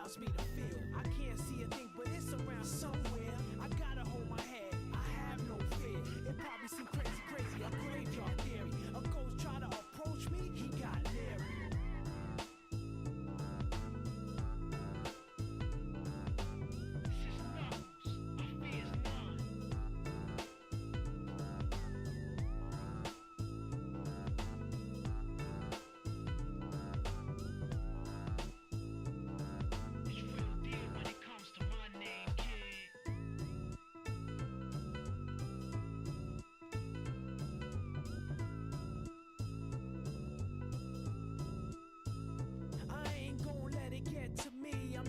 allows me to feel. I can't see a thing, but it's around somewhere. I gotta hold my head, I have no fear. It probably seems crazy, a graveyard theory. A ghost try to approach me, he got leery.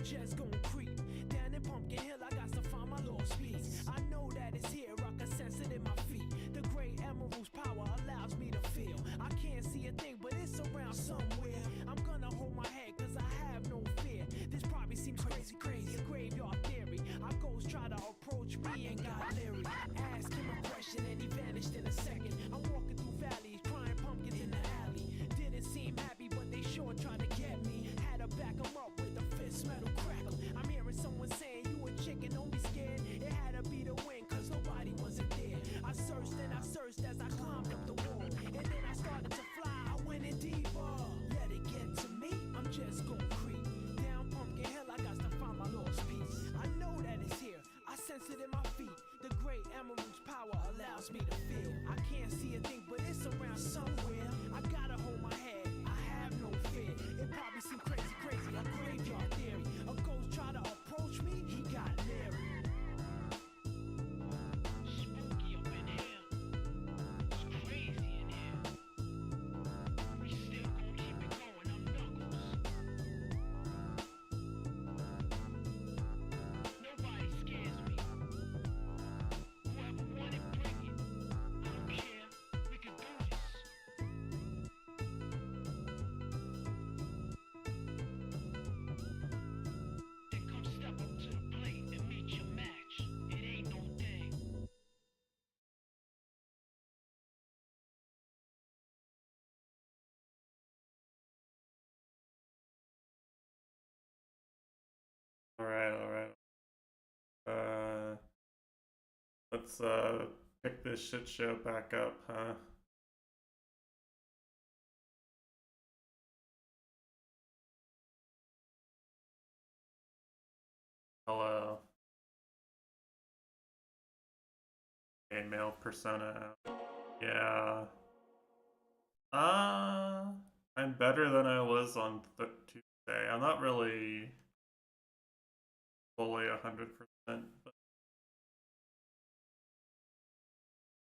Just gon' creep down in Pumpkin Hill. I got to find my lost piece. I know that it's here, I can sense it in my feet. The great emerald's power allows me to feel. I can't see a thing, but it's around somewhere. I'm gonna hold my head, cause I have no fear. This probably seems crazy, a graveyard theory. Our ghosts try to approach me and got leery. Ask him a question and he vanished in a second. I'm walking through valleys, crying pumpkins in the alley. Didn't seem happy, but they sure tried to get me. Had to back him up with a fist metal crackle. I'm hearing someone saying, you a chicken, don't be scared. It had to be the wind, cause nobody wasn't there. I searched and I searched as I climbed up the wall. And then I started to fly, I went in deeper. Let it get to me, I'm just gon' creep. Down Pumpkin Hill, I got to find my lost piece. I know that it's here, I sense it in my feet. The great emerald's power allows me to feel. I can't see a thing, but it's around somewhere. I gotta hold my head, I have no fear. It probably seems crazy, a graveyard theory. A ghost try to approach me, he got leery. Spooky up in here, it's crazy in here. We still gon' keep it going, I'm Knuckles. Nobody scares me. Whoever want it, bring it. I don't care, we can do this. Then come step up to the plate and meet your match. It ain't no thing. Alright. Let's pick this shit show back up, huh? Hello. Okay, male persona. Yeah. I'm better than I was on Tuesday. I'm not really fully 100%, but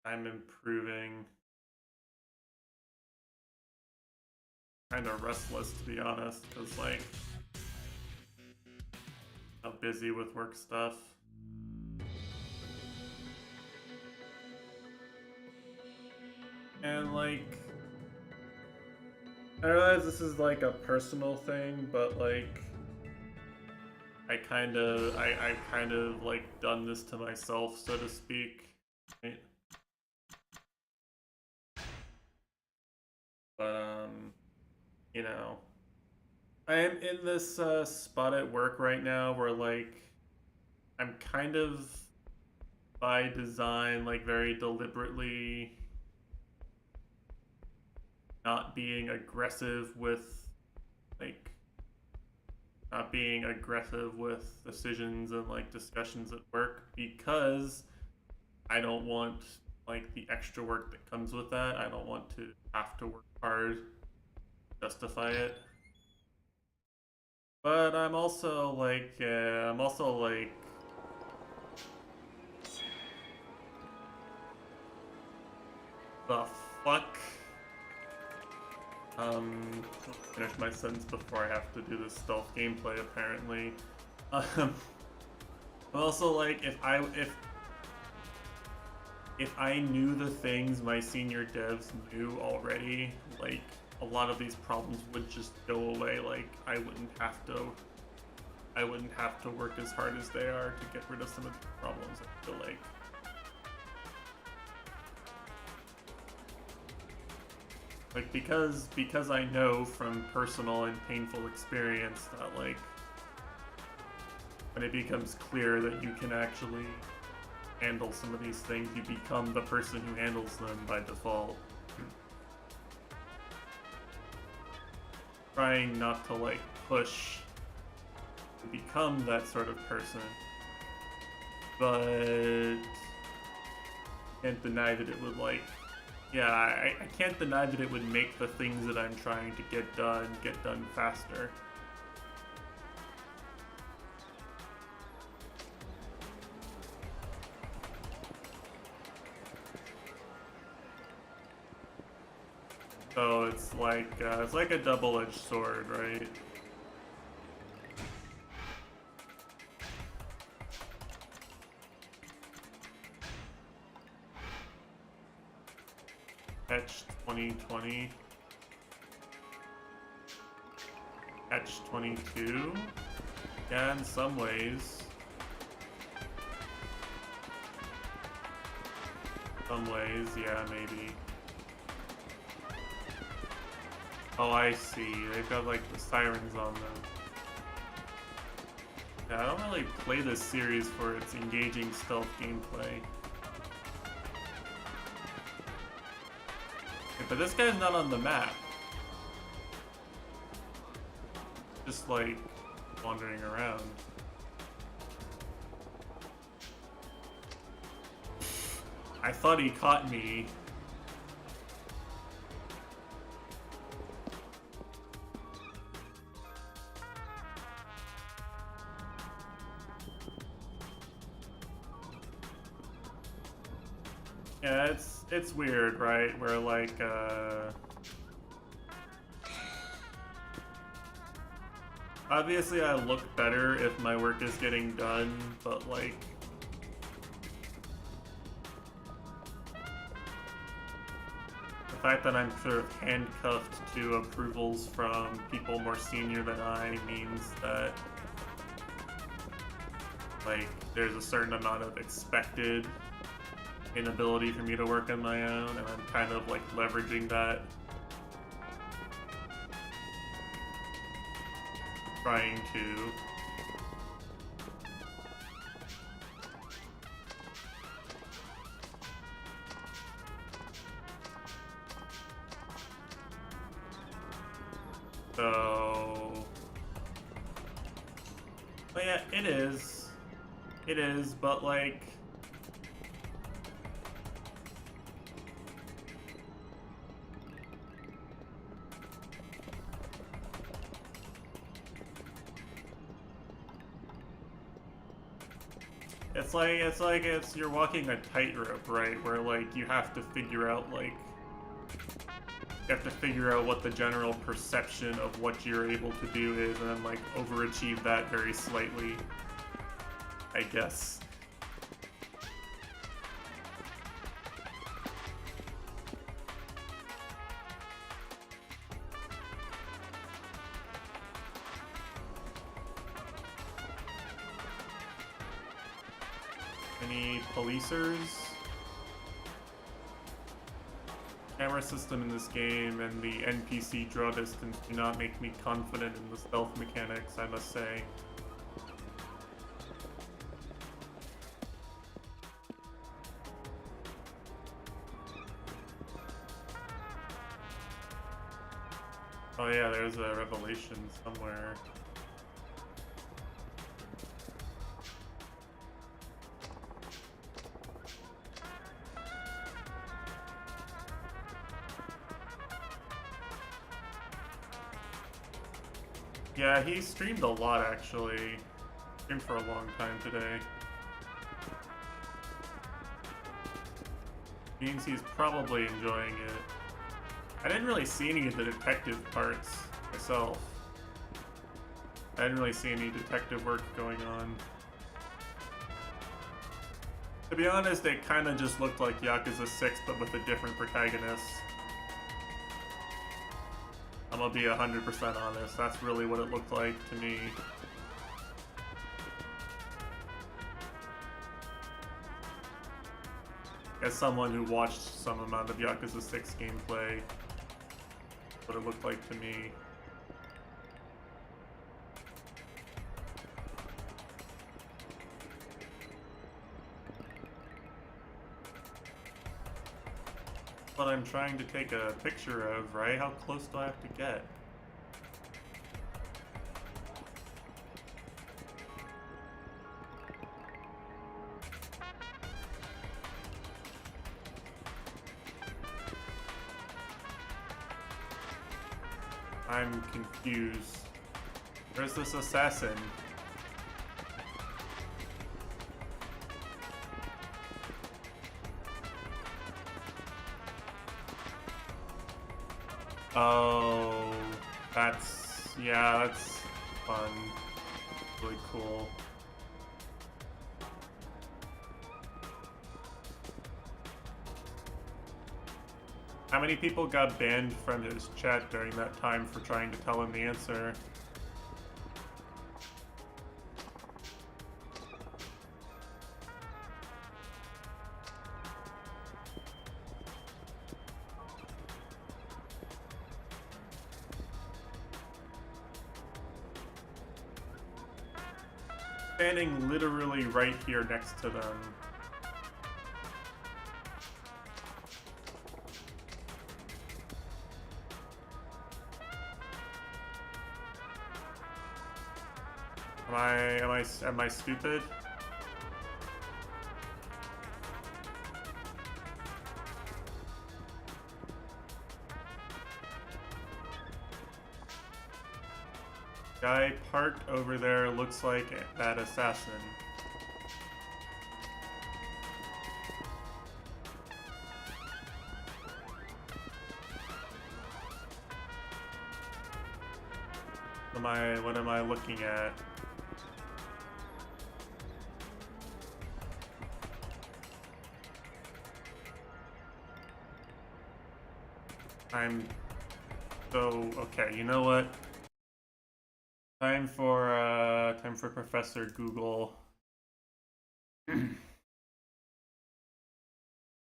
I'm improving. Kind of restless, to be honest, because, like, I'm busy with work stuff. And, like, I realize this is, like, a personal thing, but, like, I've kind of, like, done this to myself, so to speak. Right? But, you know, I am in this spot at work right now where, like, I'm kind of, by design, like, very deliberately not being aggressive with, like, not being aggressive with decisions and, like, discussions at work, because I don't want, like, the extra work that comes with that. I don't want to have to work hard to justify it. But I'm also like, the fuck? Finish my sentence before I have to do this stealth gameplay, apparently. I'm also like, if I knew the things my senior devs knew already, like, a lot of these problems would just go away. Like, I wouldn't have to work as hard as they are to get rid of some of the problems. I feel like because I know from personal and painful experience that, like, when it becomes clear that you can actually handle some of these things, you become the person who handles them by default. Trying not to like push to become that sort of person, but can't deny that it would like, yeah, I can't deny that it would make the things that I'm trying to get done faster. So it's like a double-edged sword, right? Catch 2020. Catch 22. Yeah, in some ways. Some ways, yeah, maybe. Oh, I see. They've got like the sirens on them. Yeah, I don't really play this series for its engaging stealth gameplay. Yeah, but this guy's not on the map. Just like wandering around. I thought he caught me. Yeah, it's weird, right? Where like obviously I look better if my work is getting done, but like the fact that I'm sort of handcuffed to approvals from people more senior than I means that like there's a certain amount of expected inability for me to work on my own, and I'm kind of like leveraging that, trying to so but yeah, it is, but like it's you're walking a tightrope, right? Where like you have to figure out what the general perception of what you're able to do is, and then like overachieve that very slightly, I guess. Any policers? Camera system in this game and the NPC draw distance do not make me confident in the stealth mechanics, I must say. Oh yeah, there's a revelation somewhere. Yeah, he streamed a lot actually. Streamed for a long time today. Means he's probably enjoying it. I didn't really see any of the detective parts myself. I didn't really see any detective work going on. To be honest, it kind of just looked like Yakuza 6 but with a different protagonist. I'm gonna be 100% honest, that's really what it looked like to me. As someone who watched some amount of Yakuza 6 gameplay, what it looked like to me. what I'm trying to take a picture of, right? How close do I have to get? I'm confused. Where's this assassin? Oh, yeah, that's fun. Really cool. How many people got banned from his chat during that time for trying to tell him the answer? Standing literally right here next to them. Am I stupid? Guy parked over there looks like that assassin. What am I looking at? Okay, you know what? Time for Professor Google.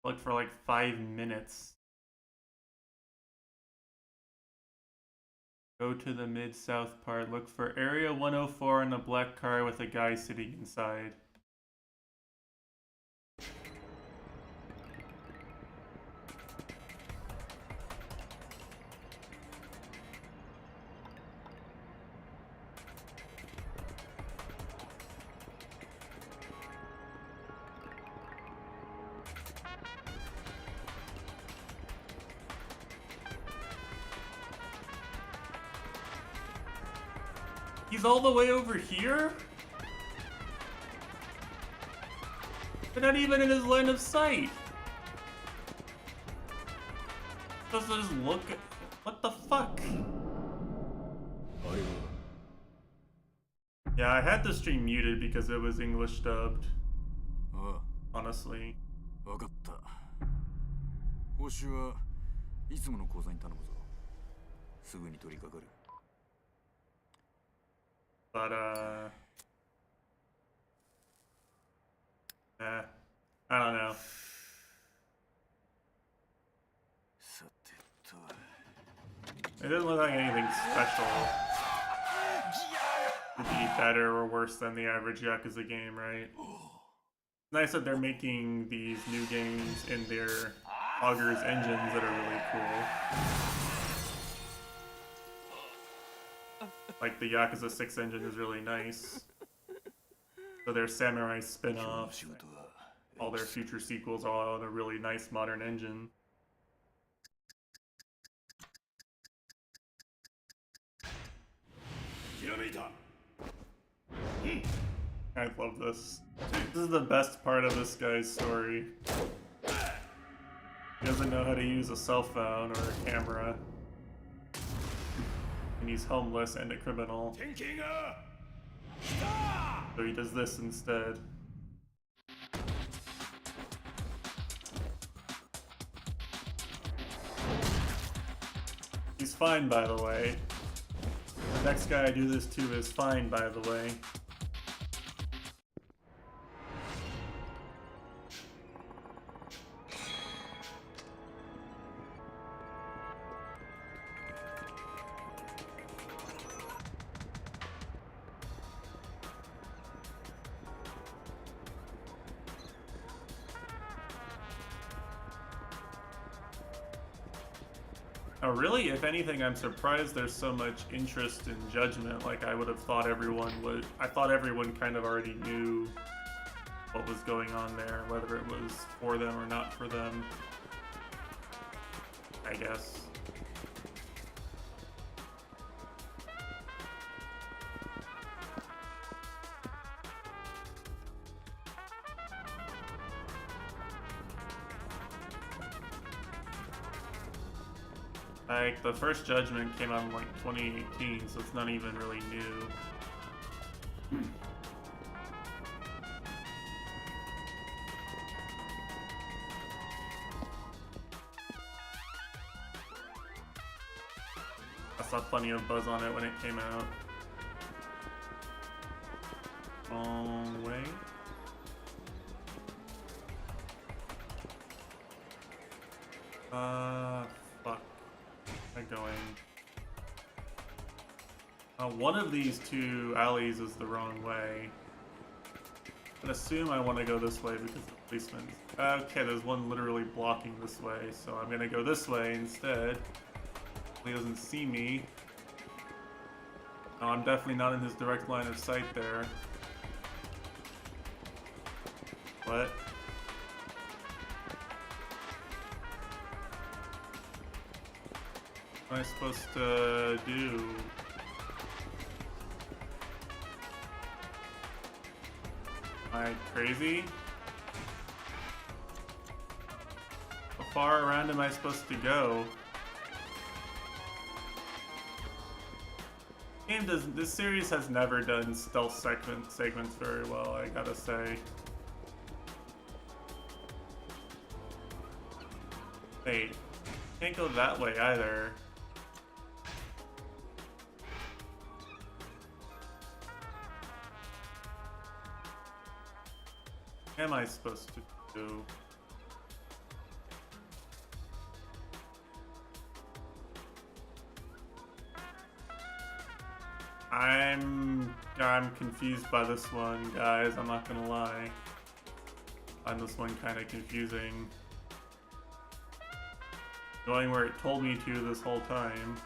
Look for like 5 minutes. Go to the mid-south part. Look for Area 104 in a black car with a guy sitting inside. He's all the way over here? They're not even in his line of sight. Does just look at... What the fuck? Yeah, I had the stream muted because it was English dubbed. Honestly. But, I don't know. It doesn't look like anything special to be better or worse than the average Yakuza game, right? It's nice that they're making these new games in their Augur's engines that are really cool. Like the Yakuza 6 engine is really nice. So their Samurai spin-off, all their future sequels, all on a really nice modern engine. I love this. This is the best part of this guy's story. He doesn't know how to use a cell phone or a camera. And he's homeless and a criminal. So he does this instead. He's fine, by the way. The next guy I do this to is fine, by the way. Oh, really? If anything, I'm surprised there's so much interest in Judgment. Like, I would have thought everyone would... I thought everyone kind of already knew what was going on there, whether it was for them or not for them. I guess. Like, the first Judgment came out in like 2018, so it's not even really new. I saw plenty of buzz on it when it came out. Wrong way. Fuck. Where am I going? One of these two alleys is the wrong way. I assume I want to go this way because the policeman's... Okay, there's one literally blocking this way, so I'm gonna go this way instead. He doesn't see me. No, I'm definitely not in his direct line of sight there. What? What am I supposed to do? Am I crazy? How far around am I supposed to go? This series has never done stealth segments very well, I gotta say. Wait, can't go that way either. What am I supposed to do? I'm confused by this one, guys. I'm not gonna lie. I find this one kind of confusing. Going where it told me to this whole time.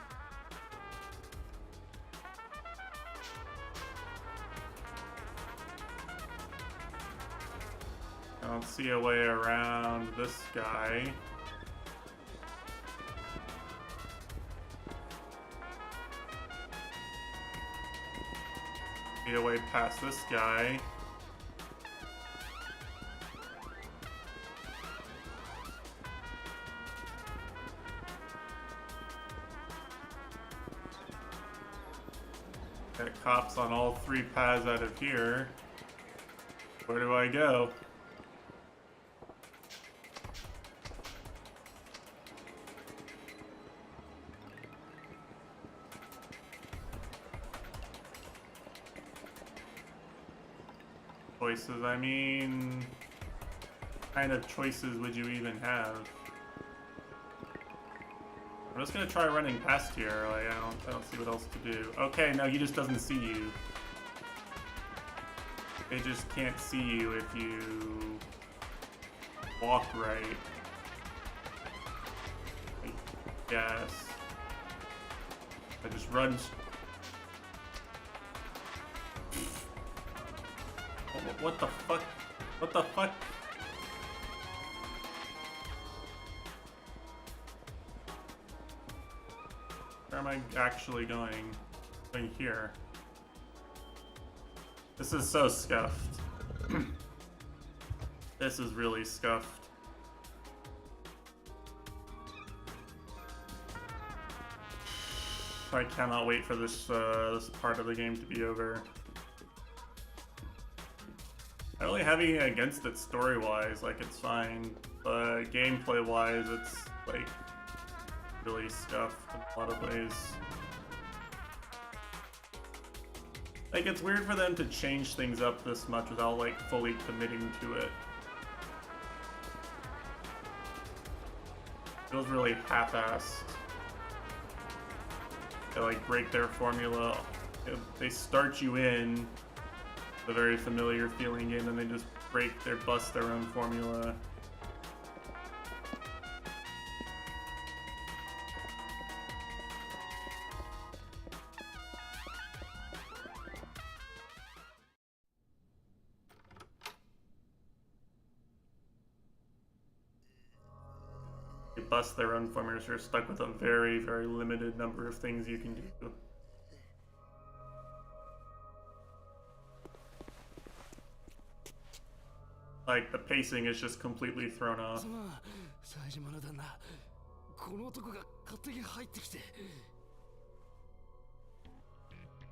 I don't see a way around this guy. See a way past this guy. Got cops on all three paths out of here. Where do I go? Choices, I mean, what kind of choices would you even have? I'm just gonna try running past here. Like, I don't see what else to do. Okay, no, he just doesn't see you. They just can't see you if you walk right. I guess. I just run. What the fuck? What the fuck? Where am I actually going? Going here. This is so scuffed. This is really scuffed. I cannot wait for this this part of the game to be over. I don't really have anything against it story-wise, like it's fine, but gameplay-wise, it's like really scuffed in a lot of ways. Like, it's weird for them to change things up this much without like fully committing to it. It feels really half-assed. They like break their formula. They start you in the very familiar feeling game, and they just bust their own formula. bust their own formers, you're stuck with a very, very limited number of things you can do. Like, the pacing is just completely thrown off.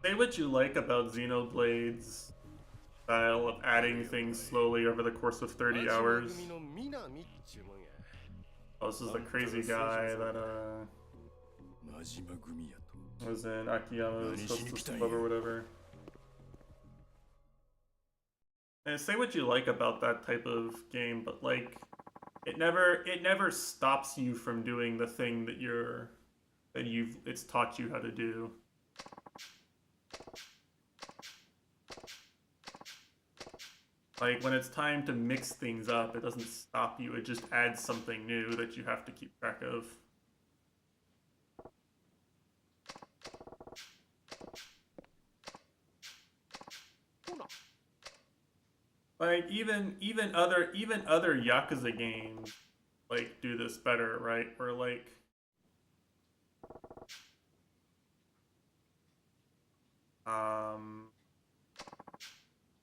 Say what you like about Xenoblade's style of adding things slowly over the course of 30 hours. Oh, this is the crazy guy that was in Akiyama's Hostess Club or whatever. And say what you like about that type of game, but like it never stops you from doing the thing that it's taught you how to do. Like, when it's time to mix things up, it doesn't stop you, it just adds something new that you have to keep track of. Like, even other Yakuza games, like, do this better, right? Where, like,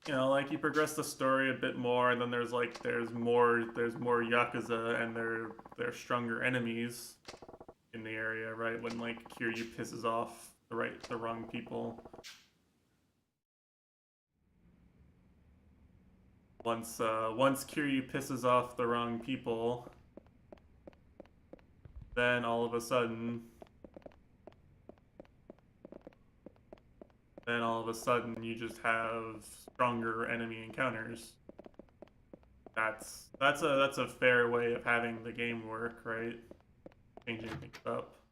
you know, like, you progress the story a bit more, and then there's more Yakuza, and they're stronger enemies in the area, right? When, like, Kiryu pisses off the wrong people. Once Kiryu pisses off the wrong people, then all of a sudden you just have stronger enemy encounters. That's a fair way of having the game work, right? Changing things up.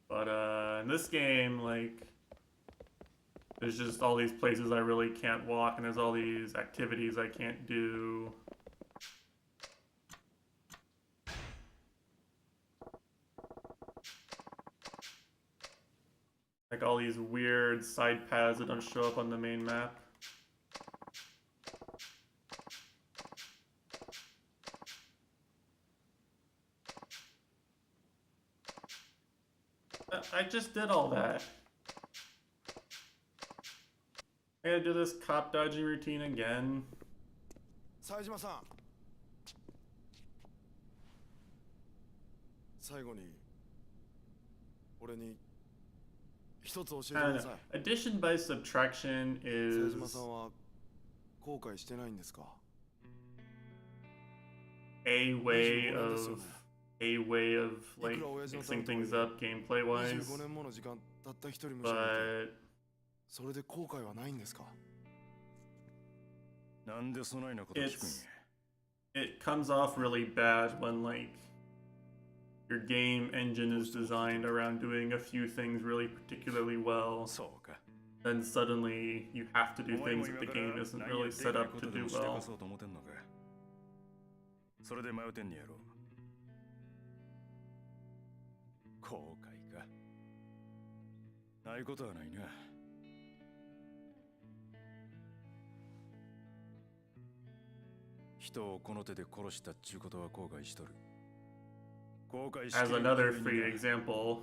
But in this game, like, there's just all these places I really can't walk, and there's all these activities I can't do. Like all these weird side paths that don't show up on the main map. I just did all that. I gotta do this cop dodging routine again. Saejima-san. 最後に俺に一つ教えてください。Addition by subtraction is 冴島さんは後悔してないんですか? a way of like mixing things up gameplay wise. 25年もの時間たった一人無視 But それで後悔はないんですか? なんでそないなこと聞くんや。 it comes off really bad when like your game engine is designed around doing a few things really particularly well. そうか。 Then suddenly you have to do things that the game isn't really set up to do well. それで迷ってんねやろ。後悔か。ないことはないな。人をこの手で殺したっちゅうことは後悔しとる。 As another free example,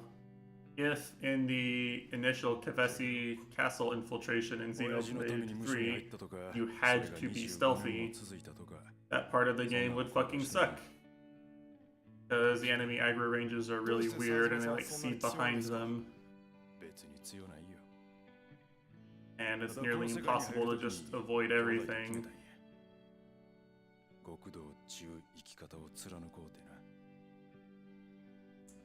if in the initial Kavesi castle infiltration in Xenoblade 3, you had to be stealthy, that part of the game would fucking suck. Because the enemy aggro ranges are really weird and they like seep behind them. And it's nearly impossible to just avoid everything.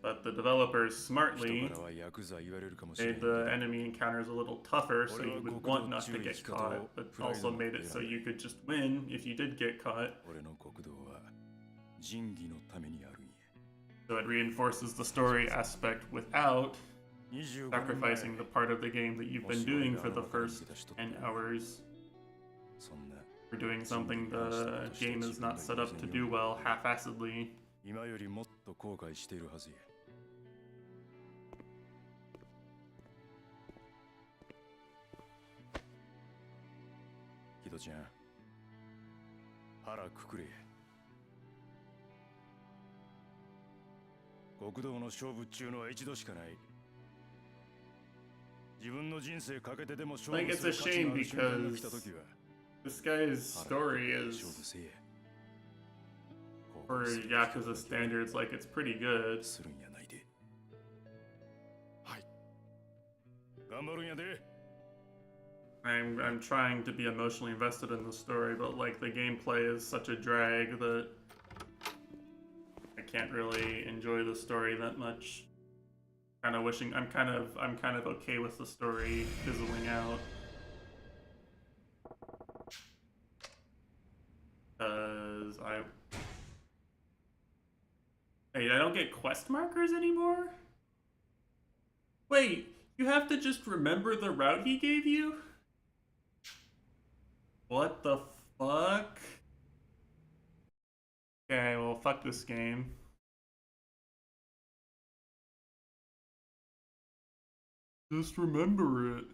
But the developers smartly made the enemy encounters a little tougher so you would want not to get caught, but also made it so you could just win if you did get caught. So it reinforces the story aspect without sacrificing the part of the game that you've been doing for the first 10 hours. For doing something the game is not set up to do well half-assedly. 今よりもっと後悔しているはずや。 お人ちゃん腹くくれ。極道の勝負っちゅうのは一度しかない。自分の人生かけてでも勝 Like, 負 it's す a る価値 shame のある瞬間が来た because 時は this guy's 腹くく story って is, 勝負せえ。 for Yakuza standards, like, it's pretty good. するんやないで。はい。頑張るんやで。I'm trying to be emotionally invested in the story, but like the gameplay is such a drag that I can't really enjoy the story that much. Kind of wishing I'm kind of okay with the story fizzling out. Cause Hey, I don't get quest markers anymore? Wait, you have to just remember the route he gave you? What the fuck? Okay, well, fuck this game. Just remember it.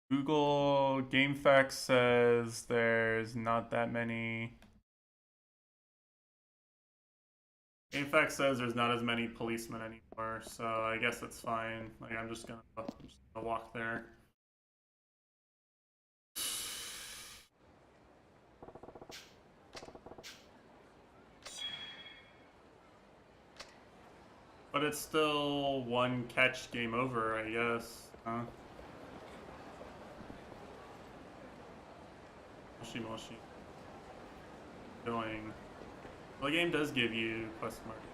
Google GameFAQs says there's not that many. GameFAQs says there's not as many policemen anymore, so I guess it's fine. Like, I'm just gonna walk there. But it's still one catch, game over, I guess. Huh? Moshi Moshi. Going. Well, the game does give you quest markers.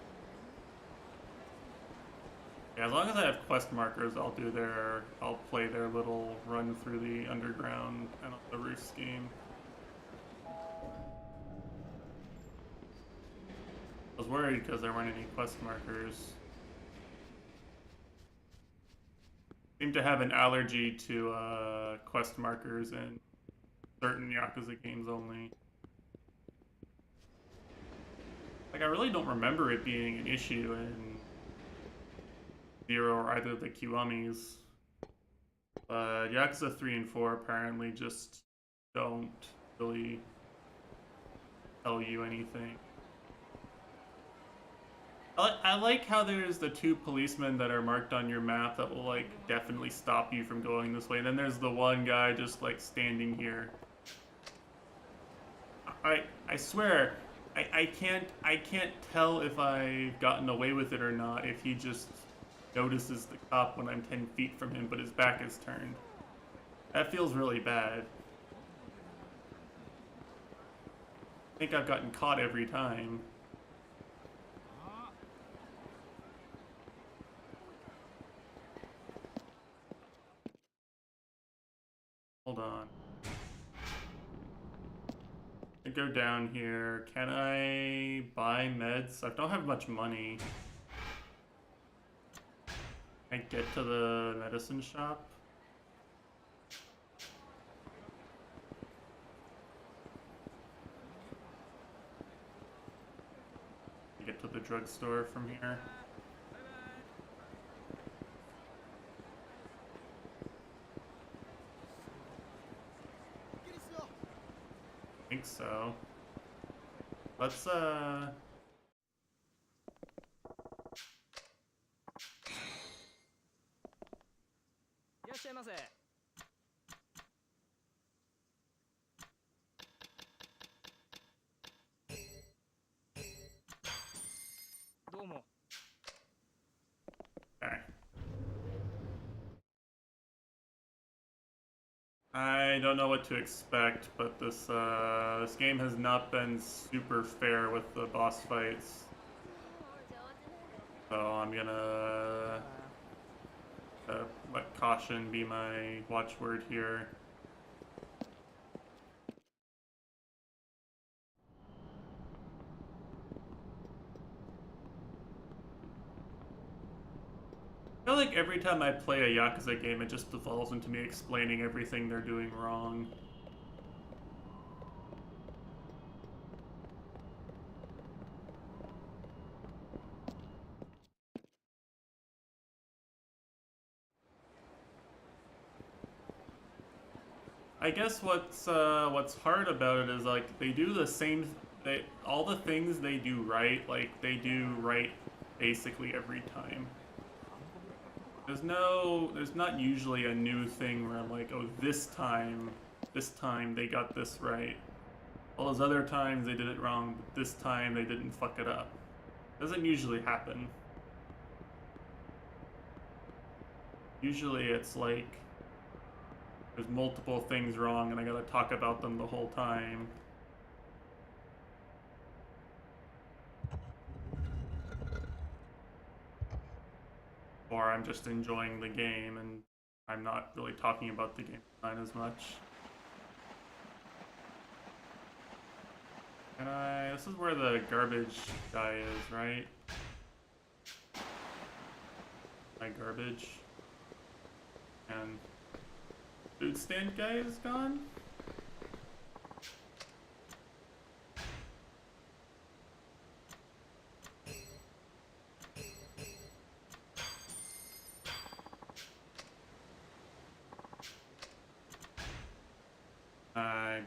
Yeah, as long as I have quest markers, I'll play their little run through the underground and the roof scheme. I was worried because there weren't any quest markers. Seem to have an allergy to quest markers in certain Yakuza games only. Like, I really don't remember it being an issue in Zero or either of the Kiwamis. But Yakuza 3 and 4 apparently just don't really tell you anything. I like how there's the two policemen that are marked on your map that will, like, definitely stop you from going this way. And then there's the one guy just, like, standing here. I swear, I can't tell if I've gotten away with it or not if he just notices the cop when I'm 10 feet from him, but his back is turned. That feels really bad. I think I've gotten caught every time. Hold on. I go down here. Can I buy meds? I don't have much money. Can I get to the medicine shop? Can I get to the drugstore from here? I think so. Let's Okay. I don't know what to expect, but this game has not been super fair with the boss fights. So I'm gonna let caution be my watchword here. I feel like like every time I play a Yakuza game, it just devolves into me explaining everything they're doing wrong. I guess what's hard about it is like they do the same, all the things they do right, like they do right basically every time. There's not usually a new thing where I'm like, oh, this time they got this right. All those other times they did it wrong, but this time they didn't fuck it up. Doesn't usually happen. Usually it's like there's multiple things wrong and I gotta talk about them the whole time. Or I'm just enjoying the game and I'm not really talking about the game design as much. This is where the garbage guy is, right? My garbage. And food stand guy is gone?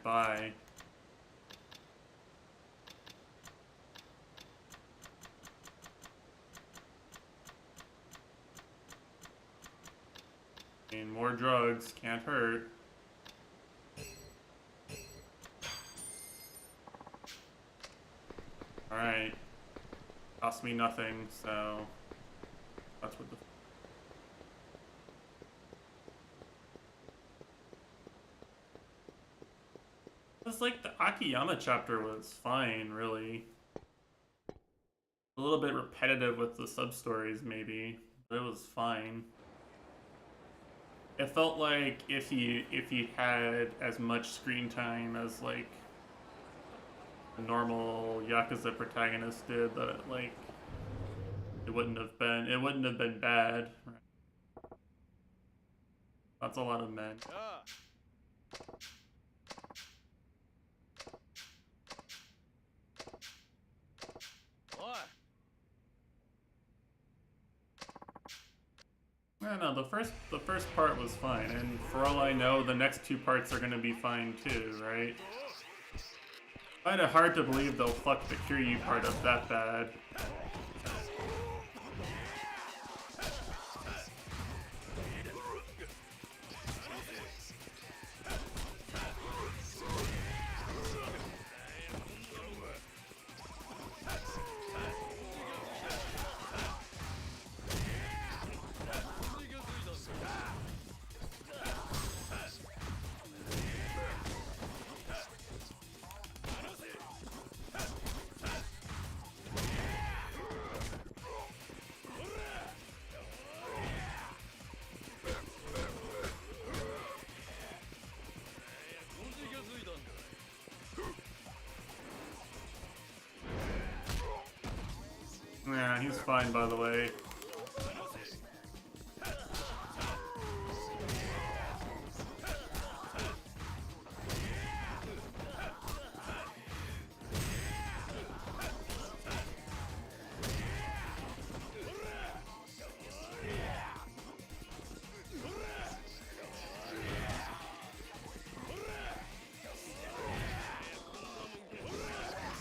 Bye. I mean, more drugs can't hurt. Alright. Cost me nothing, so that's what the... It's like the Akiyama chapter was fine, really. A little bit repetitive with the sub-stories, maybe, but it was fine. It felt like if he had as much screen time as like a normal Yakuza protagonist did, that it wouldn't have been bad. Right? That's a lot of men. I don't know, the first part was fine, and for all I know, the next two parts are gonna be fine too, right? I find it hard to believe they'll fuck the Kiryu part up that bad. Yeah, he's fine, by the way.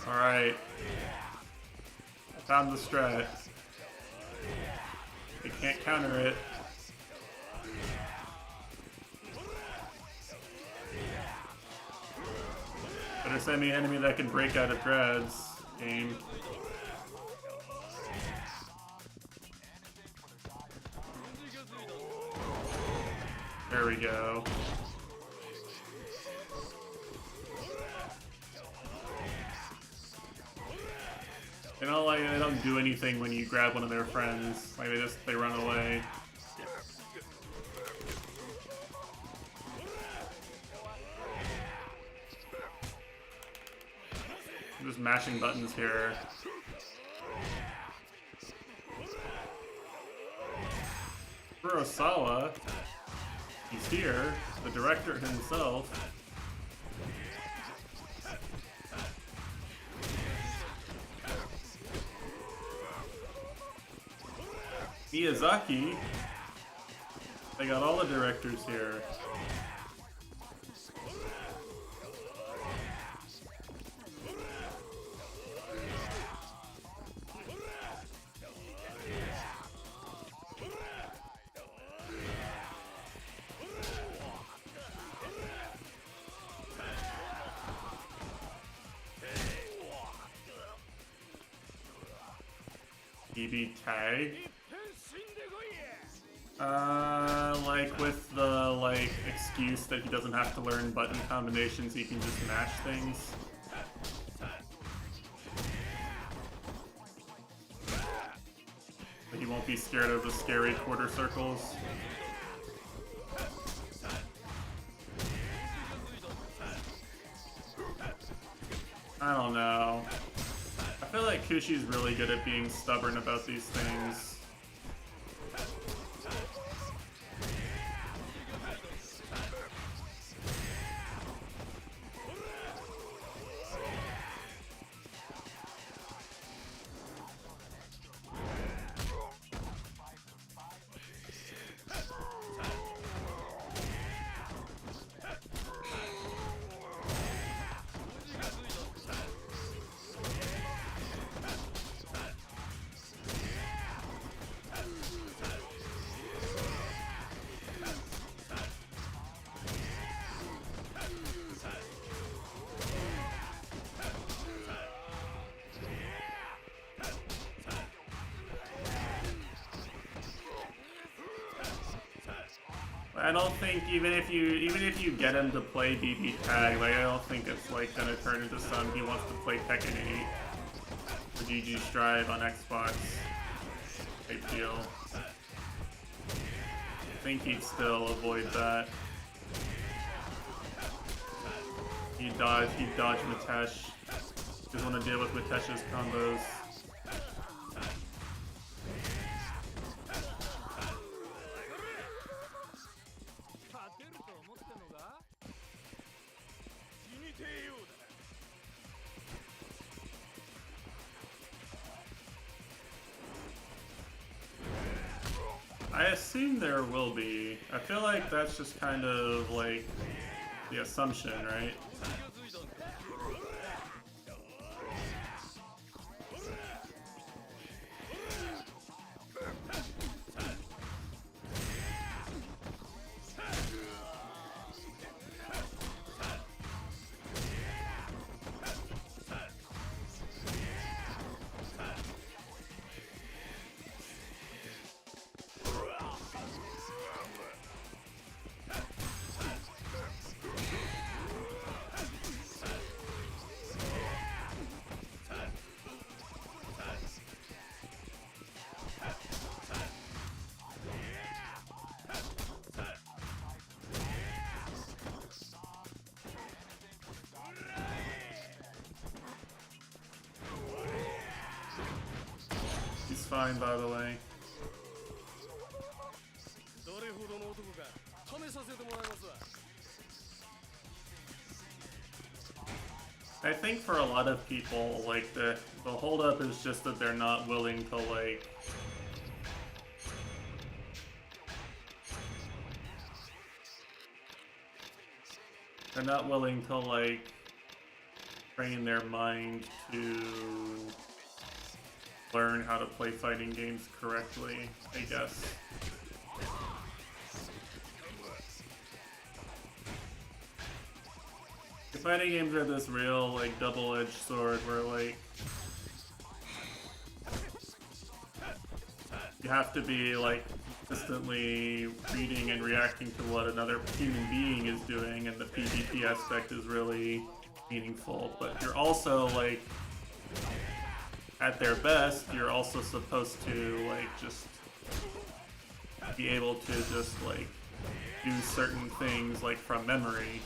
Alright. Found the strat. They can't counter it. Better send me an enemy that can break out of dreads. Game. There we go. You know, like, they don't do anything when you grab one of their friends. Like, they run away. I'm just mashing buttons here. Kurosawa, he's here, the director himself. Miyazaki, they got all the directors here. BB tag. Like with the like excuse that he doesn't have to learn button combinations, he can just mash things. But he won't be scared of the scary quarter circles. I don't know. I feel like Kushi's really good at being stubborn about these things. I don't think even if you get him to play BB tag, like I don't think it's like gonna turn into some he wants to play Tekken 8 or GG Strive on Xbox type deal. I think he'd still avoid that. He'd dodge Mitesh. Doesn't want to deal with Mitesh's combos. I assume there will be. I feel like that's just kind of like the assumption, right? He's fine, by the way. I think for a lot of people, like the holdup is just that they're not willing to like train their mind to learn how to play fighting games correctly, I guess. Fighting games are this real, like, double-edged sword where, like, you have to be, like, consistently reading and reacting to what another human being is doing, and the PvP aspect is really meaningful. But you're also, like, at their best, you're also supposed to, like, just be able to just, like, do certain things, like, from memory.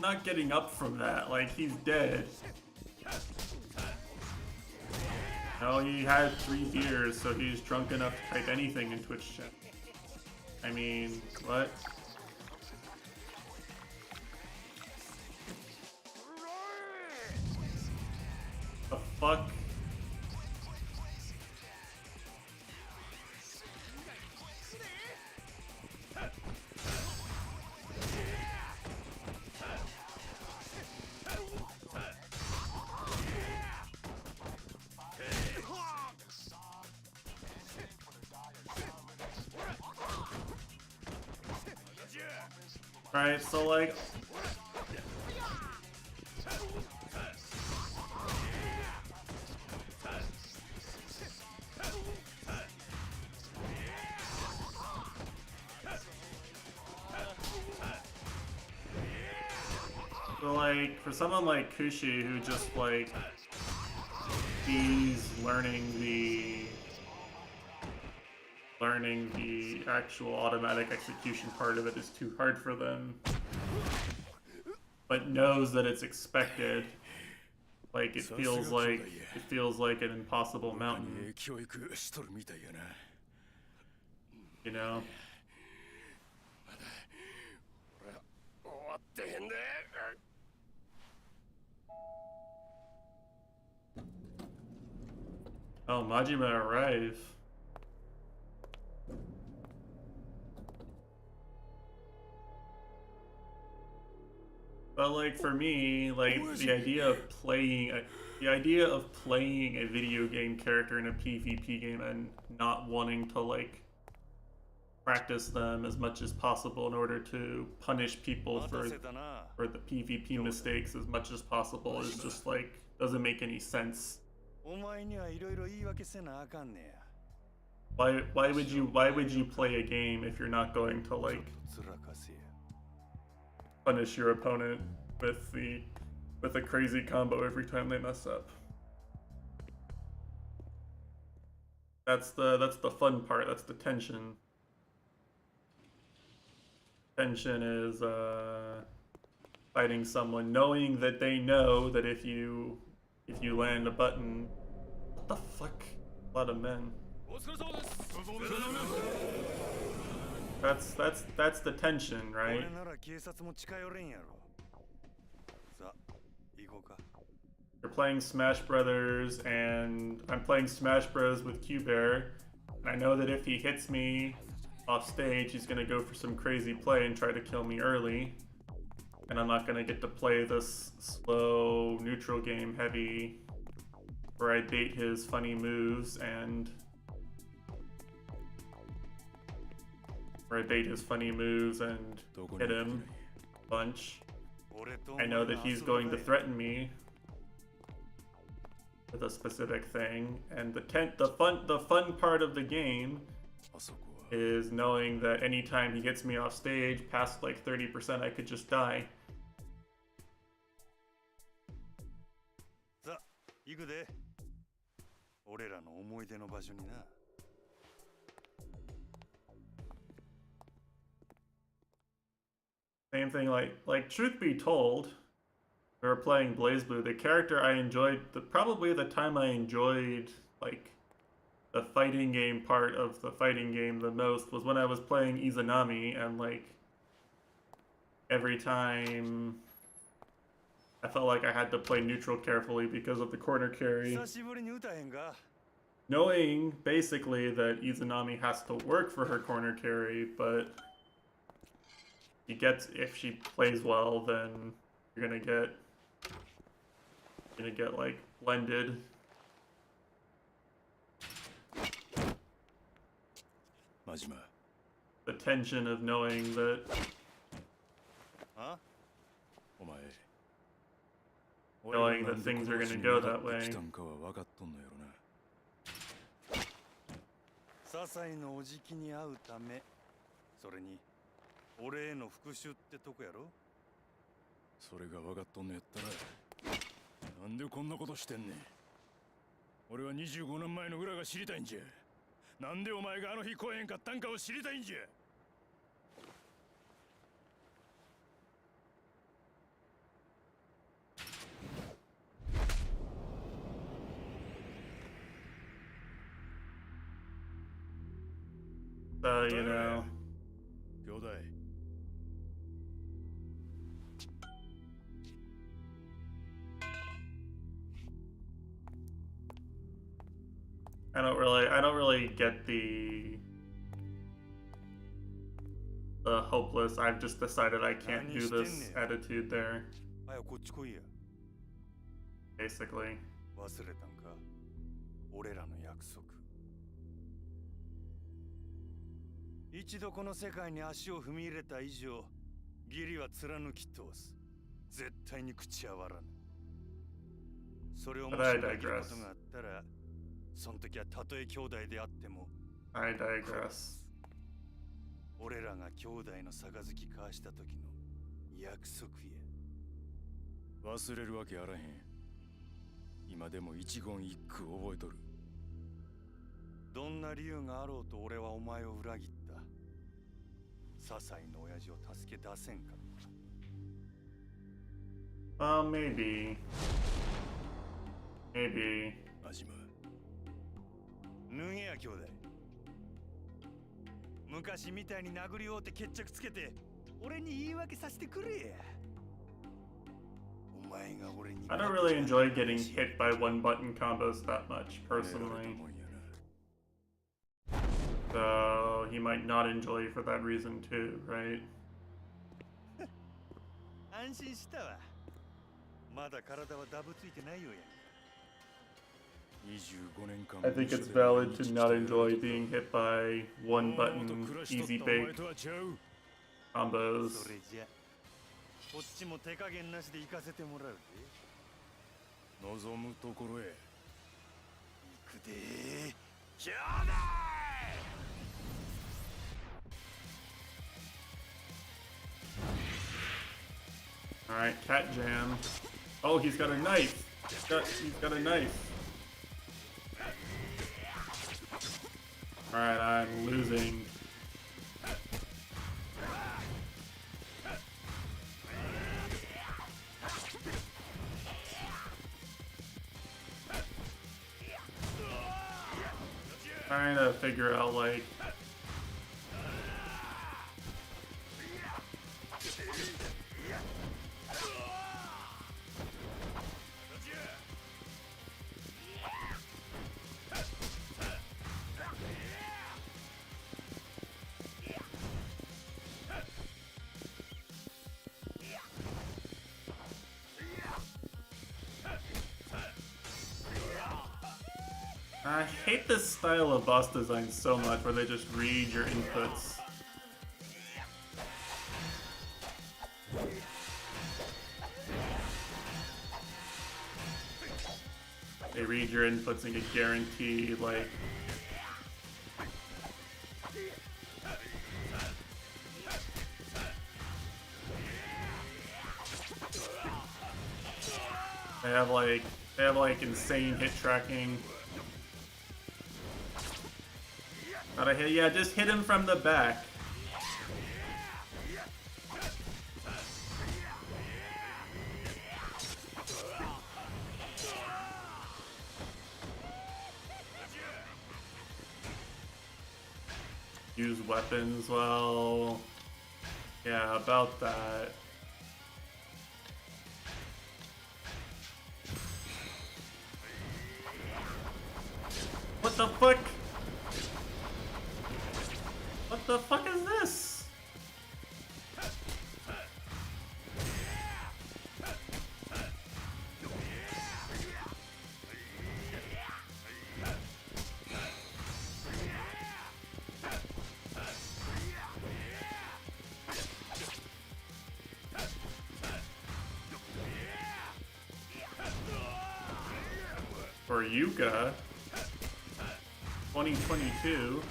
not getting up from that. Like, he's dead. No, he had 3 beers, so he's drunk enough to type anything in Twitch chat. I mean, what? The fuck? Right, so like... So like, for someone like Kushi who just like, he's learning the actual automatic execution part of it is too hard for them, but knows that it's expected. Like, it feels like an impossible mountain, you know? Oh, Majima arrive. But like, for me, like, the idea of playing a video game character in a PvP game and not wanting to like practice them as much as possible in order to punish people for the PvP mistakes as much as possible is just like, doesn't make any sense. Why would you play a game if you're not going to like punish your opponent with a crazy combo every time they mess up? That's the fun part. That's the tension. Tension is fighting someone knowing that they know that if you land a button. What the fuck? A lot of men. That's the tension, right? You're playing Smash Brothers, and I'm playing Smash Bros with Q-Bear, and I know that if he hits me off stage, he's gonna go for some crazy play and try to kill me early, and I'm not gonna get to play this slow, neutral game heavy, where I bait his funny moves and hit him a bunch. I know that he's going to threaten me with a specific thing, and the fun part of the game is knowing that anytime he gets me off stage past like 30%, I could just die. Same thing, like truth be told, we were playing BlazBlue. The character I enjoyed, probably the time I enjoyed like the fighting game part of the fighting game the most was when I was playing Izanami, and like every time I felt like I had to play neutral carefully because of the corner carry. Knowing basically that Izanami has to work for her corner carry, but if she plays well, then you're gonna get like blended. The tension of knowing that things are gonna go that way. So, you know. 兄弟 I don't really get the hopeless, I've just decided I can't do this attitude there, 早くこっち来いや basically. 忘れたんか俺らの約束一度この世界に足を踏み入れた以上義理は貫き通す絶対に口は割らぬそれをもし裏切ることがあったらその時はたとえ兄弟であっても I digress. 俺らが兄弟の杯交わした時の約束や忘れるわけあらへん今でも一言一句覚えとるどんな理由があろうと俺はお前を裏切った些細な親父を助け出せんかった Well, maybe. Maybe. 真島脱げや兄弟昔みたいに殴り合うて決着つけて俺に言い訳させてくれやお前が俺に I don't really enjoy getting hit by one button combos that much, personally. So he might not enjoy for that reason too, right? 安心したわまだ体はダブついてないよや I think it's valid to not enjoy being hit by one button easy bake combos. それじゃこっちも手加減なしで行かせてもらうぜ望むところへ行くで兄弟 Alright, cat jam. Oh, he's got a knife. He's got a knife. Alright, I'm losing. Trying to figure out, like... I hate this style of boss design so much, where they just read your inputs. They read your inputs and get guaranteed, like... They have like insane hit tracking. Not a hit, yeah, just hit him from the back. Use weapons well. Yeah, about that. What the fuck? What the fuck is this? For Yuka, 2022.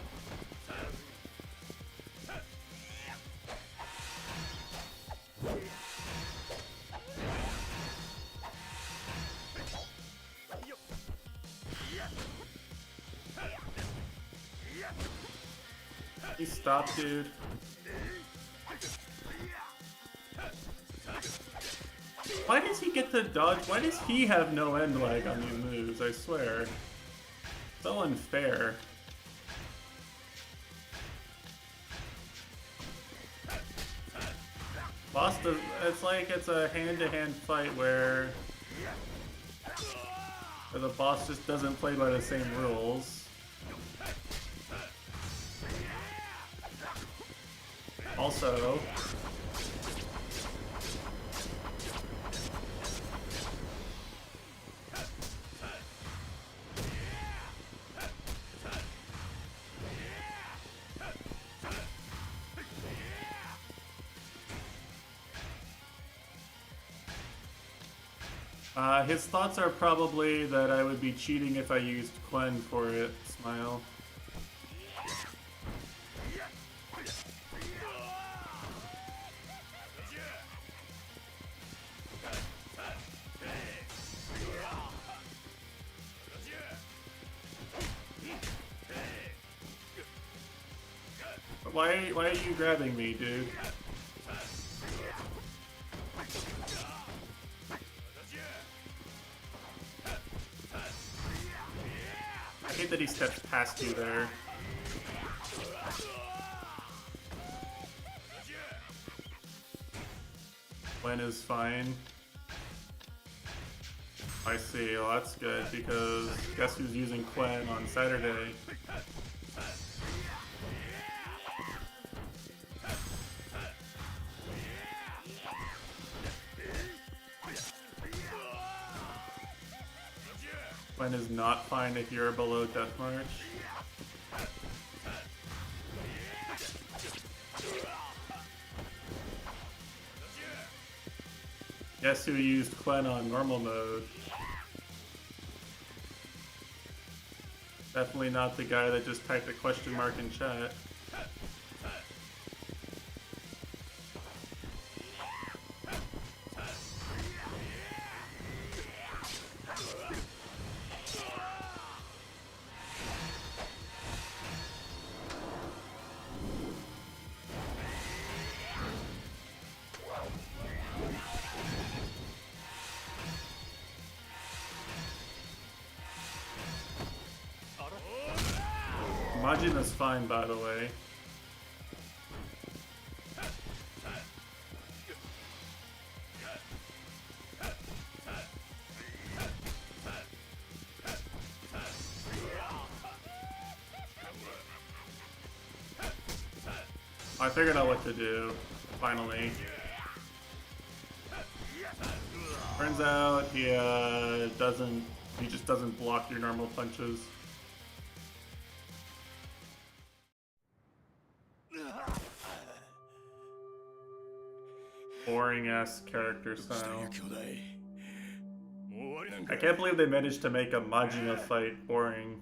Stop, dude. Why does he get to dodge? Why does he have no end lag on these moves? I swear. So unfair. Boss does, it's like it's a hand-to-hand fight where the boss just doesn't play by the same rules. Also, his thoughts are probably that I would be cheating if I used Quen for it. Smile. Why are you grabbing me, dude? I hate that he steps past you there. Quen is fine. I see, well that's good because guess who's using Quen on Saturday? Quen is not fine if you're below Death March. Guess who used Quen on normal mode? Definitely not the guy that just typed a question mark in chat. Majima's fine, by the way. I figured out what to do, finally. Turns out he just doesn't block your normal punches. Boring ass character style. I can't believe they managed to make a Majima fight boring.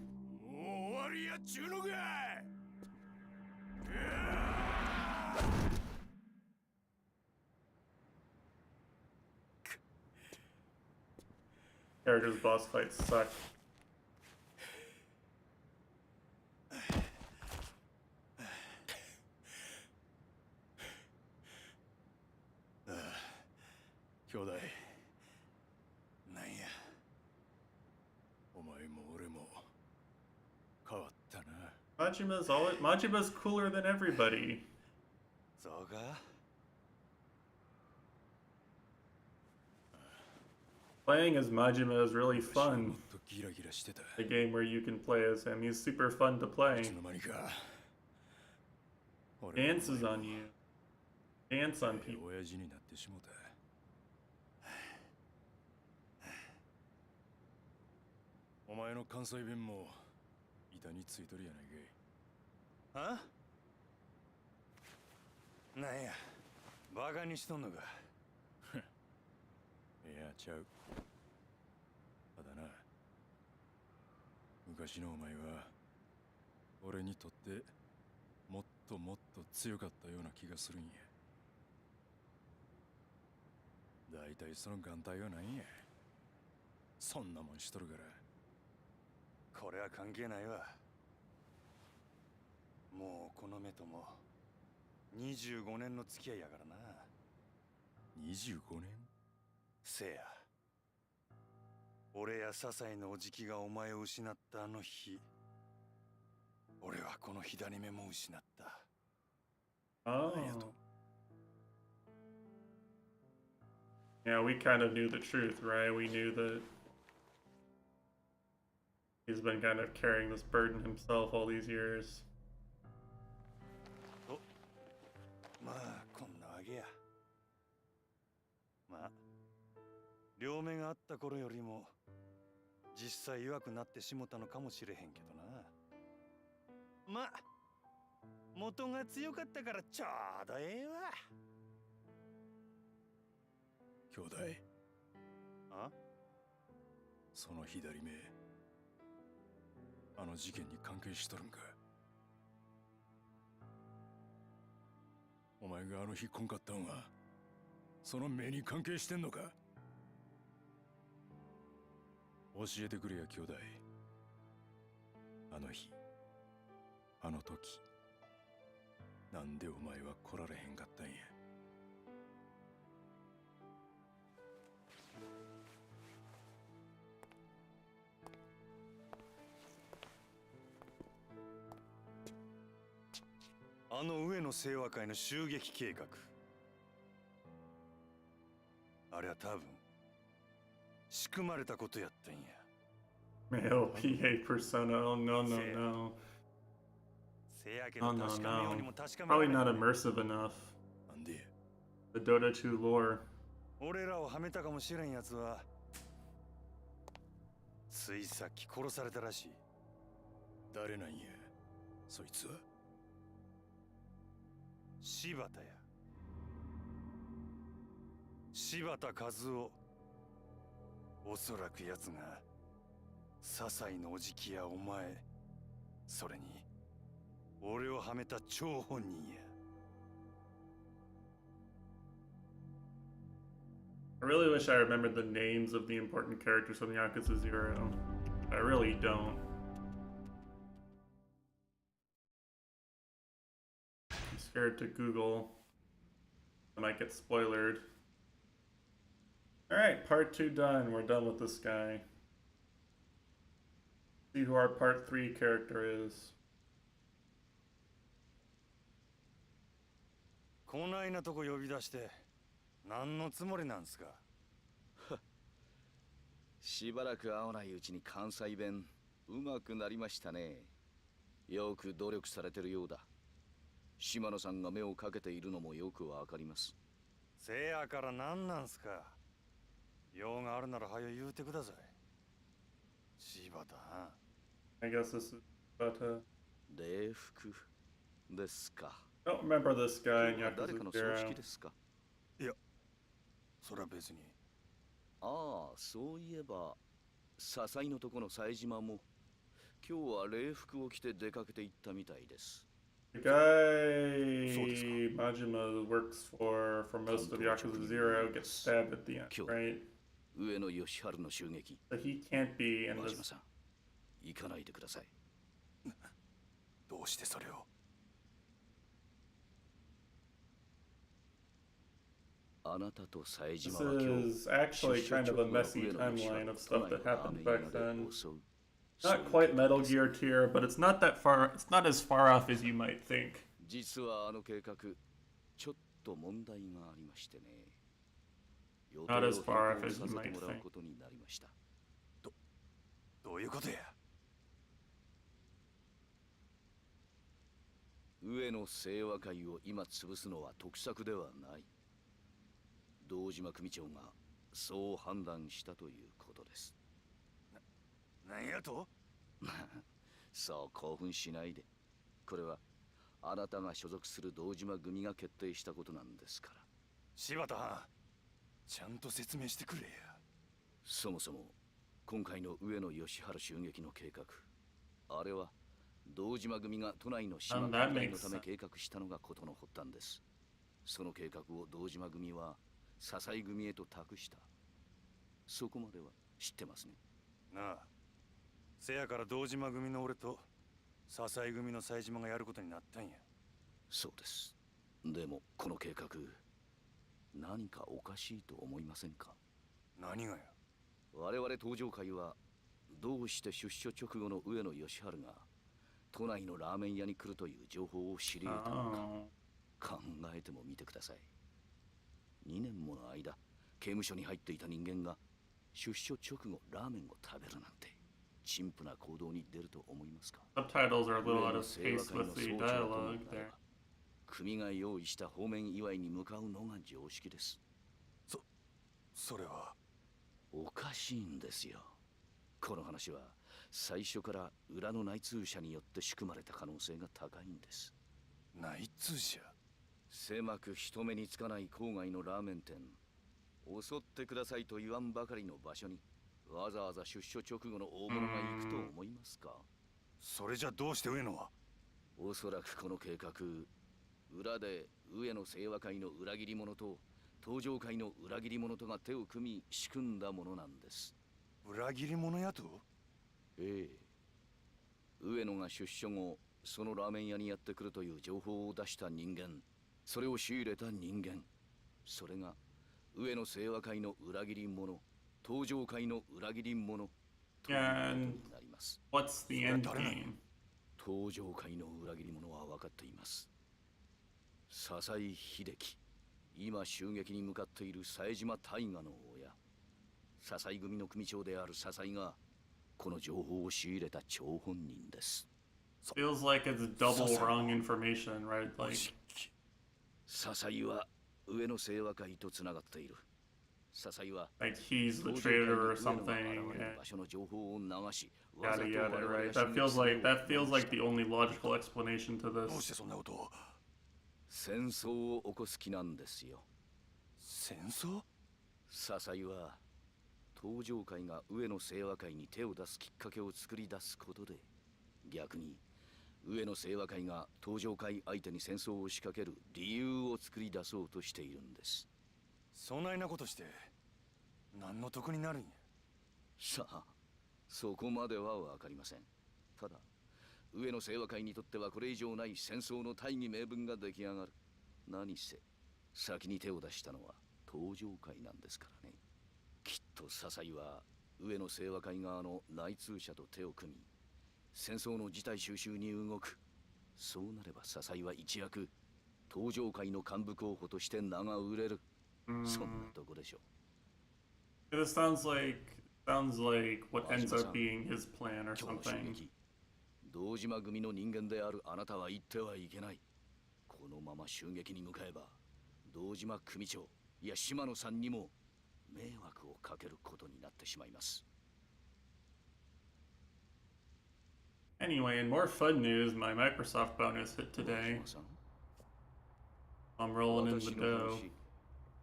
Characters' boss fights suck. Majima's cooler than everybody. Playing as Majima is really fun. The game where you can play as him, he's super fun to play. Dances on you. Dance on people. お前の関西弁も板についとるやないかい。は？なんや、バカにしとんのか。いや、ちゃう。ただな、昔のお前は俺にとってもっともっと強かったような気がするんや。だいたいその眼帯はなんや。そんなもんしとるから。 これは関係ないわ。もうこの目とも25年の付き合いやからな。25年？せや。俺や笹井のおじきがお前を失ったあの日、俺はこの左目も失った。Oh. Yeah, we kind of knew the truth, right? We knew that he's been kind of carrying this burden himself all these years. まあこんなわけや。まあ両目があった頃よりも実際弱くなってしもたのかもしれへんけどな。まあ元が強かったからちょうどええわ。兄弟、あ？その左目、あの事件に関係しとるんか？お前があの日来んかったんはその目に関係してんのか？教えてくれや兄弟。あの日、あの時、なんでお前は来られへんかったんや。あの上野清和会の襲撃計画。あれは多分仕組まれたことやったんや。Male PA persona. Oh, no, no, no. せやけど Oh, no, 確かめように no. も確かめら Probably れん。 not immersive enough. なんで？ The Dota 2 lore. 俺らをはめたかもしれんやつはついさっき殺されたらしい。誰なんやそいつは？柴田や。柴田和夫。おそらく奴が笹井のおじきやお前、それに俺をはめた張本人や。I really wish I remembered the names of the important characters from Yakuza 0. I really don't. I'm scared to Google. I might get spoilered. Alright, part 2 done. We're done with this guy. See who our part 3 character is. こないなとこ呼び出して何のつもりなんすか？しばらく会わないうちに関西弁うまくなりましたね。よく努力されてるようだ。島野さんが目をかけているのもよくわかります。せやから何なんすか？用があるなら早言うてください。柴田。I guess this is but礼服ですか。I don't remember this guy in 誰かの Yakuza 葬 0. 式ですか？いや、そら別に。ああ、そういえば笹井のとこの冴島も今日は礼服を着て出かけて行ったみたいです。The guy Majima works for most of Yakuza 0 gets stabbed at the end, right? 上野義治の襲撃。 So he can't be in 真島 this. さん、行かないでください。どうしてそれを？あなたと冴 This 島は今日 is actually kind of a messy timeline of stuff that happened back then. Not quite Metal Gear tier, but it's not that far. It's not as far off as you might think. 実はあの計画、ちょっと問題がありましてね。予定を Not 変 as far off 更 as さ you せ might てもらう think. ことになりました。どういうことや？上野清和会を今潰すのは得策ではない。堂島組長がそう判断したということです。何やと？そう興奮しないで。これはあなたが所属する堂島組が決定したことなんですから。柴田、ちゃんと説明してくれや。そもそも今回の上野義治襲撃の計画、あれは堂島組が都内の島拡大のため計画したのがことの発端です。その計画を堂島組は笹井組へと託した。そこまでは知ってますね。なあ、せやから堂島組の俺と笹井組の冴島がやることになったんや。そうです。でもこの計画、何かおかしいと思いませんか？何がや？我々登場会はどうして出所直後の上野義治が都内のラーメン屋に来るという情報を知り得たのか、考えてもみてください。2年もの間刑務所に入っていた人間が出所直後ラーメンを食べるなんて陳腐な行動に出ると思いますか？ Subtitles are a little out of pace with the dialogue there. 組が用意した方面祝いに向かうのが常識です。それはおかしいんですよ。この話は最初から裏の内通者によって仕組まれた可能性が高いんです。内通者？狭く人目につかない郊外のラーメン店、襲ってくださいと言わんばかりの場所にわざわざ出所直後の大物が行くと思いますか？それじゃどうして上野は？おそらくこの計画、裏で上野清和会の裏切り者と東上会の裏切り者とが手を組み仕組んだものなんです。裏切り者やと？ええ。上野が出所後、そのラーメン屋にやってくるという情報を出した人間、それを仕入れた人間、それが上野清和会の裏切り者、東上会の裏切り者ということになります。What's the end game? 東上会の裏切り者は分かっています。笹井秀樹、今襲撃に向かっている冴島大河の親、笹井組の組長である笹井がこの情報を仕入れた張本人です。Feels like it's double wrong information, right? Like 笹井は上野清和会とつながっている。笹井は like he's the traitor or something. 場所の情報を流し、 Yada yada, right? That feels like the only logical explanation to どうし this. てそんなことを？戦争を起こす気なんですよ。戦争？笹井は東上会が上野清和会に手を出すきっかけを作り出すことで、逆に上野清和会が東上会相手に戦争を仕掛ける理由を作り出そうとしているんです。そないなことして何の得になるんや？さあ、そこまでは分かりません。ただ上野清和会にとってはこれ以上ない戦争の大義名分が出来上がる。何せ先に手を出したのは東上会なんですからね。きっと笹井は上野清和会側の内通者と手を組み、戦争の事態収拾に動く。そうなれば笹井は一躍東上会の幹部候補として名が売れる。そんなとこでしょう。This sounds like what ends up being his plan or 今日の襲 something. 撃、堂島組の人間であるあなたは言ってはいけない。このまま襲撃に向かえば堂島組長、いや島野さんにも迷惑をかけることになってしまいます。Anyway, in more fun news, my Microsoft bonus hit today. 堂島さん、 I'm rolling in the 私の dough. 話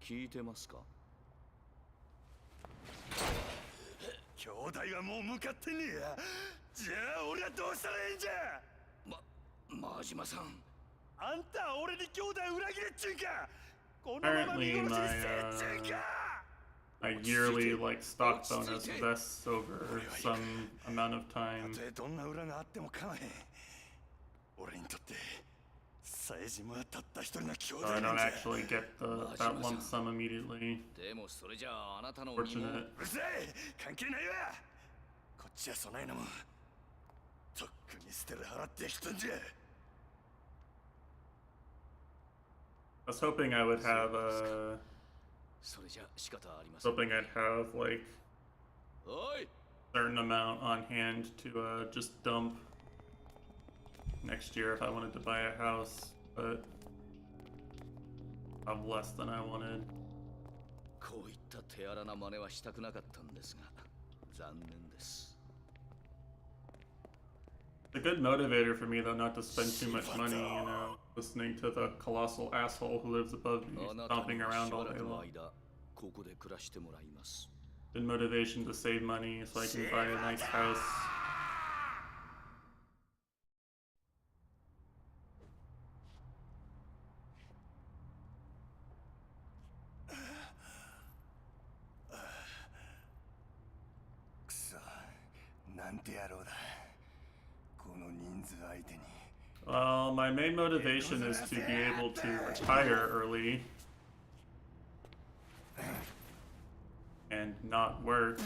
聞いてますか？兄弟はもう向かってねえや。じゃあ俺はどうしたらええんじゃ？真島さん、あんたは俺に兄弟裏切れっちゅうんか？このまま見 Apparently 殺しに my せえっちゅうんか？ my yearly like stock bonus vests over some amount of た time. とえどんな裏があっても構わへん。俺にとって冴島はたった一人の兄 So 弟 I な don't んじゃ。 actually get that lump sum immediately. でもそれじゃああなたの身も Fortunate. うるせえ、関係ないわ。こっちはそないなもんとっくに捨てる払ってきたんじゃ。 I was hoping I would have それじゃ仕方ありません。 hoping I'd have like おい、 certain amount on hand to just dump next year if I wanted to buy a house, but I have less than I wanted. こういった手荒な真似はしたくなかったんですが、残念です。 It's a good motivator for me though not to spend too much money, listening to the colossal asshole who lives above me あなた stomping には around しば all ら day くの long. 間、ここで暮らしてもらいます。 Good motivation to save money so I can buy a nice house. Well, my main motivation is to be able to retire early and not work.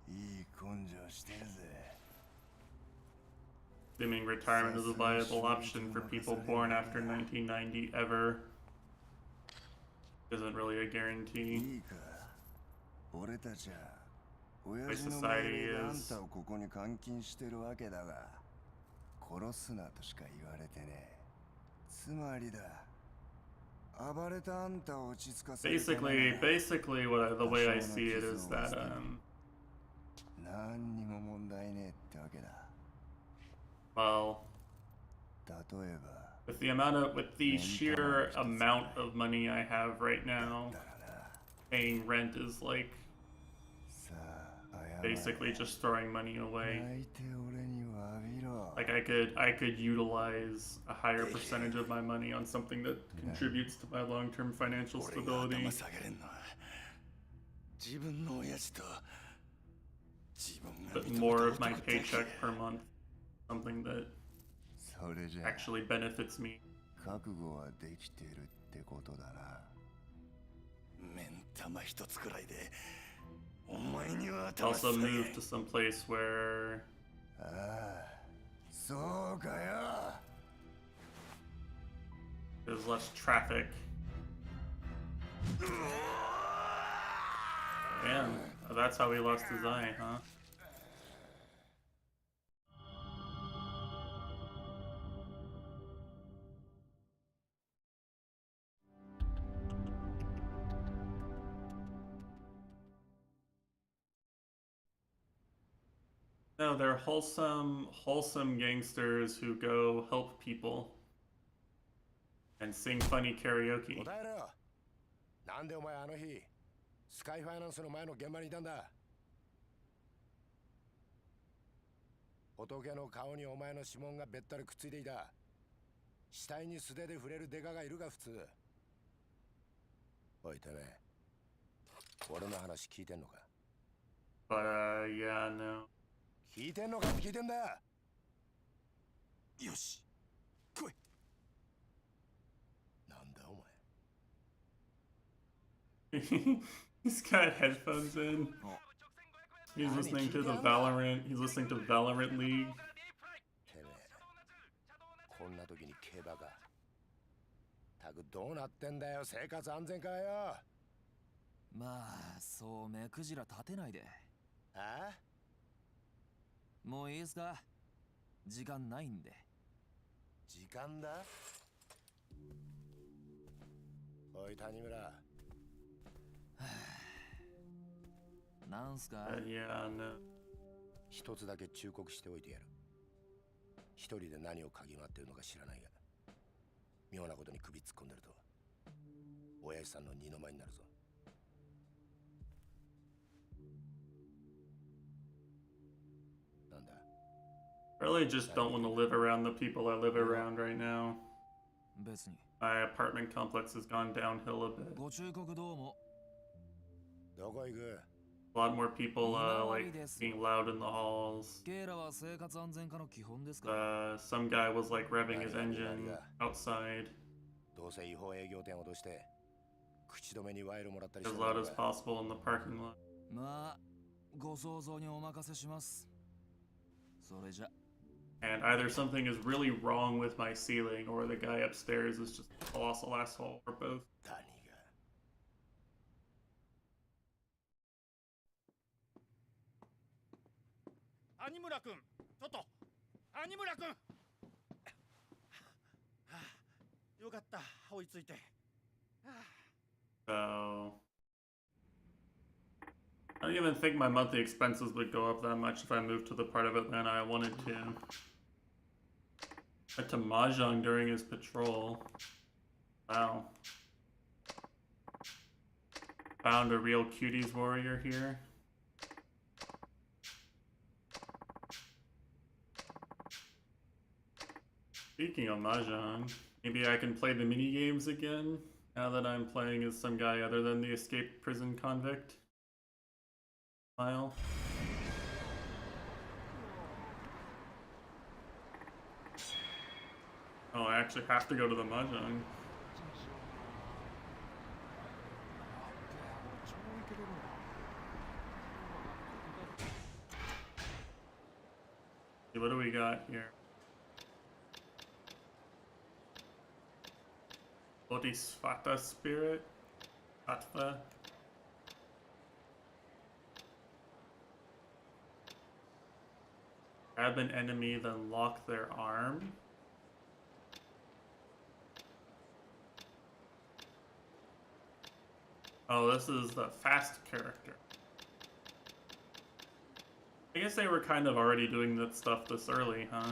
いい根性してるぜ。assuming retirement is a viable option for people born after 1990 ever. Isn't really a guarantee. My society is. 殺すなとしか言われてね。つまりだ。暴れたあんたを落ち着かせる。Basically, the way I see it is that 何にも問題ねえってわけだ。well, 例えば。with the sheer amount of money I have right now, paying rent is like basically just throwing money away. Like I could utilize a higher percentage of my money on something that contributes to my long-term financial stability. But more of my paycheck per month, something that actually benefits me. Also move to some place where there's less traffic. Damn, that's how he lost his eye, huh? No, they're wholesome gangsters who go help people and sing funny karaoke. なんでお前あの日スカイファイナンスの前の現場にいたんだ。仏の顔にお前の指紋がべったりくっついていた。死体に素手で触れるデカがいるが普通。おいてめえ、俺の話聞いてんのか？ But yeah, no. 聞いてんのか聞いてんだ。よし、来い。なんだお前。 He's got headphones in. He's listening to He's listening to Valorant League. てめえ、こんな時に競馬か。たくどうなってんだよ、生活安全かよ。まあ、そう目くじら立てないで。ああ？もういいですか？時間ないんで。時間だ？おい谷村。なんすか？ Yeah, no. 一つだけ忠告しておいてやる。一人で何を嗅ぎ回ってるのか知らないが、妙なことに首突っ込んでると、親父さんの二の舞になるぞ。なんだ？ Really just don't want to live around the people I live around right now. 別に。 My apartment complex has gone downhill a bit. ご忠告どうも。どこ行く？ A lot more people like being loud in the halls. ケイラは生活安全課の基本ですか？ Some guy was like revving his engine outside. どうせ違法営業店を落として口止めに賄賂もらったり As して loud as possible in the parking lot. まあ、ご想像にお任せします。それじゃ。 And either something is really wrong with my ceiling or the guy upstairs is just a colossal asshole, or both. 谷が。有村君、ちょっと有村君。よかった、追いついて。 So I don't even think my monthly expenses would go up that much if I moved to the part of Atlanta I wanted to. Went to Mahjong during his patrol. Wow. Found a real cuties warrior here. Speaking of Mahjong, maybe I can play the mini games again now that I'm playing as some guy other than the escaped prison convict. Smile. Oh, I actually have to go to the Mahjong. What do we got here? Bodhisattva spirit? Sattva? Grab an enemy, then lock their arm. Oh, this is the fast character. I guess they were kind of already doing that stuff this early, huh?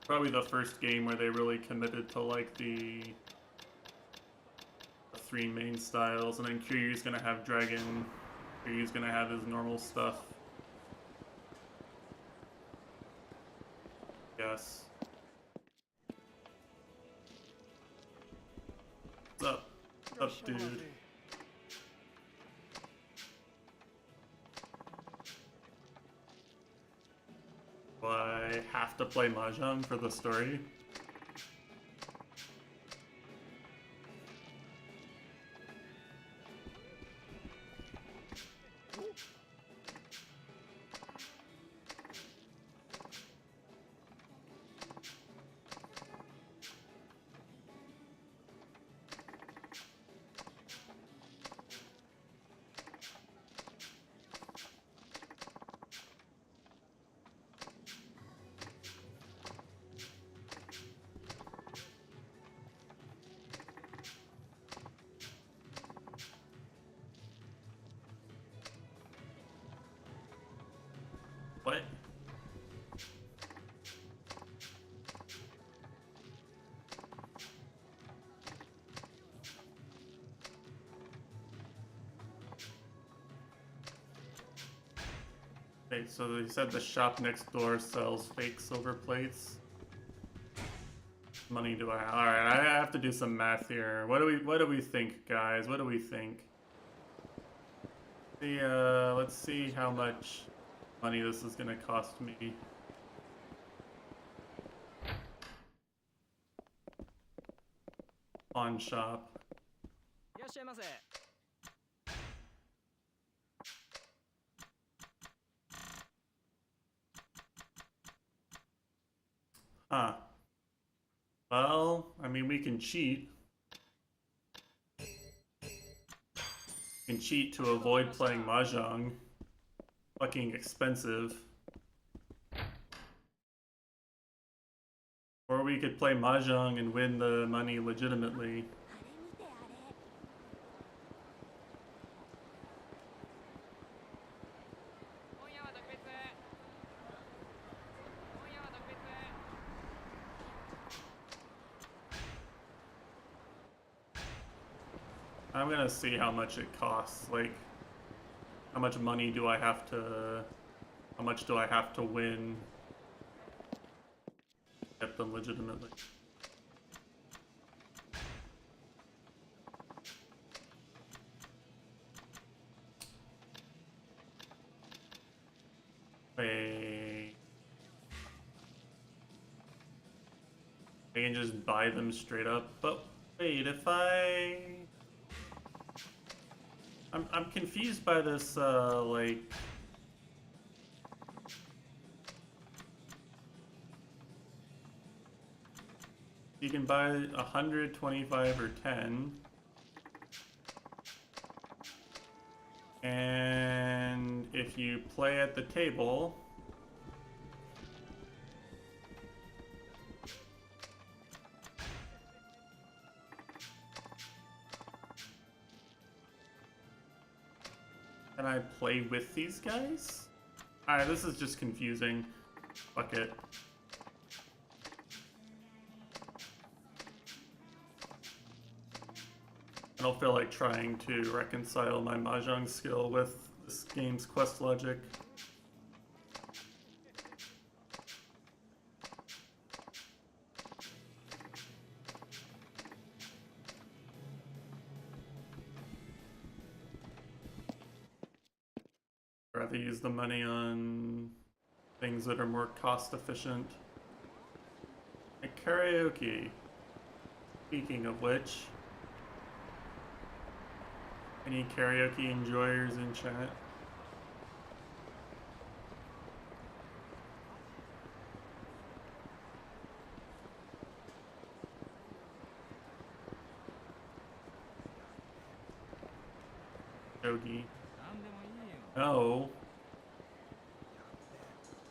Probably the first game where they really committed to like the 3 main styles, and then Kiryu's gonna have Dragon, Kiryu's gonna have his normal stuff. Yes. What's up? What's up, dude? Do I have to play Mahjong for the story? What? Okay, so they said the shop next door sells fake silver plates. Money do I have? All right, I have to do some math here. What do we think, guys? What do we think? Let's see how much money this is gonna cost me. Pawn shop. Huh. Well, I mean, we can cheat. We can cheat to avoid playing Mahjong. Fucking expensive. Or we could play Mahjong and win the money legitimately. I'm gonna see how much it costs. Like, how much money do I have to... How much do I have to win? Get them legitimately. Wait. I can just buy them straight up. But wait, if I'm confused by this, like... You can buy 100, 25, or 10. And if you play at the table... Can I play with these guys? Alright, this is just confusing. Fuck it. I don't feel like trying to reconcile my Mahjong skill with this game's quest logic. I'd rather use the money on things that are more cost efficient. Like karaoke. Speaking of which, any karaoke enjoyers in chat? shogi. No.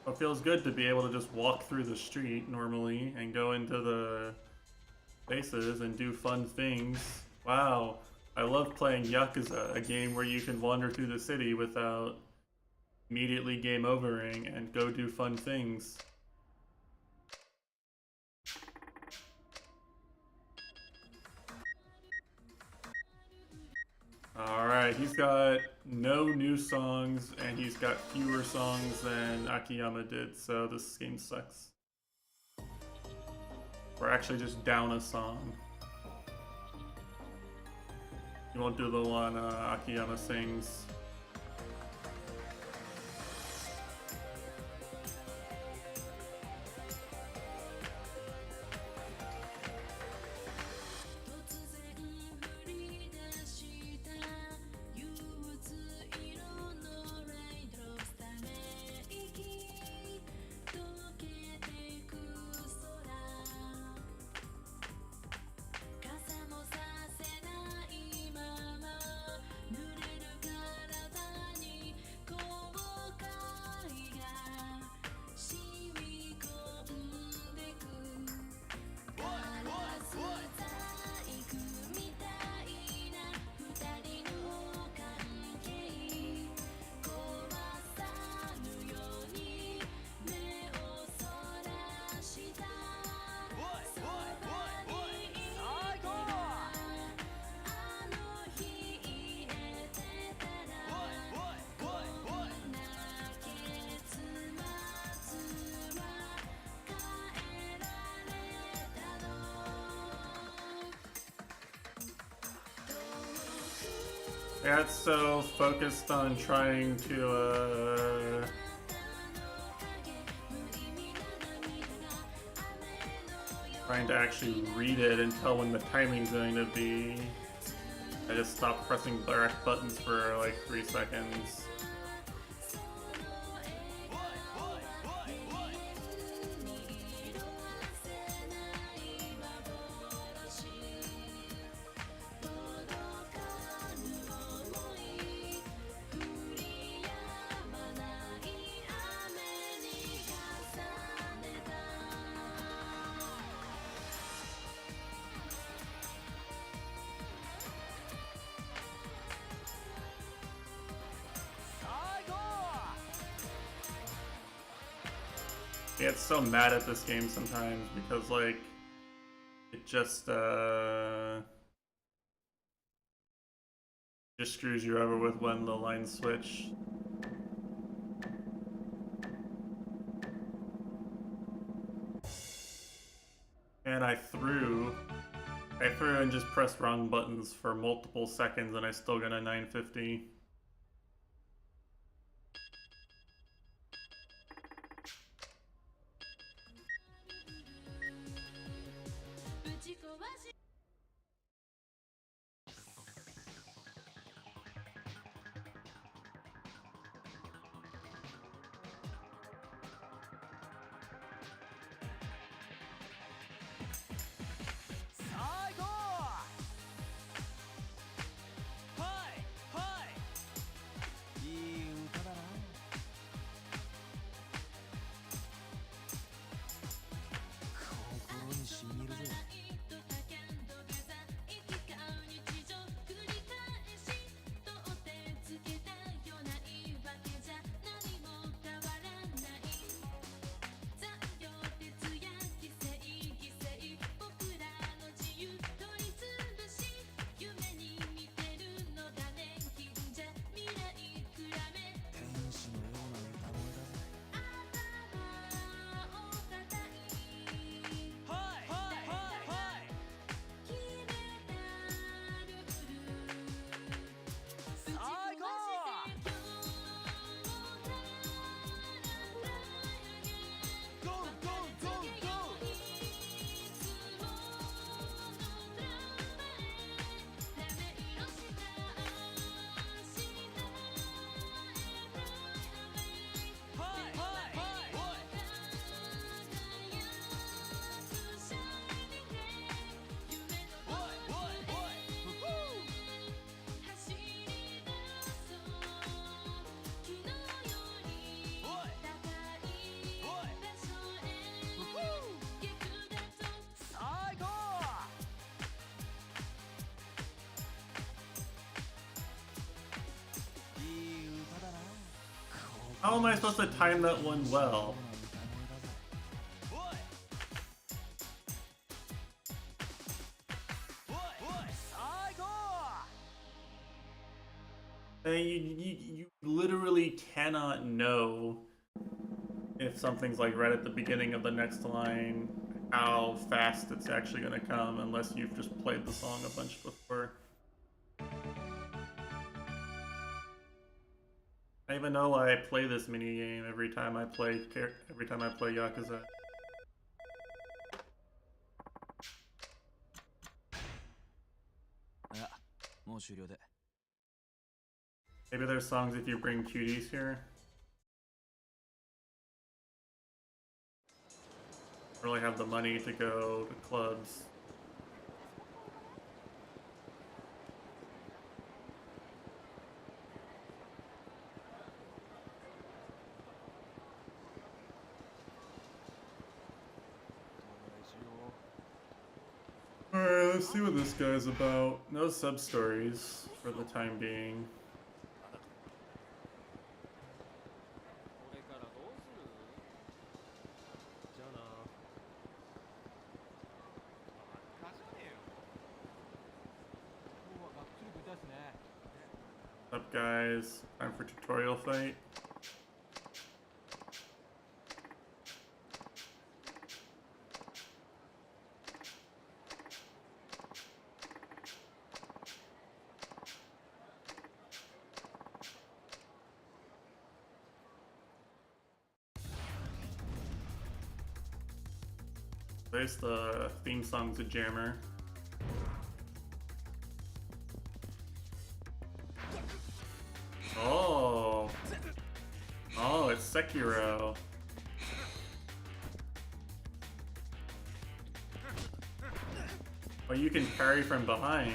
It feels good to be able to just walk through the street normally and go into the spaces and do fun things. Wow. I love playing Yakuza, a game where you can wander through the city without immediately game overing and go do fun things. Alright, he's got no new songs, and he's got fewer songs than Akiyama did, so this game sucks. We're actually just down a song. You won't do the one Akiyama sings. Yeah, it's so focused on trying to actually read it and tell when the timing's going to be. I just stopped pressing direct buttons for like 3 seconds. I get so mad at this game sometimes because, like, it just screws you over with when the lines switch. And I threw and just pressed wrong buttons for multiple seconds and I still got a 950. How am I supposed to time that one well? You literally cannot know if something's like right at the beginning of the next line how fast it's actually gonna come unless you've just played the song a bunch before. I even know why I play this mini game every time I play Yakuza. Maybe there's songs if you bring cuties here. Really have the money to go to clubs. Alright, let's see what this guy's about. No sub-stories for the time being. What's up, guys? Time for tutorial fight. There's the theme song to Jammer. Oh! Oh, it's Sekiro. Oh, you can parry from behind.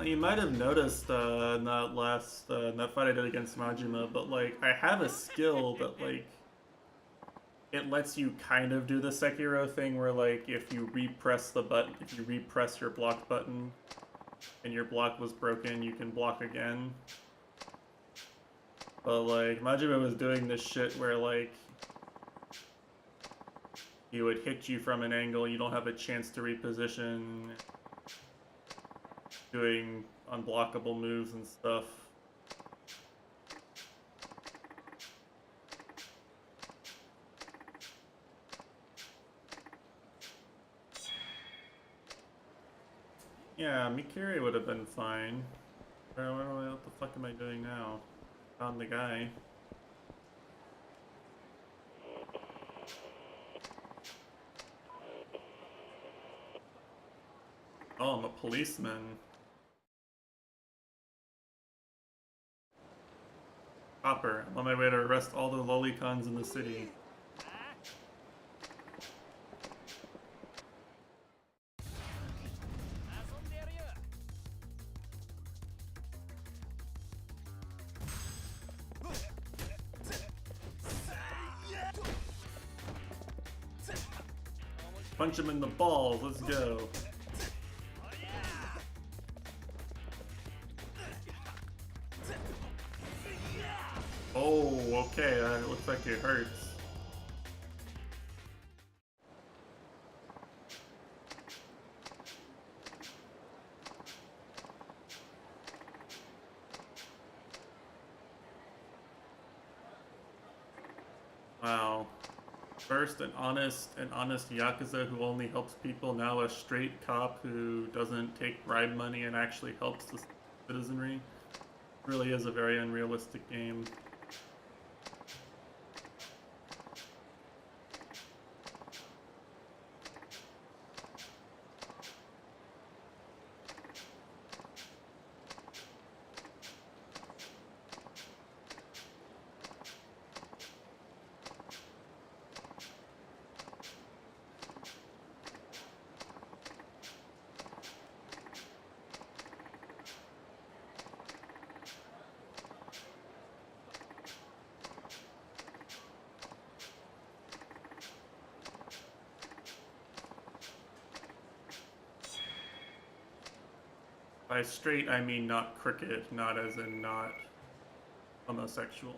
You might have noticed in that fight I did against Majima, but like I have a skill that like it lets you kind of do the Sekiro thing where like if you repress your block button and your block was broken, you can block again. But like Majima was doing this shit where like he would hit you from an angle, you don't have a chance to reposition, doing unblockable moves and stuff. Yeah, Mikiri would have been fine. What the fuck am I doing now? Found the guy. Oh, I'm a policeman. Copper, I'm on my way to arrest all the lolicons in the city. Punch him in the balls, let's go. Oh, okay, that looks like it hurts. Wow. First an honest Yakuza who only helps people, now a straight cop who doesn't take bribe money and actually helps the citizenry. Really is a very unrealistic game. By straight, I mean not cricket, not as in not homosexual.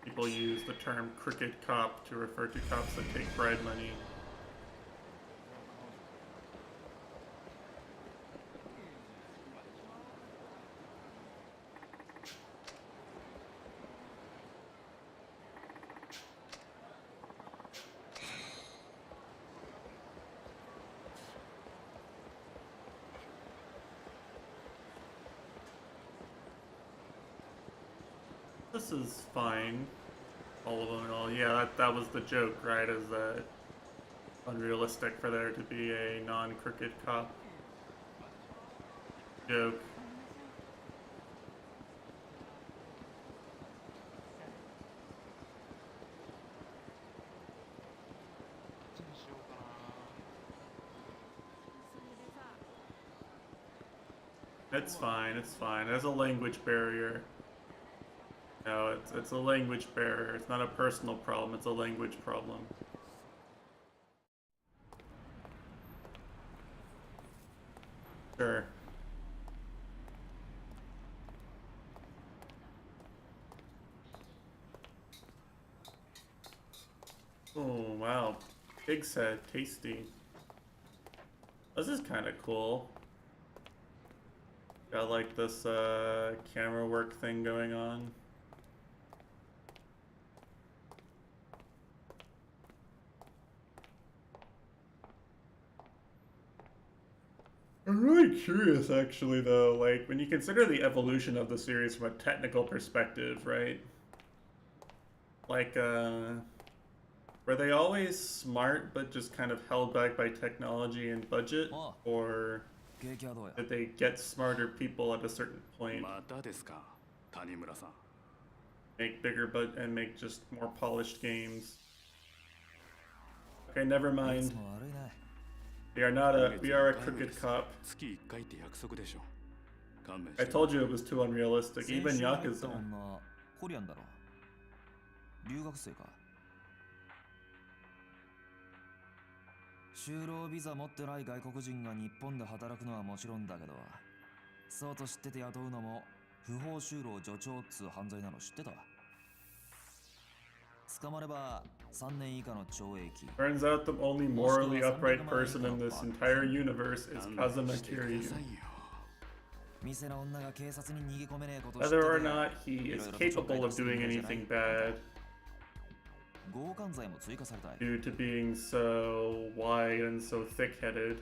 People use the term cricket cop to refer to cops that take bribe money. This is fine. All of them and all. Yeah, that was the joke, right? Is that unrealistic for there to be a non-cricket cop joke. It's fine, it's fine. There's a language barrier. No, it's a language barrier. It's not a personal problem, it's a language problem. Sure. Oh, wow. Pig's head, tasty. This is kind of cool. Got like this camera work thing going on. I'm really curious actually though, like when you consider the evolution of the series from a technical perspective, right? Like were they always smart but just kind of held back by technology and budget? Or did they get smarter people at a certain point? Make bigger and make just more polished games. Okay, never mind. We are a cricket cop. I told you it was too unrealistic. Even yakuza. コリアンだろ。留学生か。就労ビザ持ってない外国人が日本で働くのはもちろんだけど、そうと知ってて雇うのも不法就労助長っつう犯罪なの知ってた？捕まれば3年以下の懲役。Turns out the only morally upright person in this entire universe is Kazuma Kiryu. Whether or not he is capable of doing anything bad due to being so wide and so thick-headed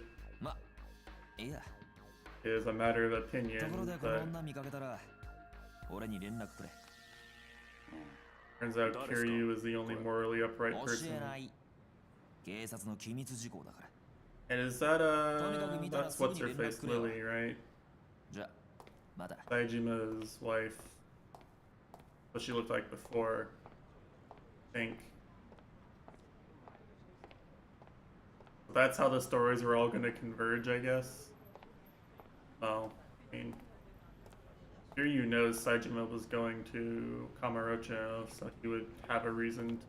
is a matter of opinion, but turns out Kiryu is the only morally upright person. And is that that's what's her face, Lily, right? Saijima's wife. What she looked like before, I think. That's how the stories were all going to converge, I guess. Well, I mean, Kiryu knows Saejima was going to Kamurocho, so he would have a reason.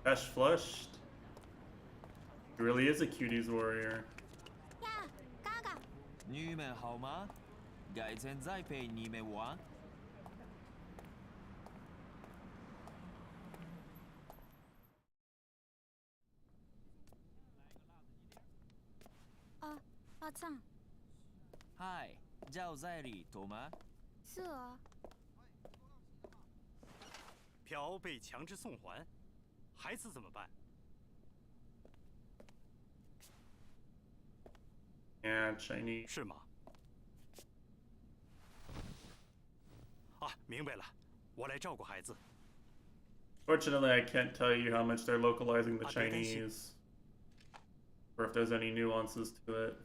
Dash flushed. He really is a cuties warrior. Hi, 叫在里头吗？是啊。嫖被强制送还，孩子怎么办？ Yeah, Chinese. 是吗？啊，明白了，我来照顾孩子。 Fortunately, I can't tell you how much they're localizing the Chinese, or if there's any nuances to it.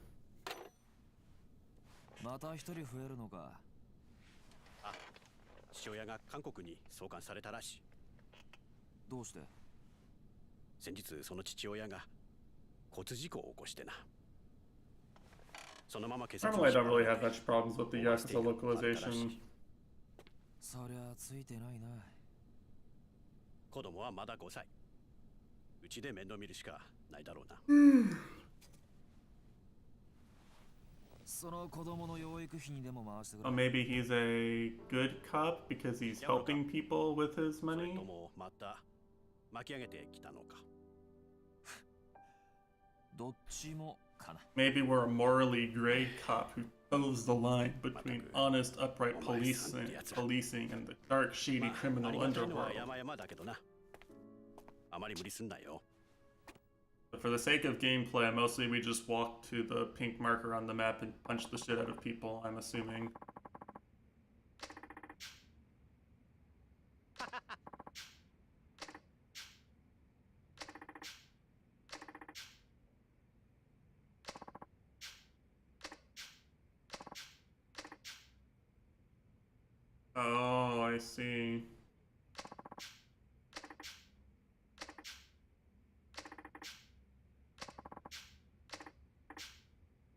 また一人増えるのか。あ、父親が韓国に送還されたらしい。どうして？先日その父親が交通事故を起こしてな。そのまま警察 Normally, I に don't 縛ら really れ have て much problems with the 思わせてい Yakuza るとあったらし localization. い。そりゃついてないな。子供はまだ5歳。うちで面倒見るしかないだろうな。その子供の養育費にでも回してくれ。 Oh, maybe he's a good cop because he's helping people with his それ money? ともまた巻き上げてきたのか。どっちもかな。 Maybe we're a morally gray cop who toes the line between honest, upright policing and the dark, shady あ criminal りがたいのは underworld. 山々だけどな。あまり無理すんなよ。 But for the sake of gameplay, mostly we just walk to the pink marker on the map and punch the shit out of people, I'm assuming. Oh, I see.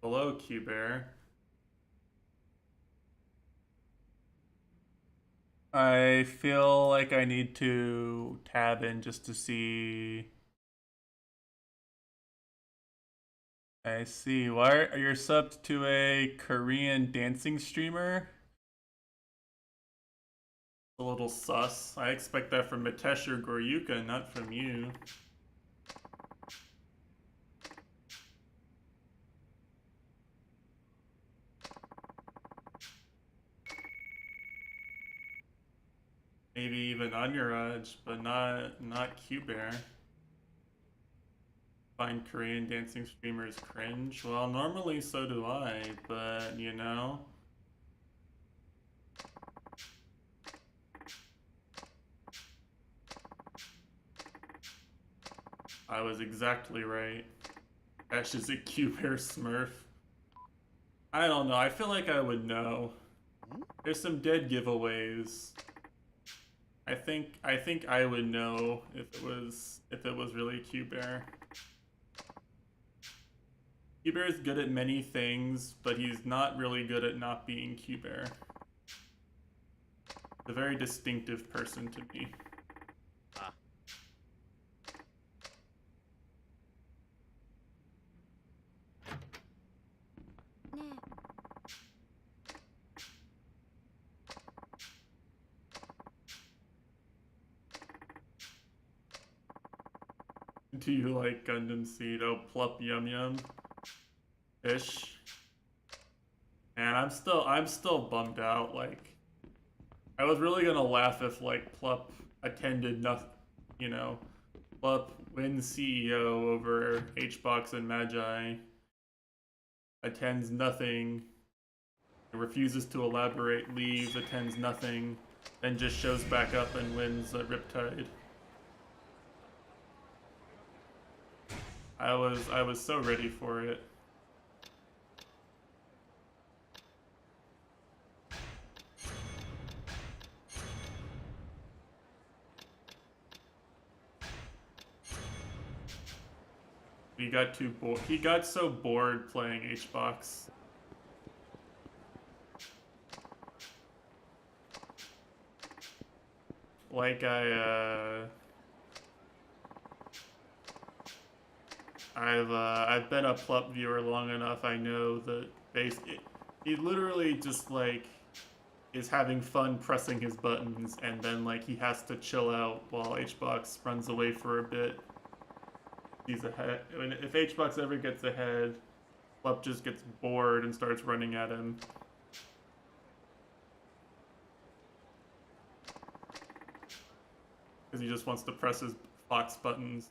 Hello, Q-Bear. I feel like I need to tab in just to see. I see. Why are you subbed to a Korean dancing streamer? A little sus. I expect that from Mitesh or Goryuka, not from you. Maybe even Anyaraj, but not Q-Bear. Find Korean dancing streamers cringe? Well, normally so do I, but you know. I was exactly right. Ash is a Q-Bear smurf. I don't know, I feel like I would know. There's some dead giveaways. I think I would know if it was really Q-Bear. Q-Bear is good at many things, but he's not really good at not being Q-Bear. A very distinctive person to me. Ah. Do you like Gundam Seed? Oh, Plup Yum Yum. Ish. And I'm still bummed out. Like, I was really gonna laugh if like Plup attended nothing. You know, Plup wins CEO over HBox and Magi. Attends nothing. Refuses to elaborate. Leaves. Attends nothing. Then just shows back up and wins a Riptide. I was so ready for it. He got too bored. He got so bored playing HBox. Like I've been a Plup viewer long enough. I know that he literally just like is having fun pressing his buttons, and then like he has to chill out while HBox runs away for a bit. He's ahead. I mean, if HBox ever gets ahead, Plup just gets bored and starts running at him. Because he just wants to press his Fox buttons.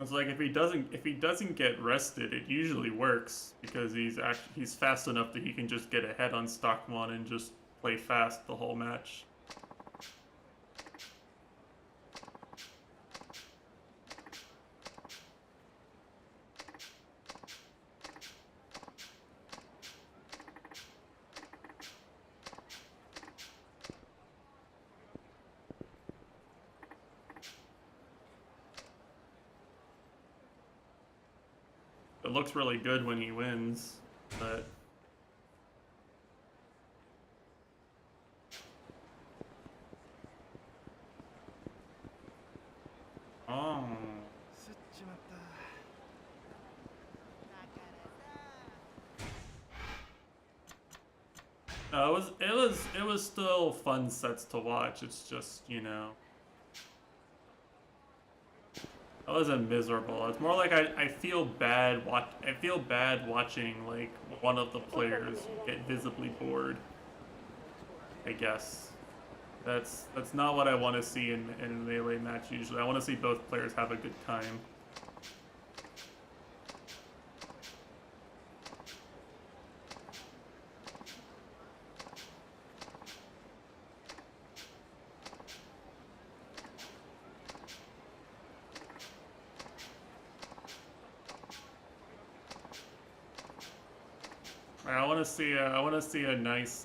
It's like if he doesn't get rested, it usually works because he's fast enough that he can just get ahead on stock one and just play fast the whole match. it looks really good when he wins, but oh. No, it was still fun sets to watch. It's just, you know, it wasn't miserable. It's more like I feel bad watching like one of the players get visibly bored. I guess that's not what I want to see in a melee match usually. I want to see both players have a good time. I want to see a nice,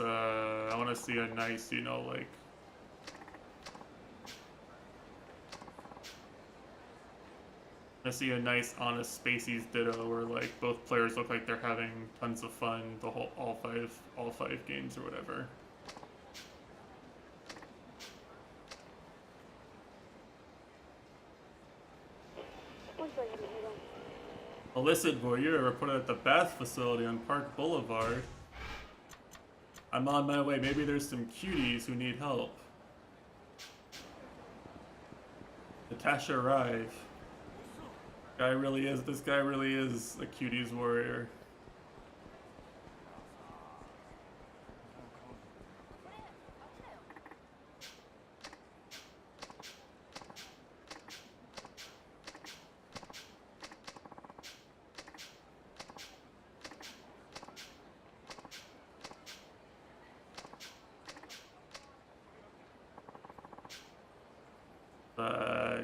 you know, like, I see a nice, honest Spaceys ditto where like both players look like they're having tons of fun the whole all five games or whatever. Illicit voyeur reported at the bath facility on Park Boulevard. I'm on my way. Maybe there's some cuties who need help. Natasha arrive. This guy really is a cuties warrior.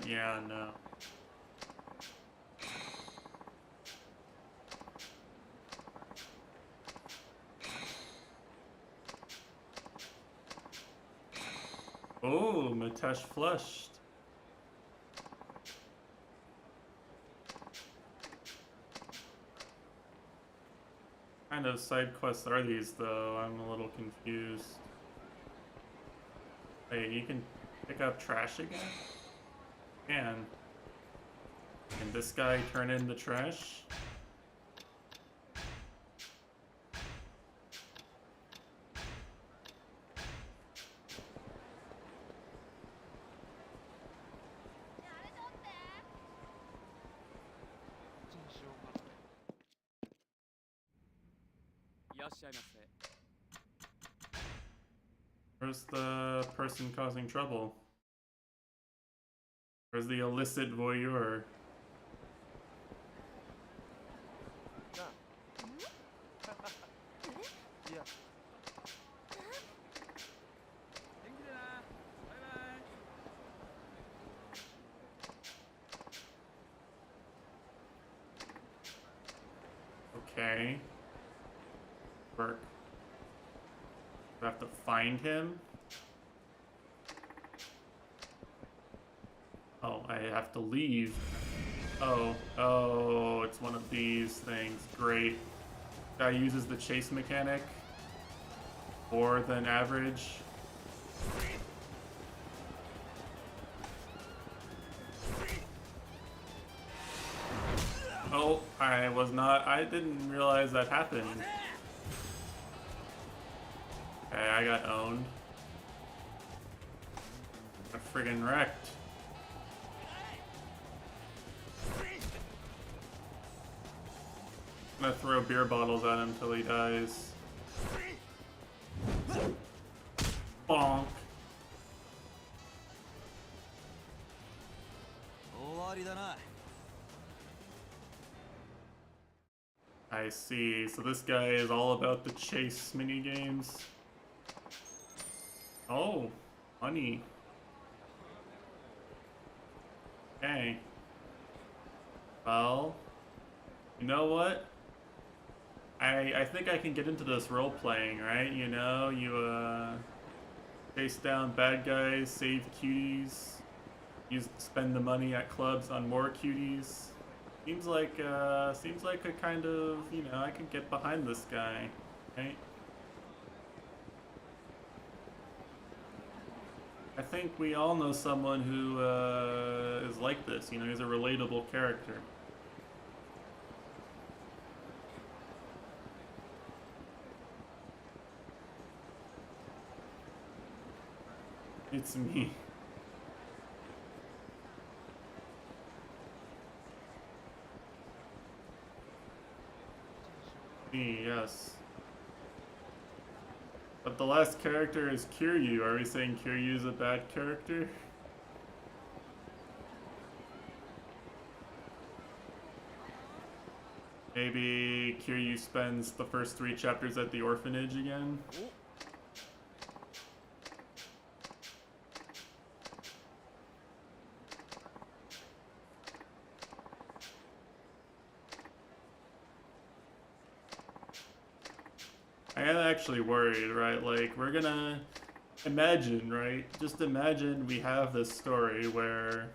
Yeah, no. Oh, Matesh flushed. What kind of side quests are these, though? I'm a little confused. Wait, you can pick up trash again? Can this guy turn in the trash? Where's the person causing trouble? Where's the illicit voyeur? Okay. Work. Do I have to find him? Oh, I have to leave. Oh, it's one of these things. Great. Guy uses the chase mechanic more than average. Oh, I didn't realize that happened. Okay, I got owned. Got friggin' wrecked. I'm gonna throw beer bottles at him till he dies. Bonk. I see. So this guy is all about the chase mini games. Oh, money. Okay. Well, you know what? I think I can get into this role playing, right? You know, you chase down bad guys, save cuties, spend the money at clubs on more cuties. Seems like a kind of, you know, I could get behind this guy, right? I think we all know someone who is like this, you know, he's a relatable character. It's me. Me, yes. But the last character is Kiryu. Are we saying Kiryu is a bad character? Maybe Kiryu spends the first 3 chapters at the orphanage again? I am actually worried, right? Like, we're gonna imagine, right? Just imagine we have this story where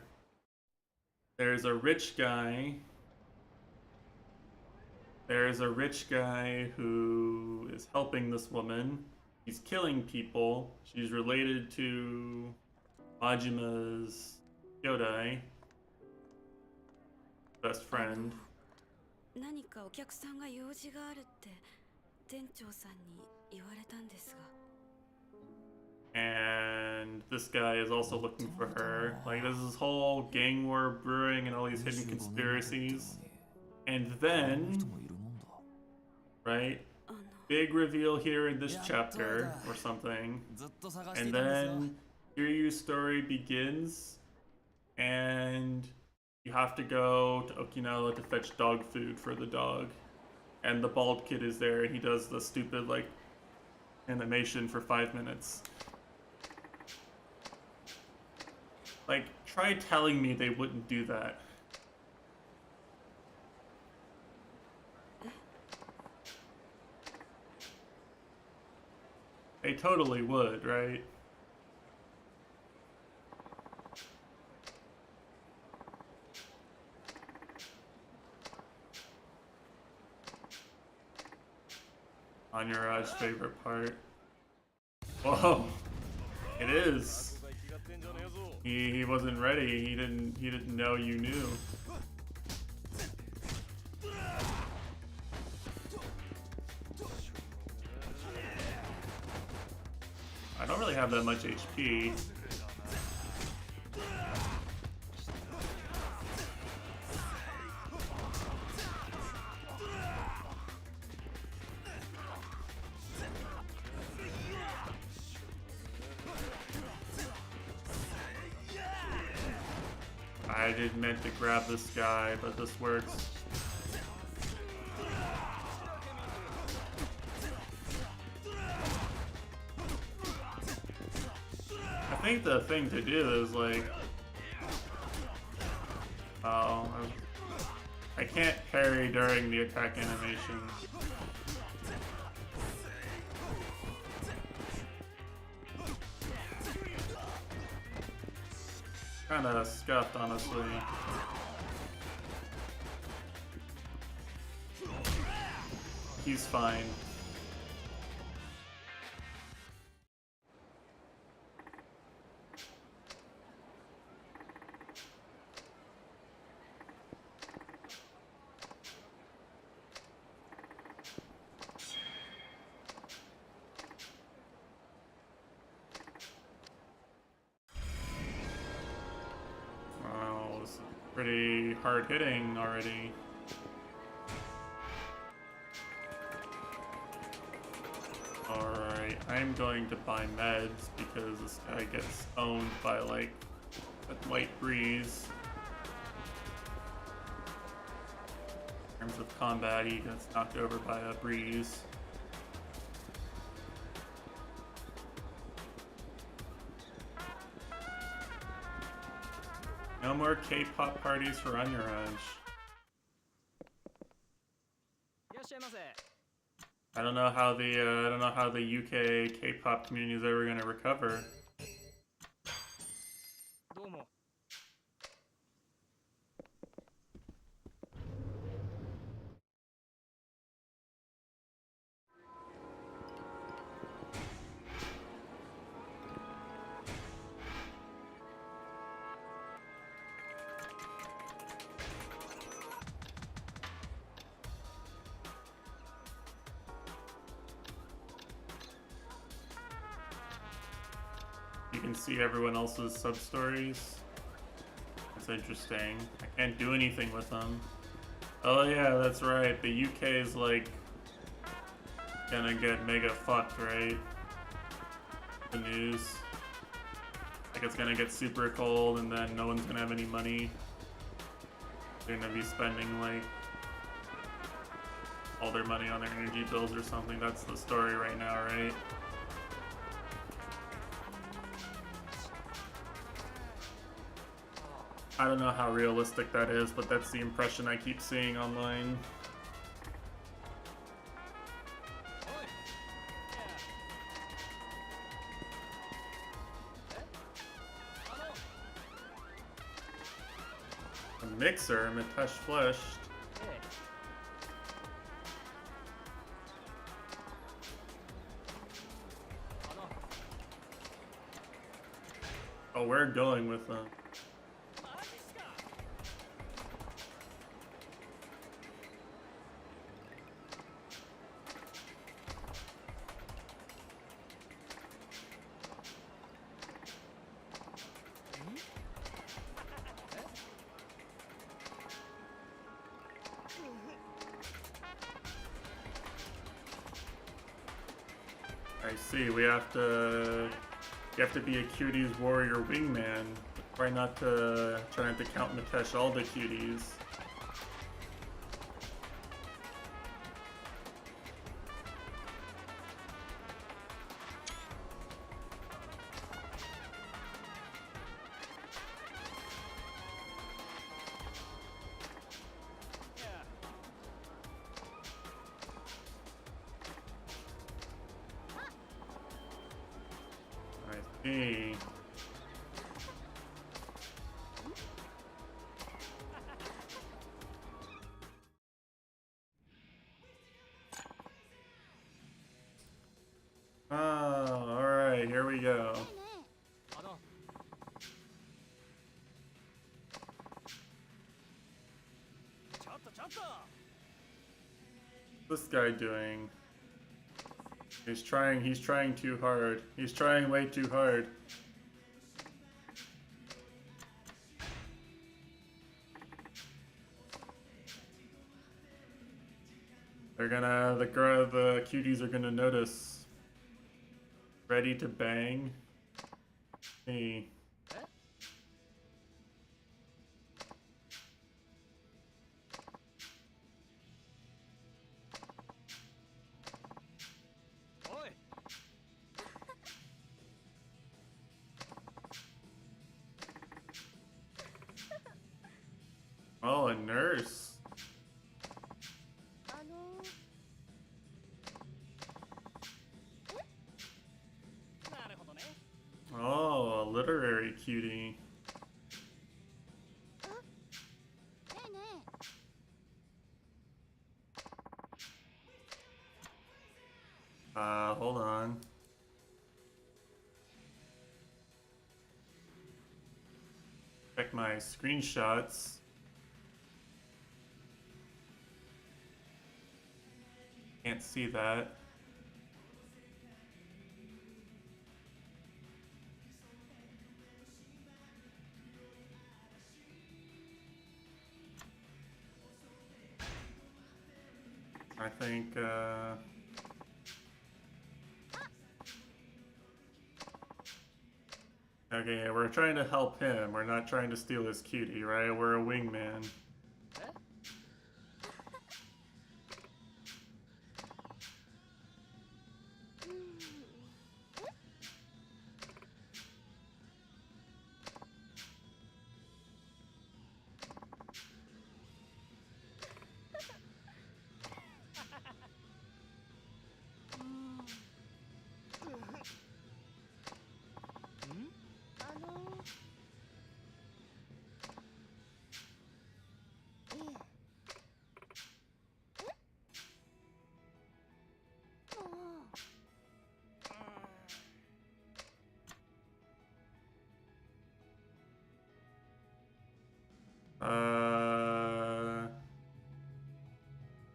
there's a rich guy. There's a rich guy who is helping this woman. He's killing people. She's related to Majima's Kyodai, best friend. 何かお客さんが用事があるって店長さんに言われたんですが。 And this guy is also looking for her. Like, there's this whole gang war brewing and all these hidden conspiracies. And then, right, big reveal here in this chapter or something. And then Kiryu's story begins, and you have to go to Okinawa to fetch dog food for the dog. And the bald kid is there, and he does the stupid, like, animation for 5 minutes. Like, try telling me they wouldn't do that. They totally would, right? Onward's favorite part. Whoa! It is. He wasn't ready. He didn't know you knew. I don't really have that much HP. I didn't meant to grab this guy, but this works. I think the thing to do is like, oh, I can't parry during the attack animation. Kinda scuffed, honestly. He's fine. Pretty hard hitting already. Alright, I'm going to buy meds because this guy gets owned by like a light breeze. In terms of combat, he gets knocked over by a breeze. No more K-pop parties for Onward. I don't know how the UK K-pop community is ever gonna recover. You can see everyone else's sub-stories. That's interesting. I can't do anything with them. Oh yeah, that's right. The UK is like gonna get mega fucked, right? The news. Like it's gonna get super cold and then no one's gonna have any money. They're gonna be spending like all their money on their energy bills or something. That's the story right now, right? I don't know how realistic that is, but that's the impression I keep seeing online. A mixer, Mitesh Fleshed. Oh, we're going with them. I see. We have to. You have to be a cuties warrior wingman. Try not to count Mitesh all the cuties. I see. Oh, alright, here we go. What's this guy doing? He's trying too hard. He's trying way too hard. The cuties are gonna notice. Ready to bang? Me. Oh, a nurse. Oh, a literary cutie. Hold on. Check my screenshots. Can't see that. I think, okay, we're trying to help him. We're not trying to steal his cutie, right? We're a wingman.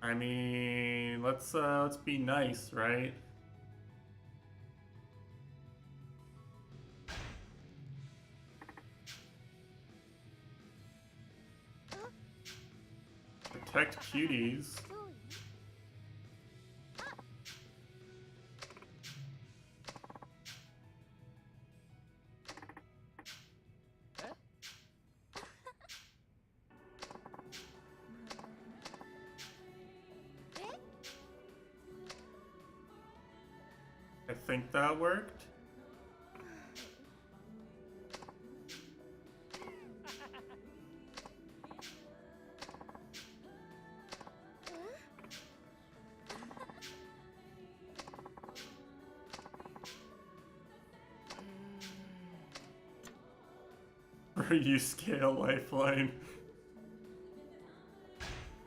I mean, let's be nice, right? protect cuties. I think that worked. You scale lifeline.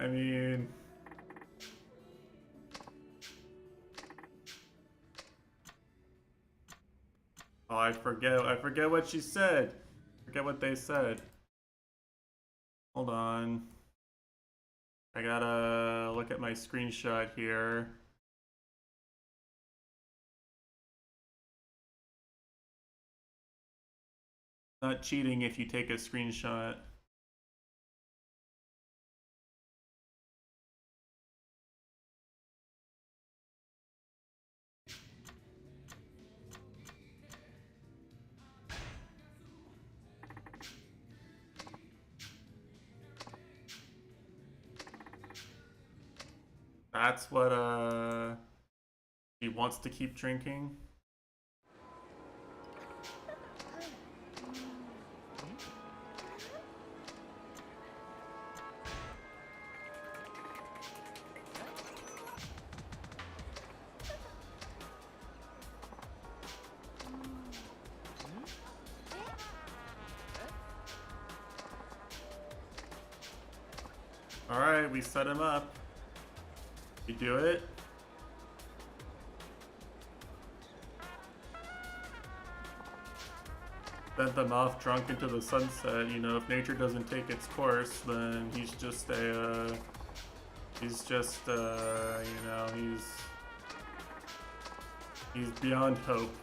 I mean, oh, I forget what she said. Forget what they said. Hold on. I gotta look at my screenshot here. Not cheating if you take a screenshot. That's what she wants to keep drinking. Alright, we set him up. You do it? Sent them off drunk into the sunset. You know, if nature doesn't take its course, then he's just a, you know, he's beyond hope.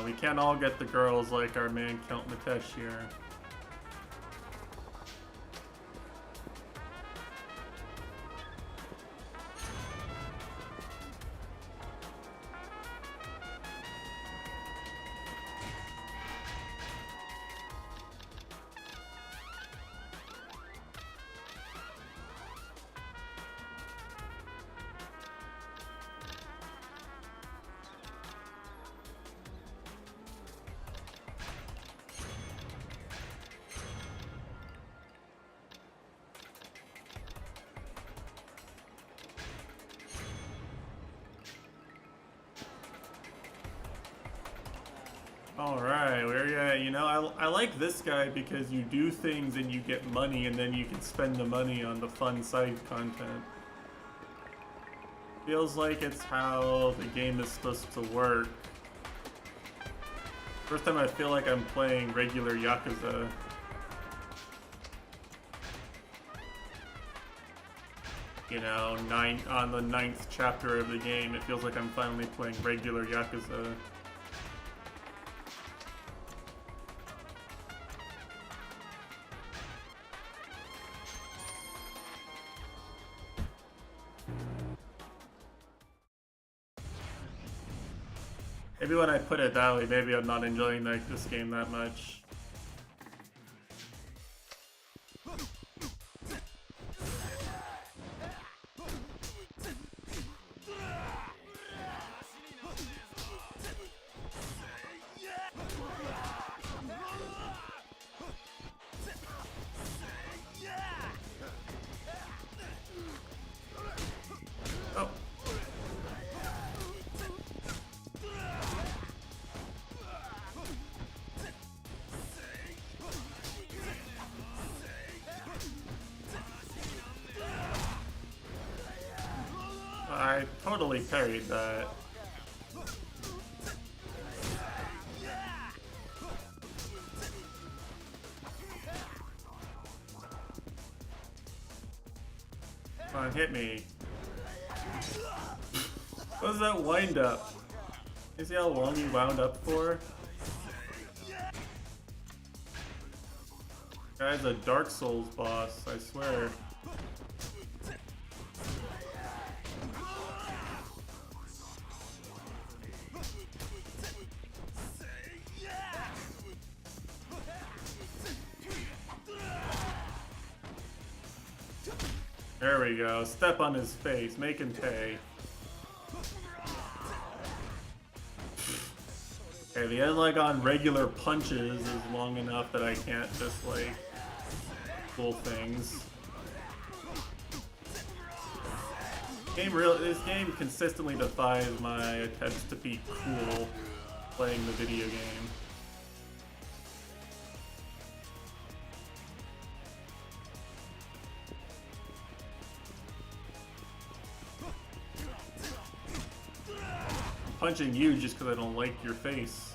We can't all get the girls like our man Count Matesh here. Alright, where you at? You know, I like this guy because you do things and you get money and then you can spend the money on the fun side content. Feels like it's how the game is supposed to work. First time I feel like I'm playing regular Yakuza. You know, on the 9th chapter of the game, it feels like I'm finally playing regular Yakuza. Maybe when I put it that way, maybe I'm not enjoying this game that much. Oh. I totally parried that. Come on, hit me. What was that wind up? You see how long you wound up for? Guy's a Dark Souls boss, I swear. There we go. Step on his face. Make him pay. Okay, the end leg on regular punches is long enough that I can't just, like, pull things. This game consistently defies my attempts to be cool playing the video game. I'm punching you just because I don't like your face.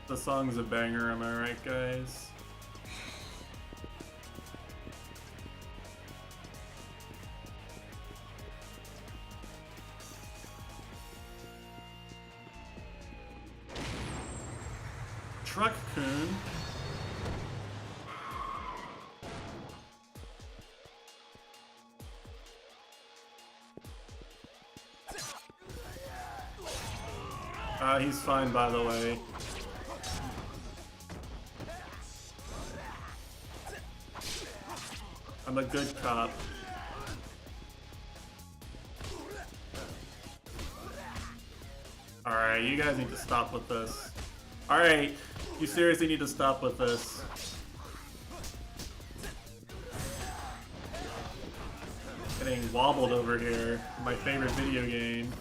The song's a banger, am I right, guys? Truck-kun. He's fine, by the way. I'm a good cop. Alright, you guys need to stop with this. Alright, you seriously need to stop with this. Getting wobbled over here. My favorite video game.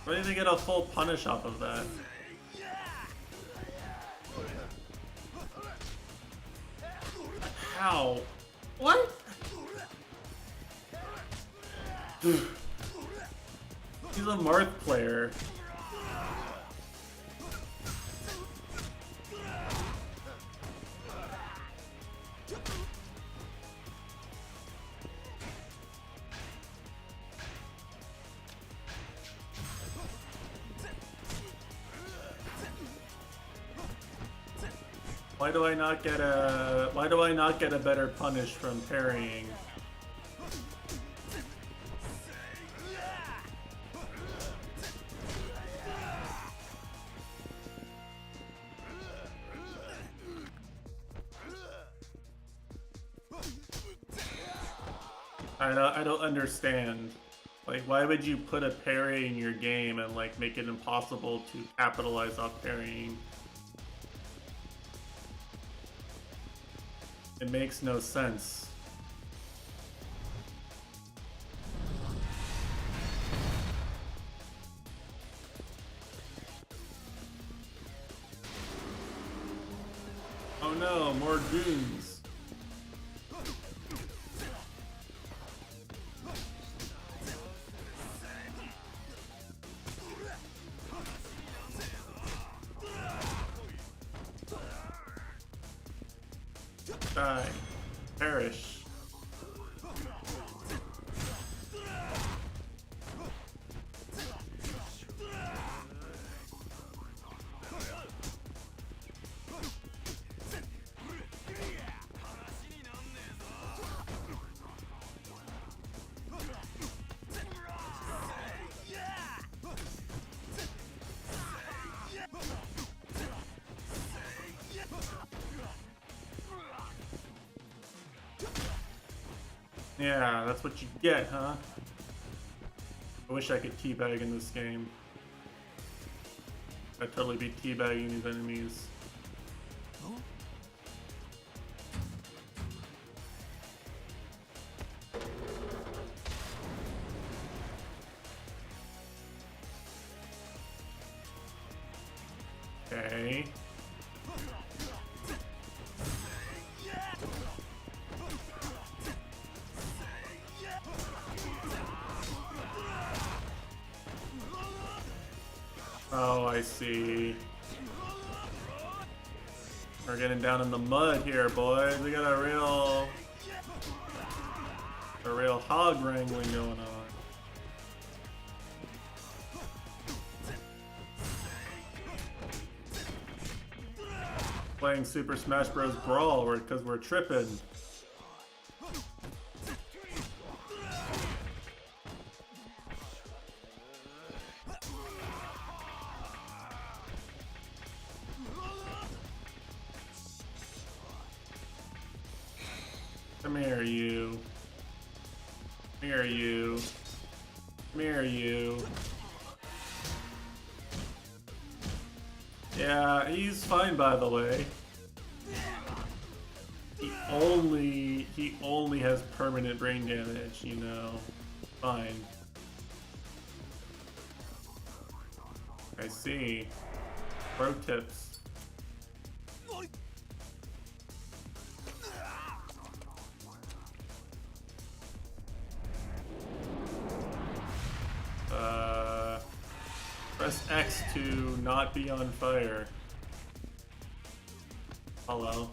Why did they get a full punish off of that? How? What? He's a Marth player. Why do I not get a better punish from parrying? I don't understand. Like, why would you put a parry in your game and like make it impossible to capitalize off parrying? It makes no sense. Oh no, more goons. Die. Perish. Yeah, that's what you get, huh? I wish I could teabag in this game. I'd totally be teabagging these enemies. Okay. Oh, I see. We're getting down in the mud here, boys. We got a real hog wrangling going on. Playing Super Smash Bros. Brawl because we're tripping. Come here, you. Come here, you. Come here, you. Yeah, he's fine, by the way. He only has permanent brain damage, you know. Fine. I see. Pro tips. Press X to not be on fire. Hello.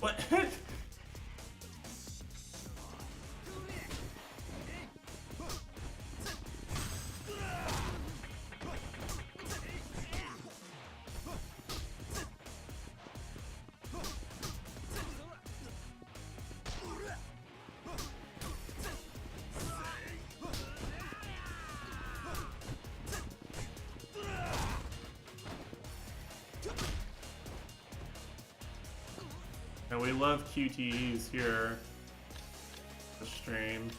What? And we love QTEs here. The stream.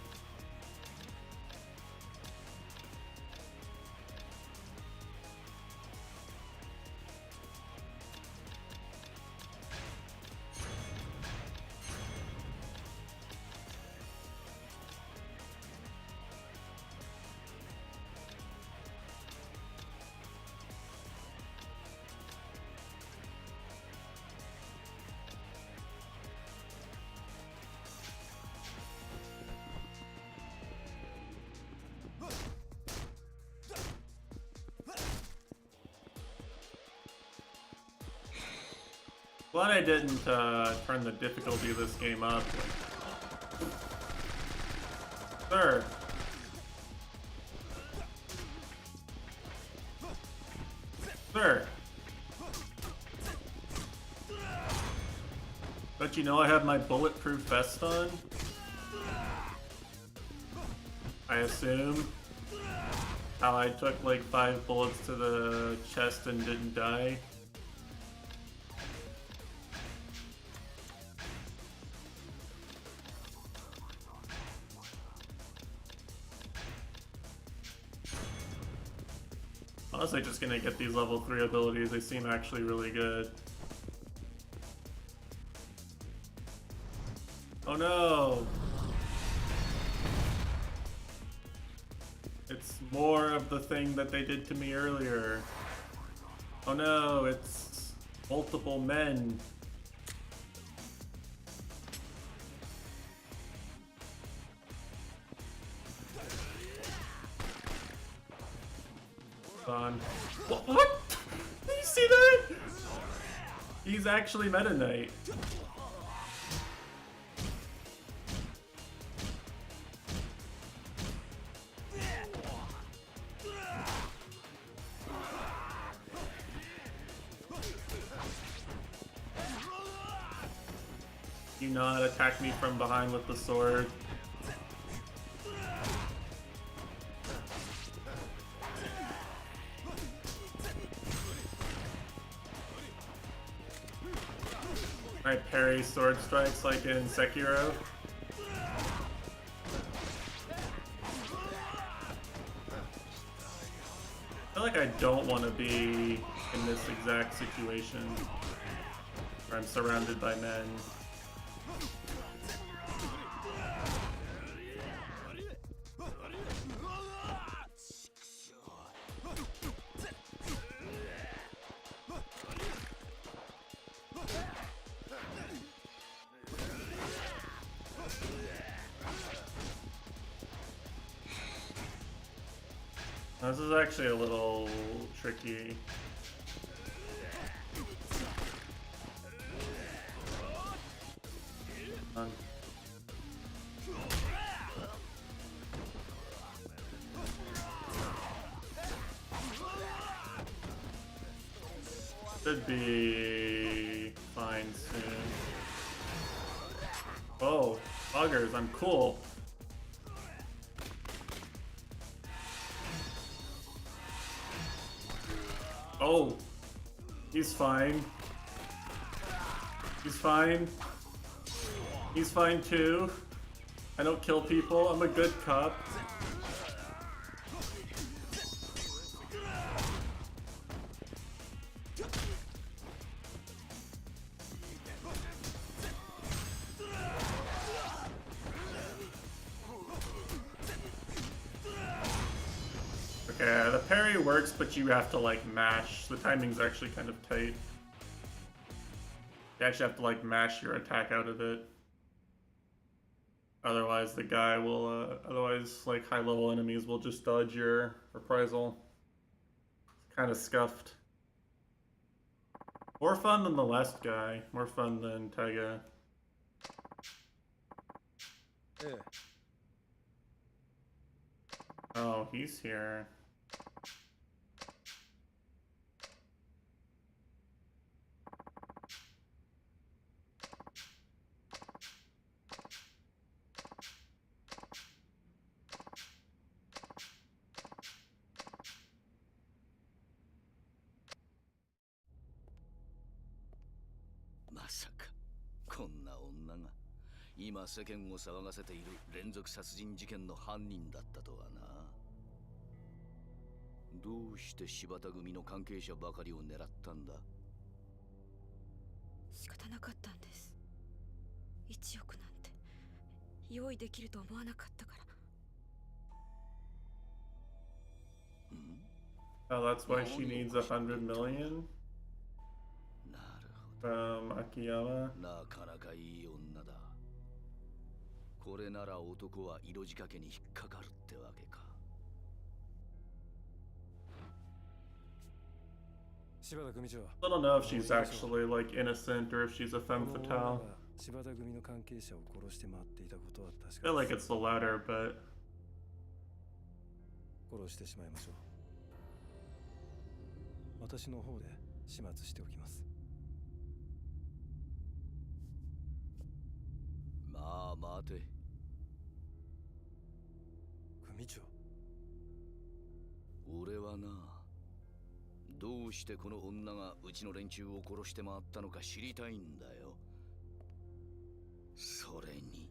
Glad I didn't turn the difficulty of this game up. Sir. Sir. But you know I have my bulletproof vest on? I assume. How I took like 5 bullets to the chest and didn't die. Honestly, just gonna get these level 3 abilities. They seem actually really good. Oh no! It's more of the thing that they did to me earlier. Oh no, it's multiple men. On. What? Did you see that? He's actually Meta Knight. Do not attack me from behind with the sword. I parry sword strikes like in Sekiro. I feel like I don't want to be in this exact situation where I'm surrounded by men. This is actually a little tricky. Should be fine soon. Oh, buggers, I'm cool. Oh, he's fine. He's fine. He's fine too. I don't kill people. I'm a good cop. Okay, the parry works, but you have to like mash. The timing's actually kind of tight. You actually have to like mash your attack out of it. Otherwise the guy will, otherwise like high level enemies will just dodge your reprisal. It's kind of scuffed. More fun than the last guy. More fun than Taiga. Yeah. Oh, he's here. Masaka, こんな女が今世間を騒がせている連続殺人事件の犯人だったとはな。どうして柴田組の関係者ばかりを狙ったんだ？仕方なかったんです。1億なんて用意できると思わなかったから。Oh, that's why she needs 100 million? なるほど。Akiyama. なかなかいい女だ。これなら男は色仕掛けに引っかかるってわけか。I don't know if she's actually like innocent or if she's a femme fatale. I feel like it's the latter, but 殺してしまいましょう。私の方で始末しておきます。まあ待て。組長。俺はな、どうしてこの女がうちの連中を殺して回ったのか知りたいんだよ。それに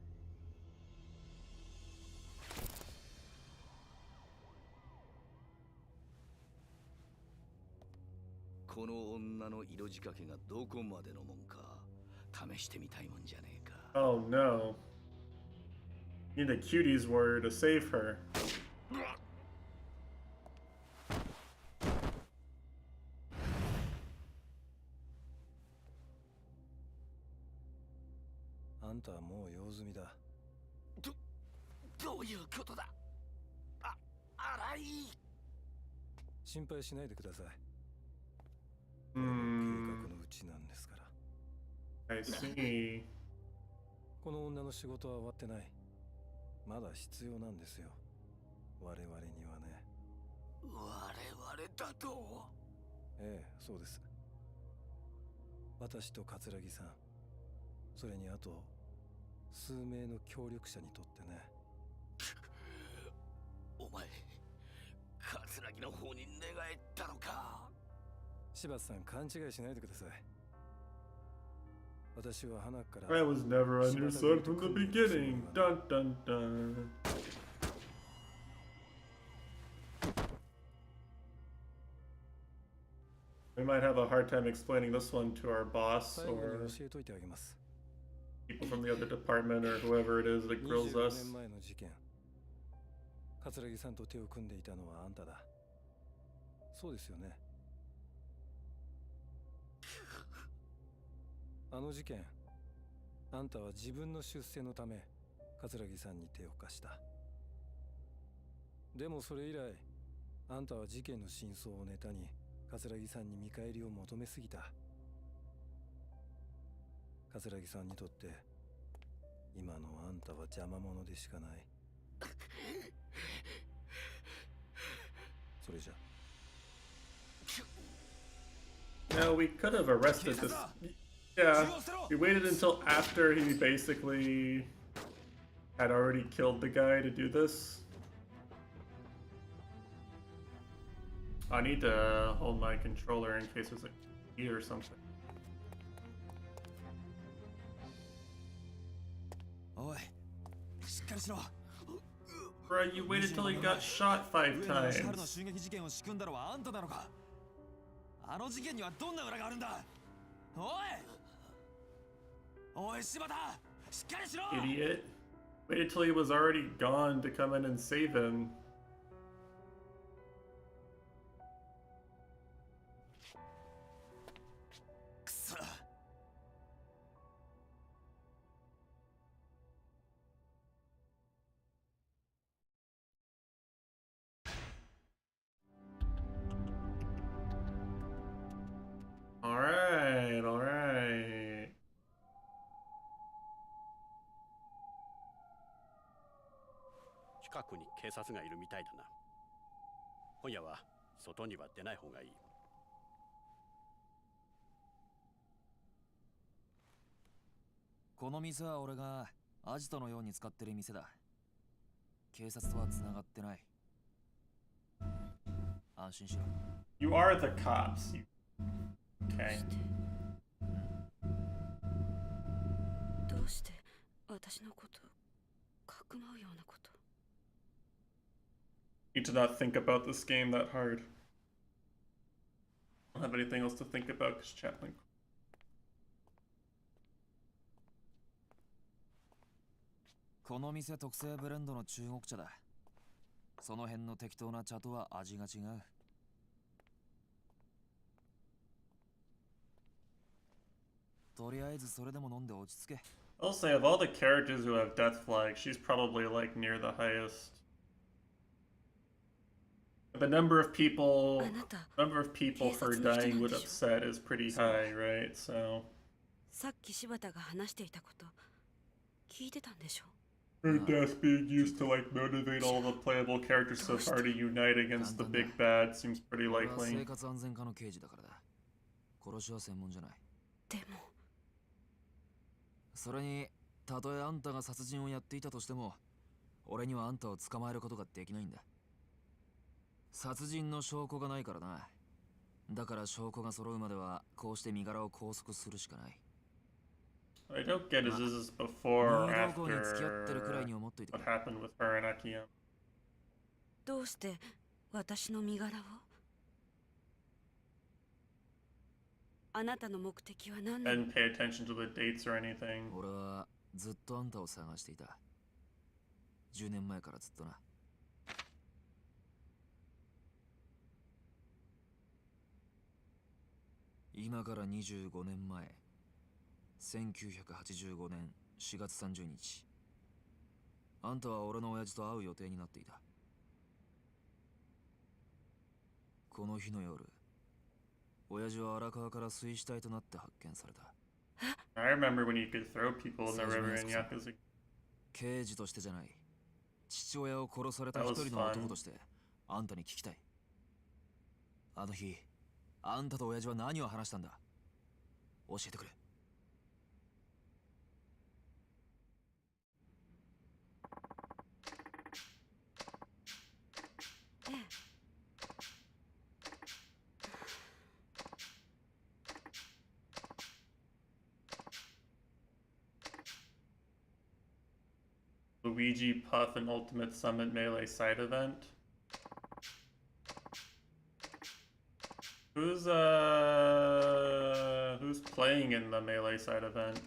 この女の色仕掛けがどこまでのもんか試してみたいもんじゃねえか。oh no. You need a cuties warrior to save her. あんたはもう用済みだ。どういうことだ？荒井。心配しないでください。計画 Hmm. のうちなんですから。I see. この女の仕事は終わってない。まだ必要なんですよ。我々にはね。我々だと？ええ、そうです。私と桂木さん、それにあと数名の協力者にとってね。お前、桂木の方に寝返ったのか？柴田さん、勘違いしないでください。私は花から I was never on your side from the beginning. Dun dun dun. We might have a hard time explaining this one to our boss 最後に or 教えといてあげます。 people from the other department or whoever it is that grills 25 us. 年前の事件、桂木さんと手を組んでいたのはあんただ。そうですよね。あの事件、あんたは自分の出世のため桂木さんに手を貸した。でもそれ以来あんたは事件の真相をネタに桂木さんに見返りを求めすぎた。桂木さんにとって今のあんたは邪魔者でしかない。それじゃ。 No, we could have arrested this. Yeah, we waited until after he basically had already killed the guy to do this. I need to hold my controller in case there's a key or something. Bruh, you waited till he got shot 5 times. あの事件にはどんな裏があるんだ。おい柴田、しっかりしろ。 Idiot. Waited till he was already gone to come in and save him. Alright, alright. 近くに警察がいるみたいだな。今夜は外には出ない方がいい。この店は俺がアジトのように使ってる店だ。警察とは繋がってない。安心しろ。You are the cops. Okay. どうして私のことかくまうようなこと。 Need to not think about this game that hard. I don't have anything else to think about because Chaplin. この店特製ブレンドの中国茶だ。その辺の適当な茶とは味が違う。とりあえずそれでも飲んで落ち着け。 I'll say, of all the characters who have death flag, she's probably like near the highest. The number of people her dying would upset is pretty high, right? So. さっき柴田が話していたこと聞いてたんでしょ。 Her death being used to like motivate all the playable characters so far to unite against the big bad seems pretty likely. 生活安全課の刑事だからだ。殺しは専門じゃない。でも。 それに、たとえあんたが殺人をやっていたとしても、俺にはあんたを捕まえることができないんだ。殺人の証拠がないからな。だから証拠が揃うまでは、こうして身柄を拘束するしかない。I don't get is this before or after what happened with her and Akiyama? どうして私の身柄を？あなたの目的は何なの？ Didn't pay attention to the dates or anything. 俺はずっとあんたを探していた。10年前からずっとな。今から25年前、1985年4月30日。あんたは俺の親父と会う予定になっていた。この日の夜、親父は荒川から水死体となって発見された。I remember when you could throw people in the river in Yakuza. 刑事としてじゃない。父親を殺された一人の男としてあんたに聞きたい。あの日、あんたと親父は何を話したんだ？教えてくれ。Luigi Puff and Ultimate Summit Melee side event. Who's playing in the Melee side event?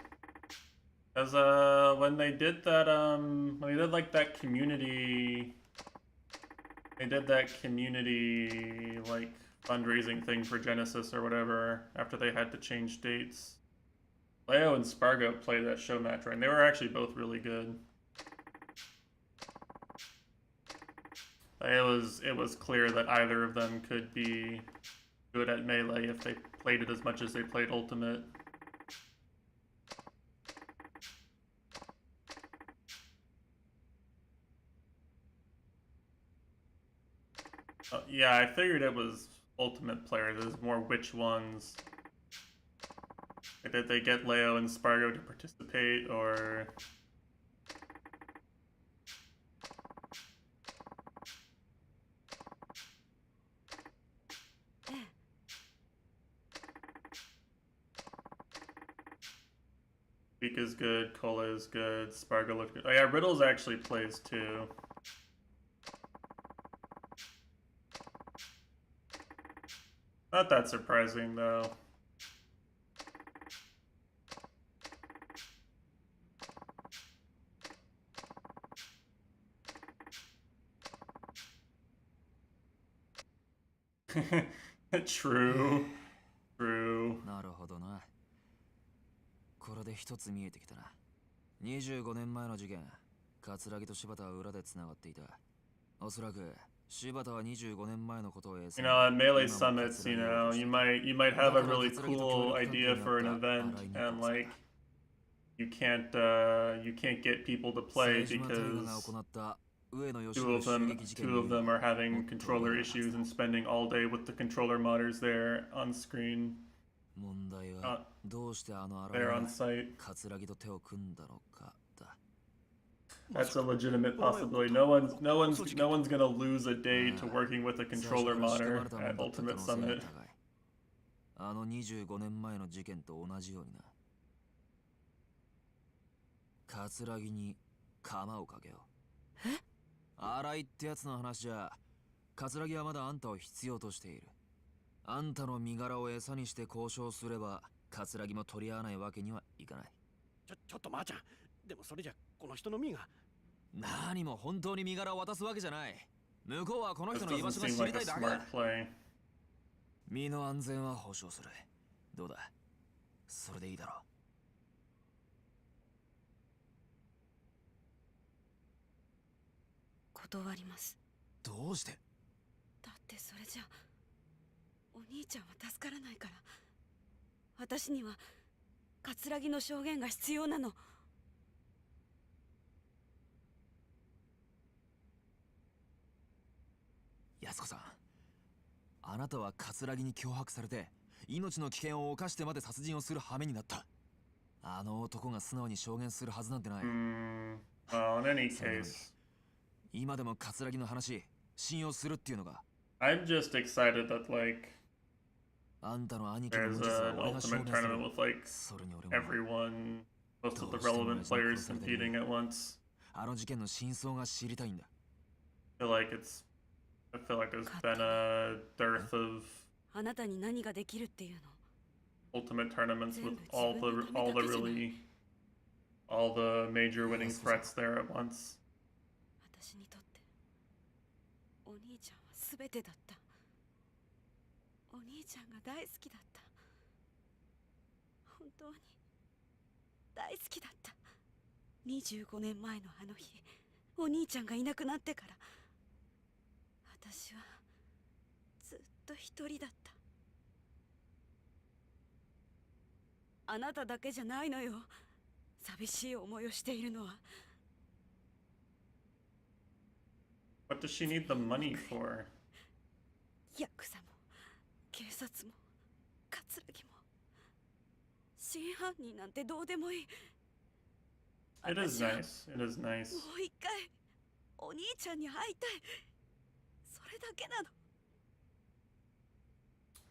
As when they did that when they did like that community like fundraising thing for Genesis or whatever after they had to change dates. Leo and Spargo played that show match, right? And they were actually both really good. It was clear that either of them could be good at melee if they played it as much as they played Ultimate. Yeah, I figured it was Ultimate players. It was more which ones. Like, did they get Leo and Spargo to participate, or... Beak is good, Cola is good, Spargo looked good. Oh yeah, Riddles actually plays too. Not that surprising though. True. True. なるほどな。これで一つ見えてきたな。25年前の事件、桂木と柴田は裏で繋がっていた。おそらく柴田は25年前のことを You know, at Melee Summits, you know, you might have a really cool idea for an event, and like you can't get people to play because two of them are having controller issues and spending all day with the controller modders there on screen. 問題はどうしてあの荒 They're 井 on が site. 桂木と手を組んだのかだ。 That's a legitimate possibility. No one's gonna lose a day to working with a controller modder at Ultimate Summit. あの25年前の事件と同じようにな。桂木に鎌をかけよう。え？荒井ってやつの話じゃ、桂木はまだあんたを必要としている。あんたの身柄を餌にして交渉すれば、桂木も取り合わないわけにはいかない。ちょっとまーちゃん。でもそれじゃこの人の身が。何も本当に身柄を渡すわけじゃない。向こうはこの人の居 This 場 doesn't 所が seem 知り like た a いだけだ。 smart play. 身の安全は保証する。どうだ？それでいいだろう。断ります。どうして？だってそれじゃお兄ちゃんは助からないから。私には桂木の証言が必要なの。安子さん、あなたは桂木に脅迫されて命の危険を冒してまで殺人をする羽目になった。あの男が素直に証言するはずなんてない。Well, in any case, 今でも桂木の話信用するっていうのが。 I'm just excited that like あんたの兄貴の無 there's 実は an 俺が証 ultimate 明する。 tournament with like それに俺も everyone, most of the relevant players competing at once. あの事件の真相が知りたいんだ。I feel like there's been a dearth of あなたに何ができるっていうの。 ultimate tournaments with all the major winning threats there at once. 私にとってお兄ちゃんは全てだった。お兄ちゃんが大好きだった。本当に大好きだった。25年前のあの日、お兄ちゃんがいなくなってから私はずっと一人だった。あなただけじゃないのよ。寂しい思いをしているのは。 What does she need the money for? ヤクザも警察も桂木も真犯人なんてどうでもいい。 It is nice. It is nice. もう一回お兄ちゃんに会いたい。それだけなの。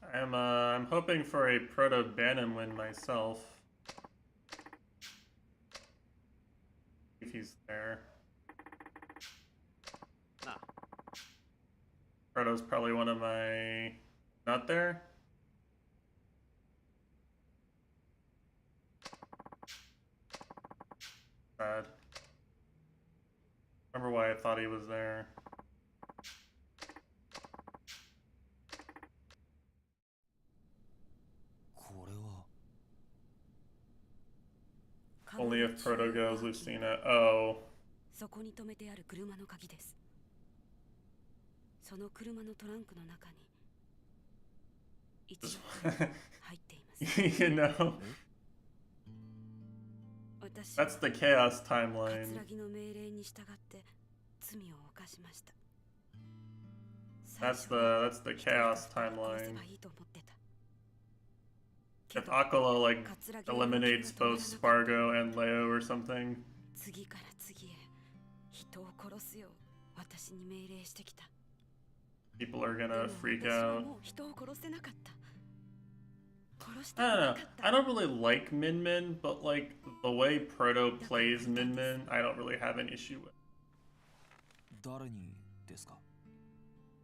I'm hoping for a proto Bannon win myself. If he's there. Nah. Proto's probably one of my... Not there? Sad. Remember why I thought he was there. Only if Proto goes, Lucina. Oh. そこに止めてある車の鍵です。その車のトランクの中に1億円入っています。You know, 私は that's the chaos timeline. 葛城の命令に従って罪を犯しました。 That's the chaos timeline. If Aquila like eliminates both Spargo and Leo or something. 次から次へ人を殺すよう私に命令してきた。 People are gonna freak out. もう人を殺せなかった。 I don't know. I don't really like Min Min, but like the way Proto plays Min Min, I don't really have an issue with. 誰にですか？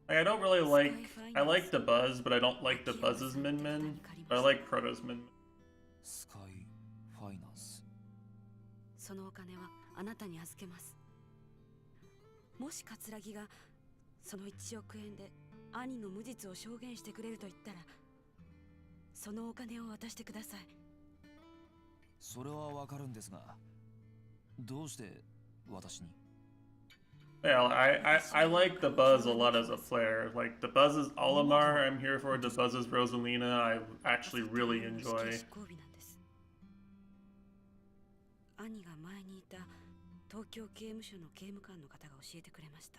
Like, I don't really like. I like the Buzz, but I don't like the Buzz's Min Min. But I like Proto's Min Min. スカイファイナンス。そのお金はあなたに預けます。もし葛城がその1億円で兄の無実を証言してくれると言ったら、そのお金を渡してください。それはわかるんですが、どうして私に？ Yeah, I like the Buzz a lot as a player. Like the Buzz's Olimar, I'm here for. The Buzz's Rosalina, I actually really enjoy. 兄が前にいた東京刑務所の刑務官の方が教えてくれました。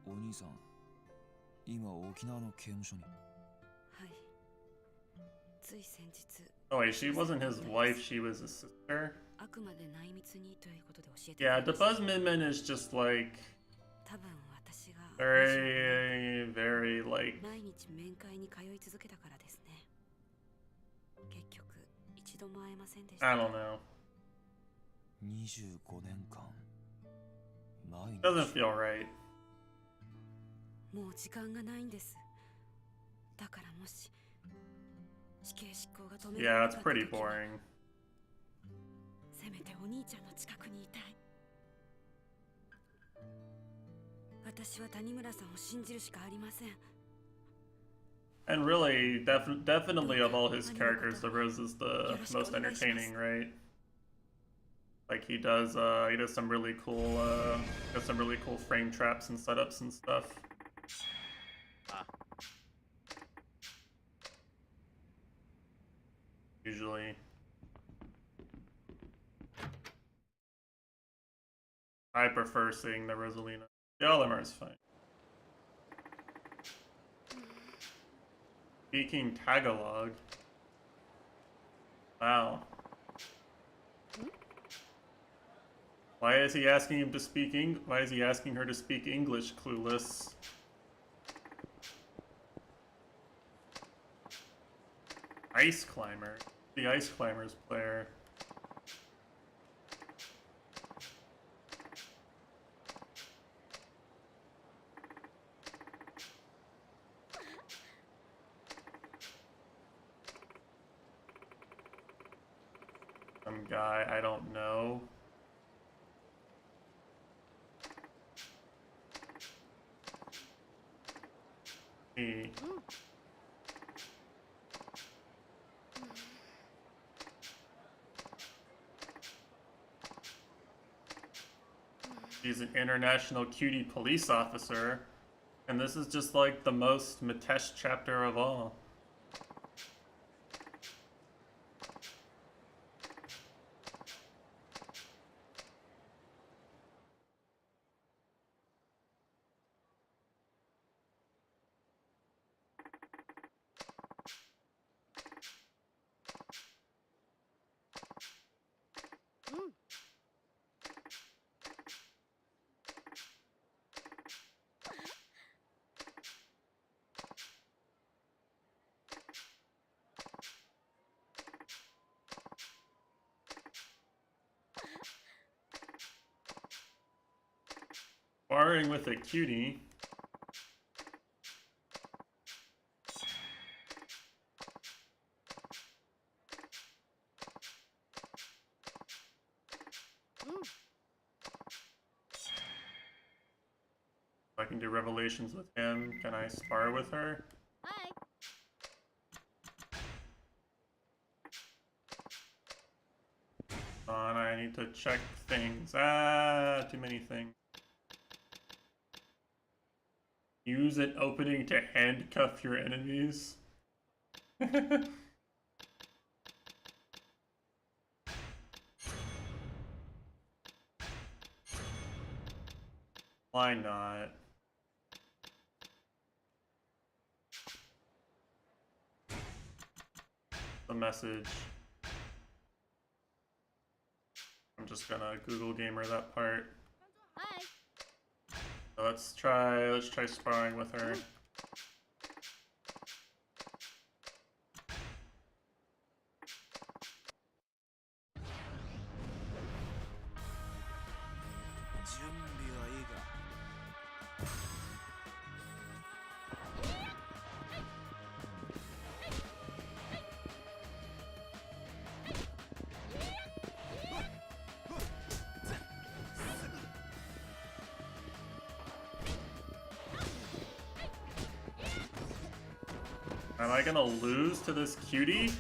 お兄さん、今沖縄の刑務所に。はい。つい先日。 Oh wait, she wasn't his wife, she was his sister? あくまで内密にということで教えてく Yeah, れ the ました。 Buzz Min Min is just like 多分私が very like 毎日面会に通い続けたからですね。結局一度も会えませんでした。 I don't know. 25年間。毎日。 Doesn't feel right. もう時間がないんです。だからもし死刑執行が止めら Yeah, れな it's かった pretty 時は boring. せめてお兄ちゃんの近くにいたい。私は谷村さんを信じるしかありません。 And really, definitely of all his characters, the Rose is the most entertaining, right? Like he does some really cool, does some really cool frame traps and setups and stuff. Usually. I prefer seeing the Rosalina. The Olimar is fine. Speaking Tagalog. Wow. Why is he asking him to speak Why is he asking her to speak English, clueless? Ice Climber. The Ice Climbers player. Some guy I don't know. He. He's an international cutie police officer, and this is just like the most Mitesh chapter of all. Sparring with a cutie. I can do revelations with him. Can I spar with her? Hi. On, I need to check things. Ah, too many things. Use an opening to handcuff your enemies. Why not? The message. I'm just gonna Google Gamer that part. Hi. So let's try sparring with her. Am I gonna lose to this cutie?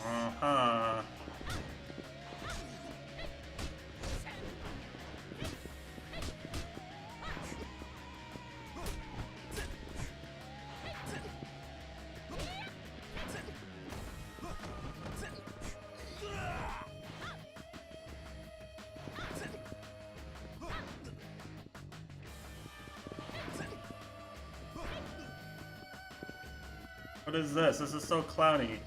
Uh-huh. What is this? This is so clowny.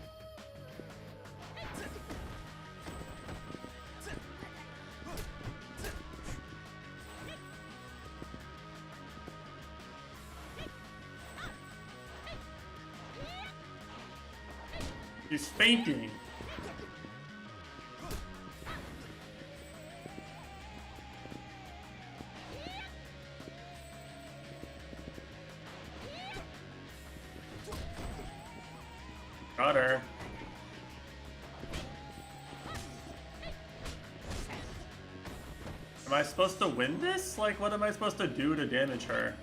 He's fainting. Got her. Am I supposed to win this? Like, what am I supposed to do to damage her?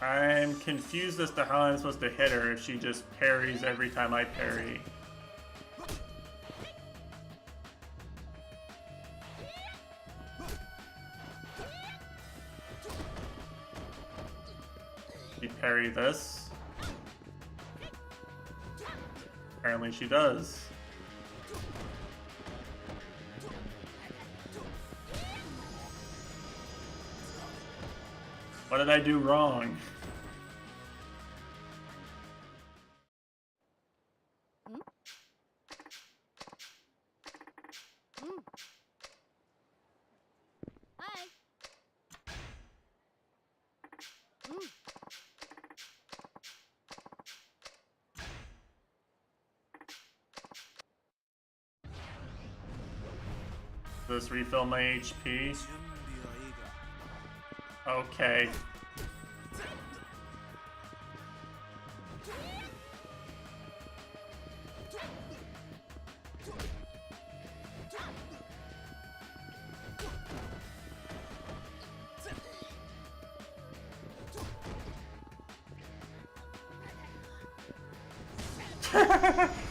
I'm confused as to how I'm supposed to hit her if she just parries every time I parry. She parry this? Apparently she does. What did I do wrong? Hi. Does this refill my HP? Okay.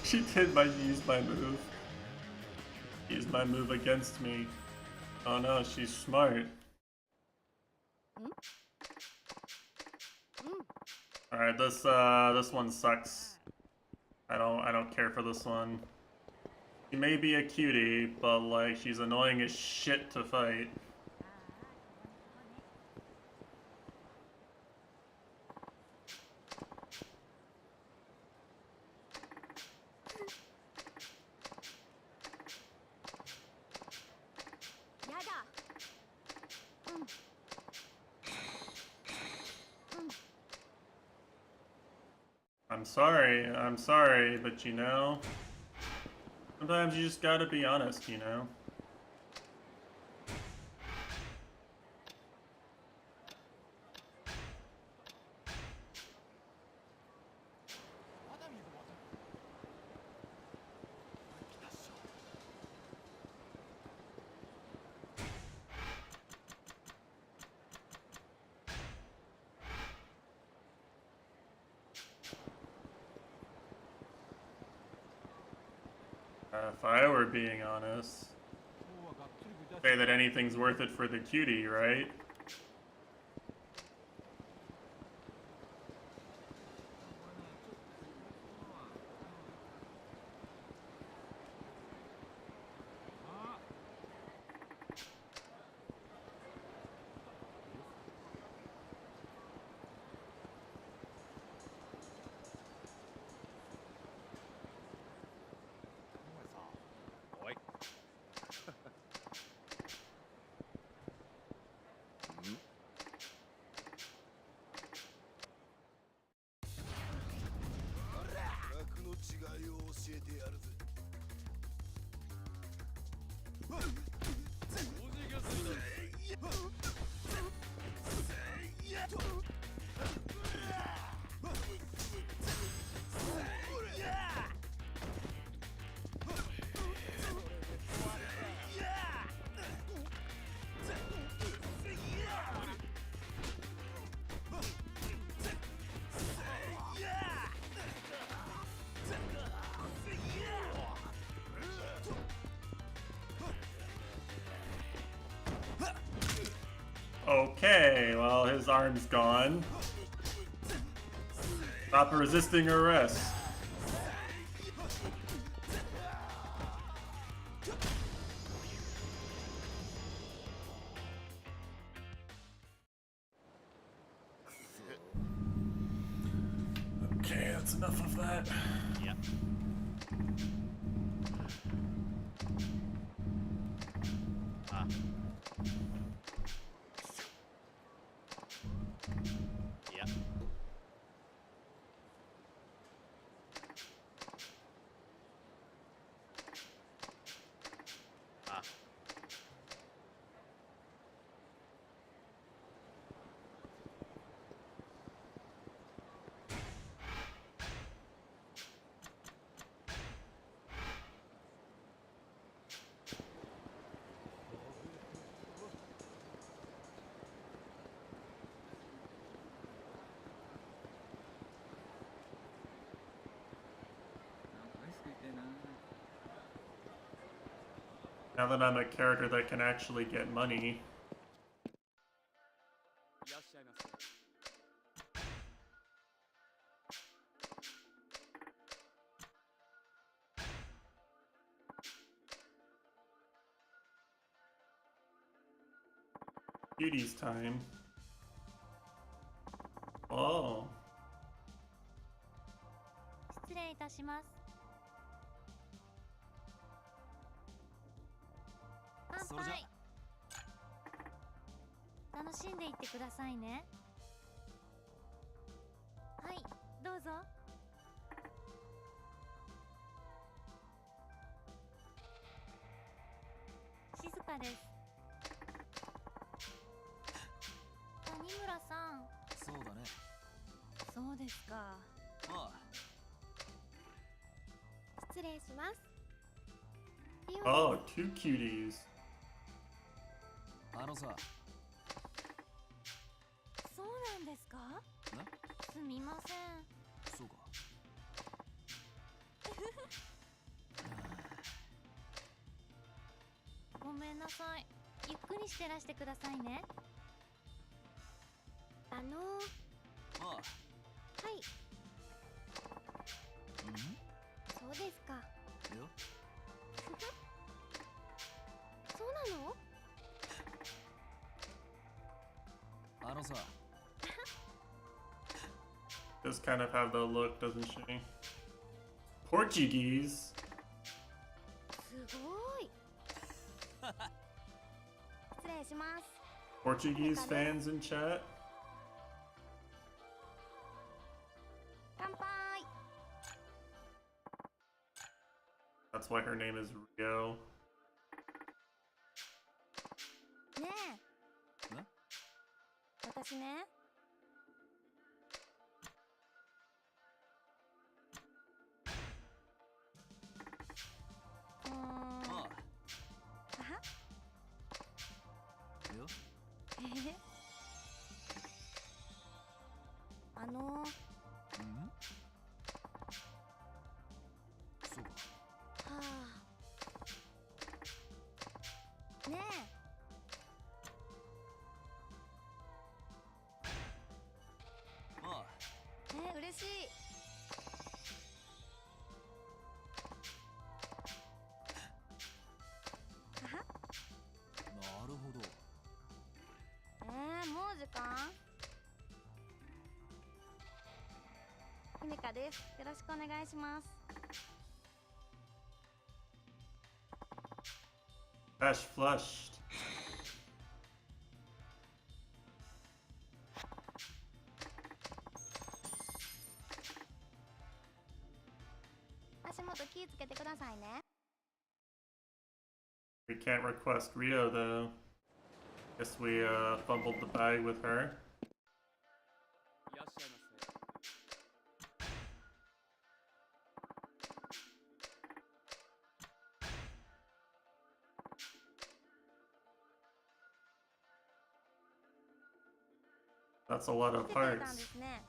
She did use my move. Use my move against me. Oh no, she's smart. Alright, this one sucks. I don't care for this one. She may be a cutie, but like she's annoying as shit to fight. I'm sorry, but you know, sometimes you just gotta be honest, you know? If I were being honest, say that anything's worth it for the cutie, right? Okay, well, his arm's gone. Stop resisting arrest. Okay, that's enough of that. Yep. Ah. Yep. Ah. Now that I'm a character that can actually get money. Cuties time. Oh. 失礼いたします。乾杯。楽しんでいってくださいね。はい、どうぞ。静かです。谷村さん。そうだね。そうですか。ああ。失礼します。Oh, two cuties. あのさ。そうなんですか？すみません。そうか。ごめんなさい。ゆっくりしてらしてくださいね。ああ。はい。そうですか。よ。そうなの？あのさ。Does kind of have the look, doesn't she? Portuguese. すごい。失礼します。Portuguese fans in chat. 乾杯。That's why her name is Rio. ねえ私ねあはへへそうか。はあねえ嬉しいははなるほど。もう時間姫香ですよろしくお願いします Ash flushed. 足元気ぃつけてくださいね We can't request Rio though. Guess we fumbled the bag with her. That's a lot of 来てくれたんで parts. すね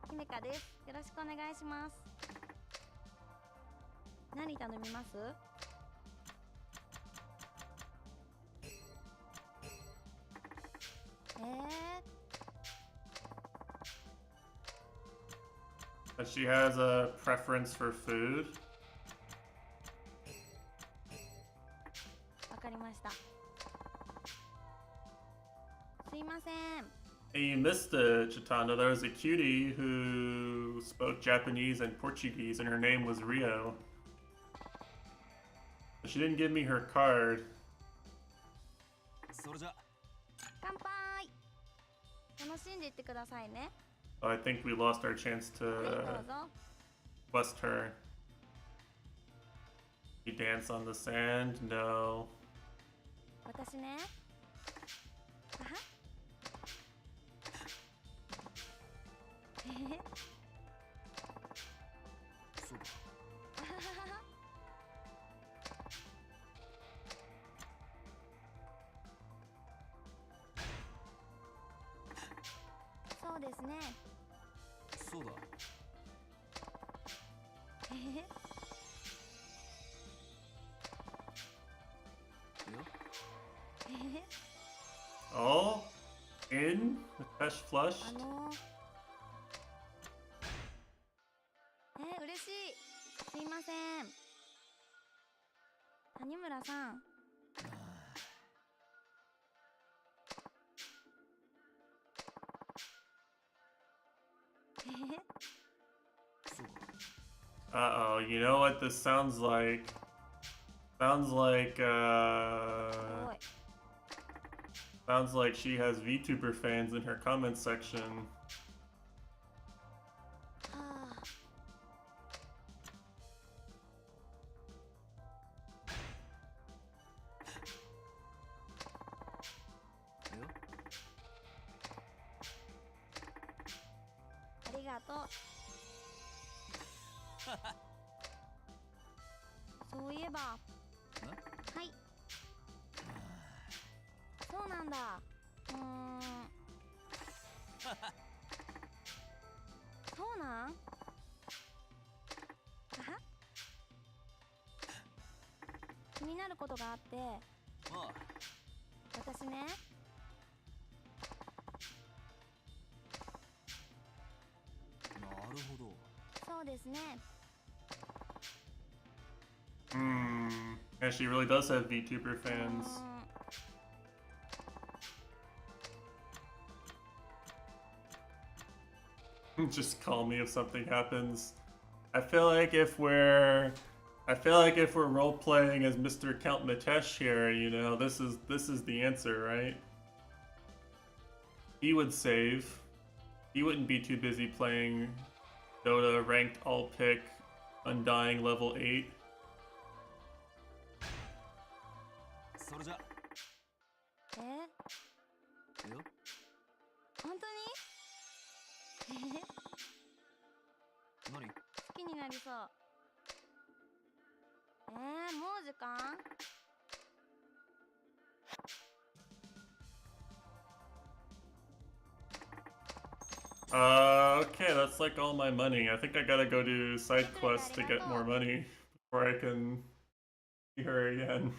姫香ですよろしくお願いします何頼みます She has a preference for food. わかりましたすいません Hey, you missed it, Chitanda. There was a cutie who spoke Japanese and Portuguese, and her name was Rio. But she didn't give me her card. それじゃ。乾杯楽しんでいってくださいね So I think we lost our chance はい to どうぞ quest her. You dance on the sand? No. 私ねあはへへそうか。あはははそうですねそうだ。へへへよ。へへ Oh? In? With Pesh flushed? 嬉しいすいません谷村さんへへへ そうか。 Uh-oh, you know what this sounds like? Sounds like, sounds like she has VTuber fans in her comment section. はあ よ。ありがとうそういえばはいそうなんだそうなんはは気になることがあって私ねなるほど。そうですね Yeah, she really does have VTuber fans. Just call me if something happens. I feel like if we're role playing as Mr. Count Mitesh here, you know, this is the answer, right? He would save. He wouldn't be too busy playing Dota ranked all pick Undying level 8. それじゃ。よ。本当に何？好きになりそう。もう時間Okay, that's like all my money. I think I gotta go do side quests to get more money before I can see her again.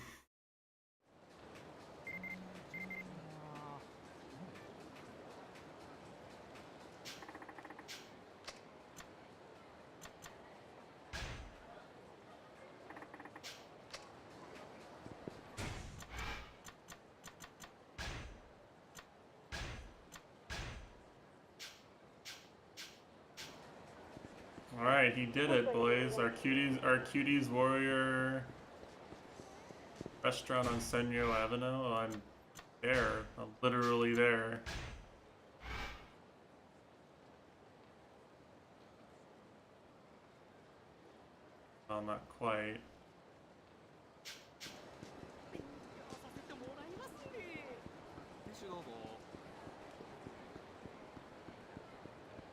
Alright, he did it, boys. Our cuties warrior restaurant on Senyo Avenue. Oh, I'm there. I'm literally there. Oh, not quite.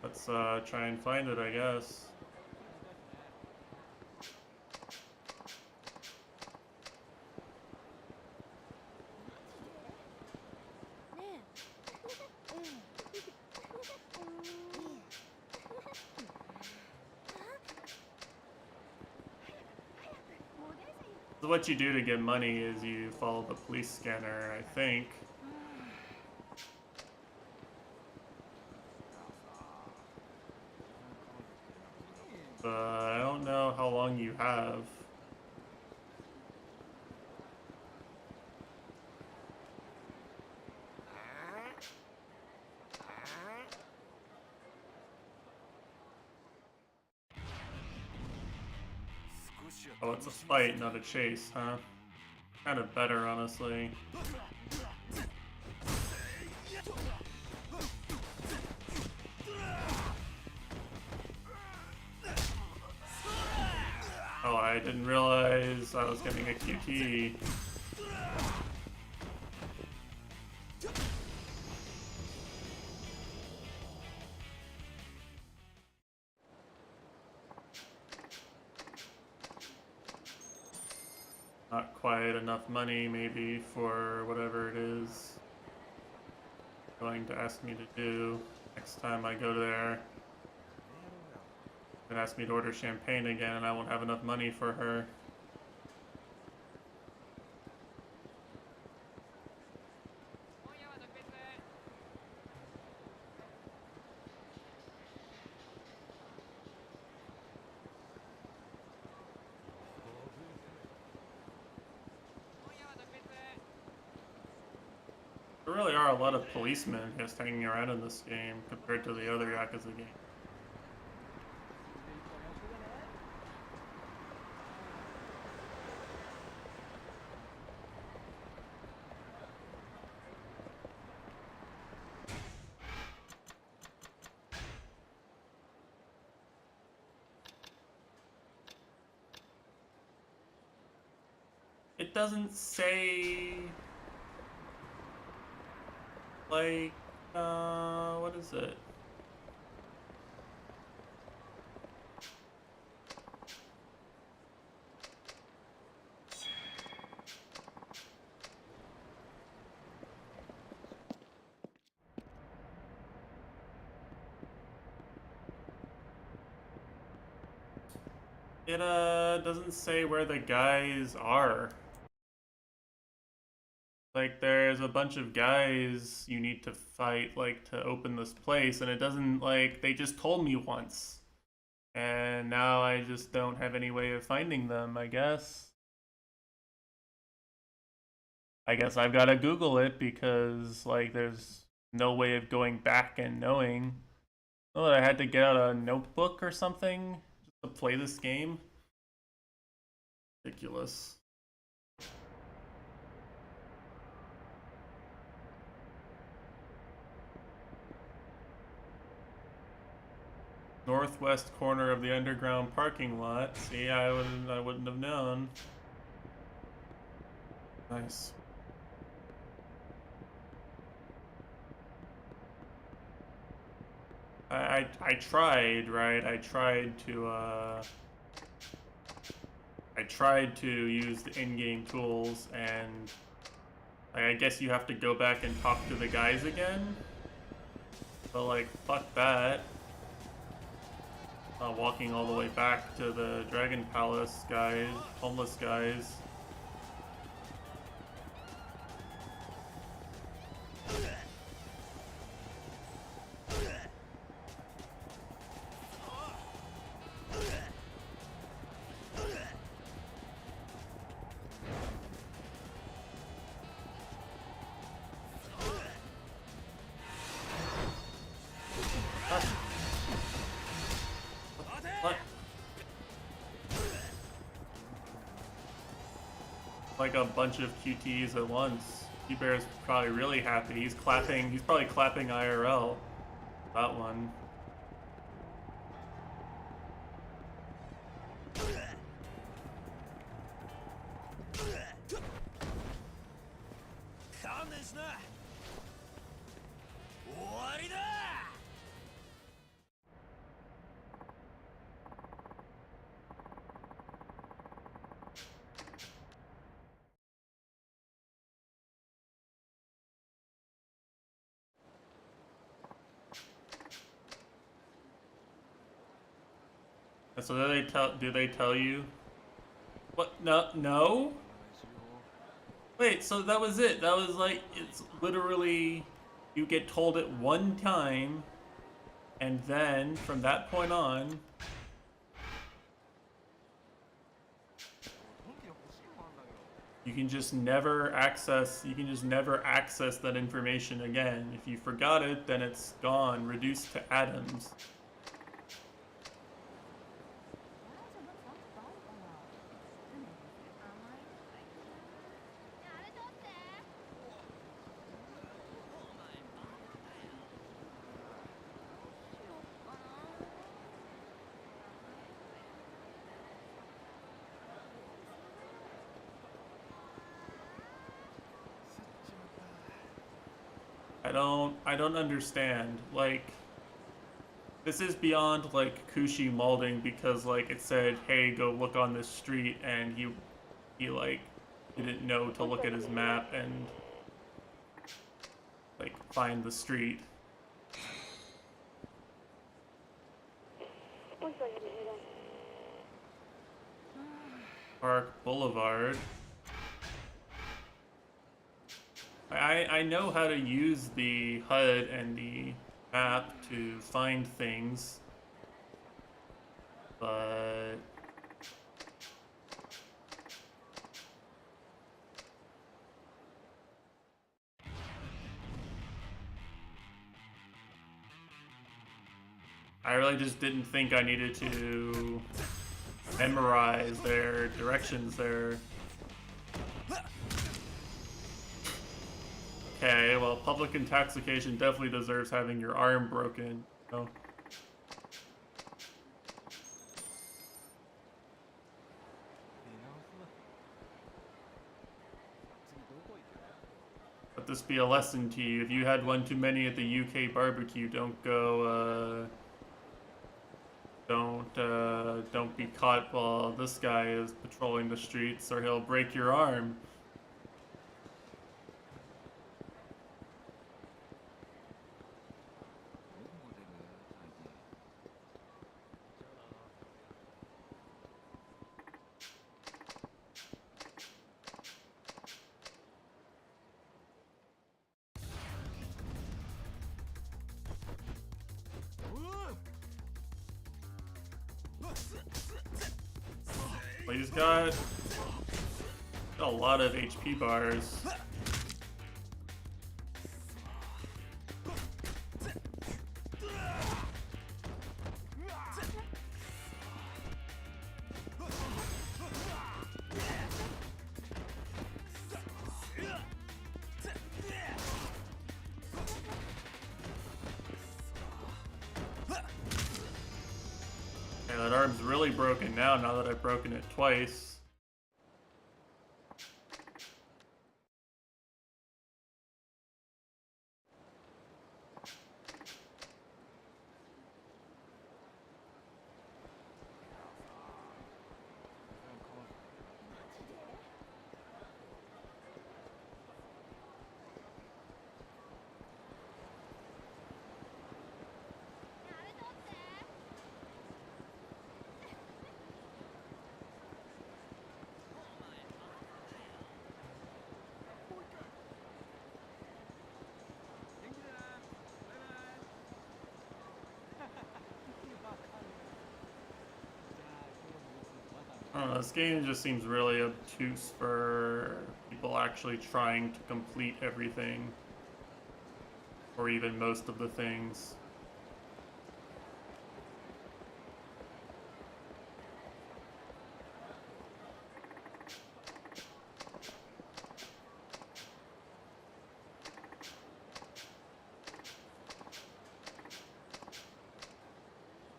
Let's try and find it, I guess. So what you do to get money is you follow the police scanner, I think. But I don't know how long you have. Oh, it's a fight, not a chase, huh? Kind of better, honestly. Oh, I didn't realize I was getting a QT. Not quite enough money, maybe, for whatever it is going to ask me to do next time I go there. And ask me to order champagne again, and I won't have enough money for her. There really are a lot of policemen just hanging around in this game compared to the other Yakuza games. It doesn't say, like, what is it? It doesn't say where the guys are. Like, there's a bunch of guys you need to fight, like, to open this place, and it doesn't, like, they just told me once. And now I just don't have any way of finding them, I guess. I guess I've got to Google it because, like, there's no way of going back and knowing. Oh, I had to get out a notebook or something just to play this game? Ridiculous. northwest corner of the underground parking lot. See, I wouldn't have known. Nice. I tried, right? I tried to use the in-game tools, and I guess you have to go back and talk to the guys again. But like, fuck that. Walking all the way back to the Dragon Palace guys, homeless guys. Like a bunch of QTs at once. T-Bear's probably really happy. He's probably clapping IRL. That one. So do they tell you? What? No? Wait, so that was it. That was like, it's literally, you get told it one time, and then from that point on, you can just never access that information again. If you forgot it, then it's gone, reduced to atoms. I don't understand. Like, this is beyond like Kushi molding, because like it said, hey, go look on this street, and he like didn't know to look at his map and like find the street. Park Boulevard. I know how to use the HUD and the map to find things, but I really just didn't think I needed to memorize their directions there. Okay, well, public intoxication definitely deserves having your arm broken. So. Let this be a lesson to you. If you had one too many at the UK barbecue, don't go, don't be caught while this guy is patrolling the streets, or he'll break your arm. Well, he's got a lot of HP bars. arm's really broken now that I've broken it twice. I don't know, this game just seems really obtuse for people actually trying to complete everything. Or even most of the things.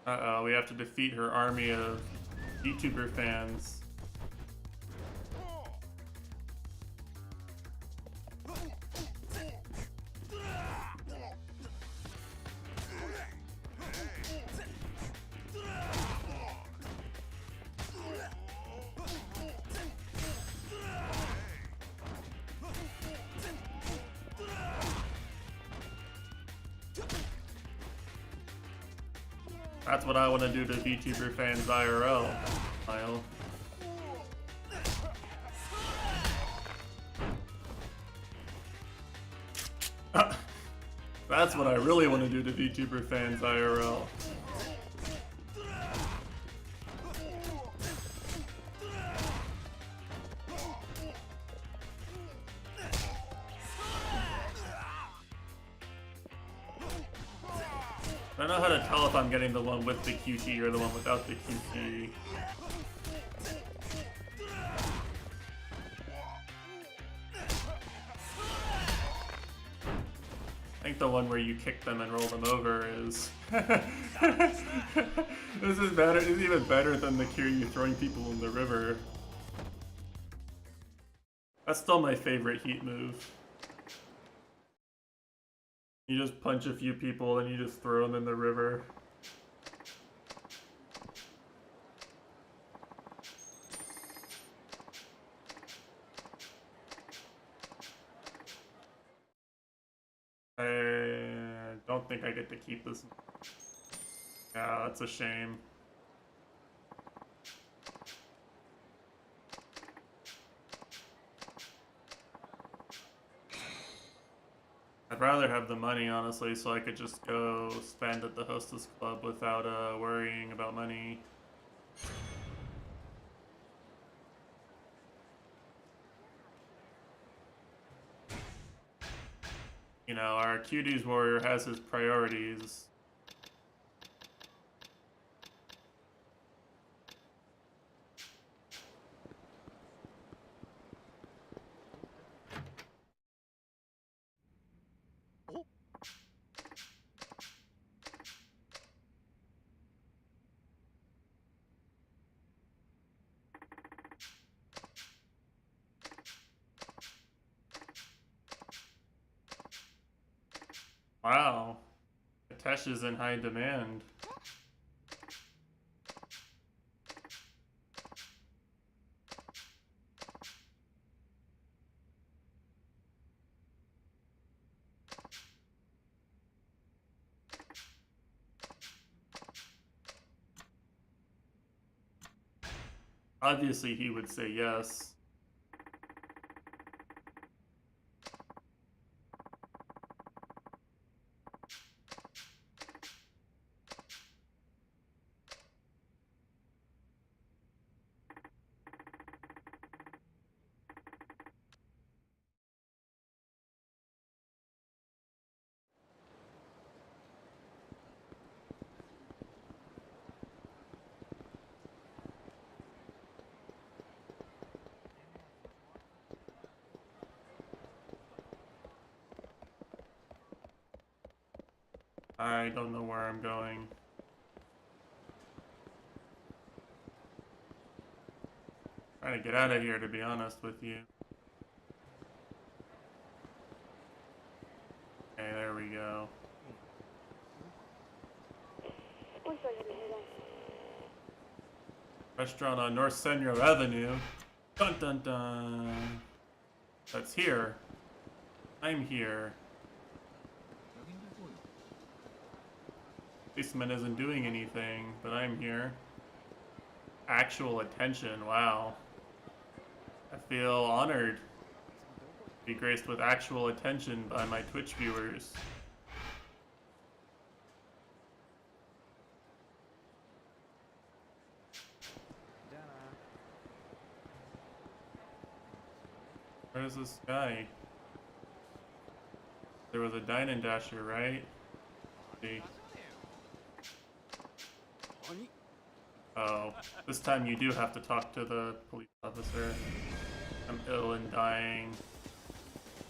Uh-oh, we have to defeat her army of VTuber fans. That's what I want to do to VTuber fans IRL, Kyle. That's what I really want to do to VTuber fans IRL. I don't know how to tell if I'm getting the one with the QT or the one without the QT. I think the one where you kick them and roll them over is... This is better. It's even better than the Kiryu throwing people in the river. That's still my favorite Heat move. You just punch a few people and you just throw them in the river. I don't think I get to keep this. Yeah, that's a shame. I'd rather have the money, honestly, so I could just go spend at the Hostess Club without worrying about money. You know, our Cuties Warrior has his priorities. Wow, Atesh is in high demand. Obviously, he would say yes. I don't know where I'm going. Trying to get out of here, to be honest with you. Okay, there we go. Restaurant on North Senor Avenue. Dun dun dun. That's here. I'm here. Policeman isn't doing anything, but I'm here. Actual attention, wow. I feel honored to be graced with actual attention by my Twitch viewers. Where's this guy? There was a Dine and Dasher, right? Let's see. Oh, this time you do have to talk to the police officer. I'm ill and dying.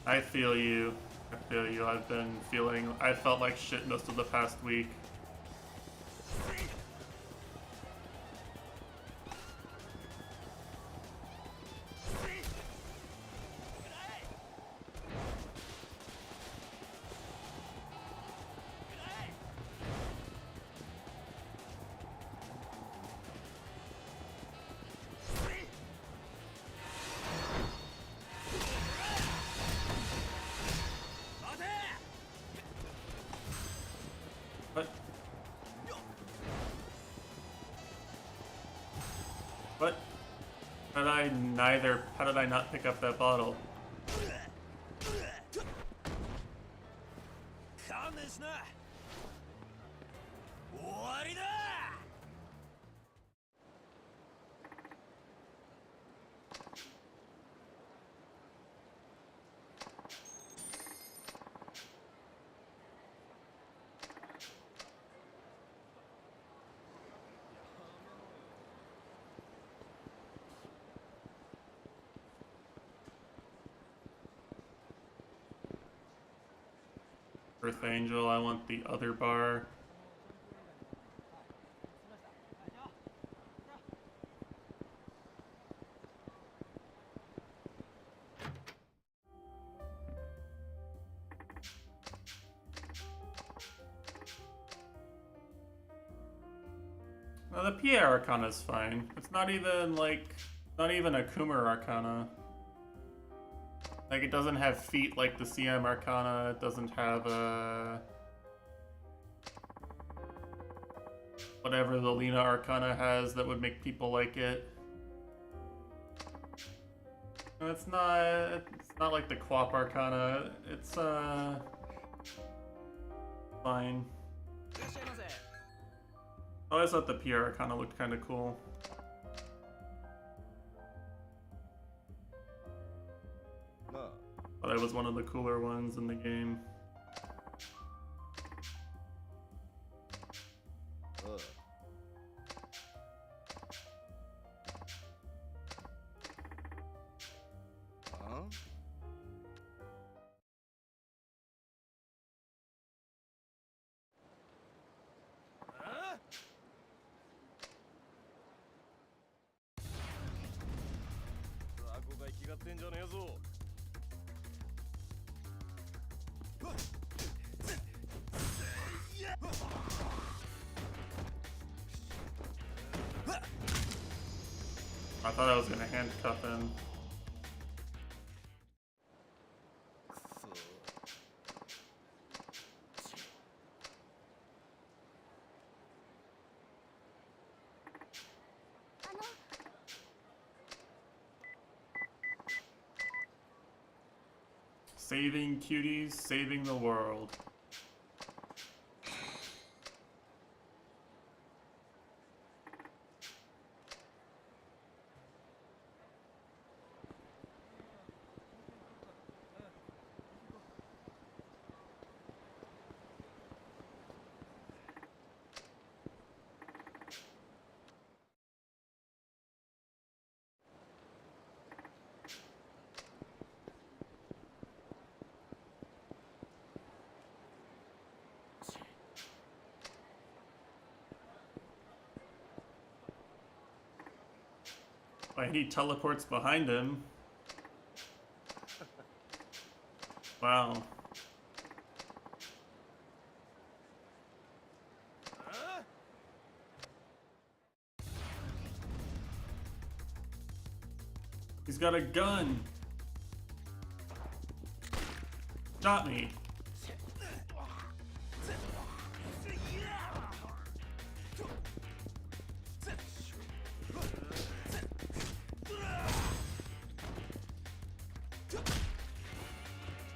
I feel you. I feel you. I felt like shit most of the past week. What? How did I not pick up that bottle? Earth Angel, I want the other bar. No, the Pierre Arcana is fine. It's not even a Kumar Arcana. Like, it doesn't have feet like the CM Arcana, it doesn't have whatever the Lena Arcana has that would make people like it. And it's not like the Quap Arcana, it's fine. I always thought the PR Arcana looked kinda cool. But it was one of the cooler ones in the game. I thought I was gonna handcuff him. Saving cuties, saving the world. Wait, he teleports behind him. Wow. He's got a gun. Shot me.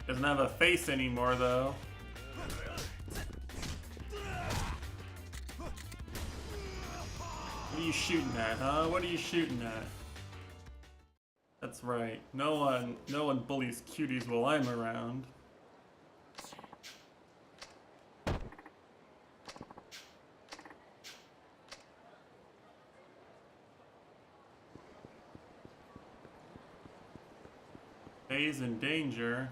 Doesn't have a face anymore, though. What are you shooting at, huh? What are you shooting at? That's right. No one bullies cuties while I'm around. Days in danger.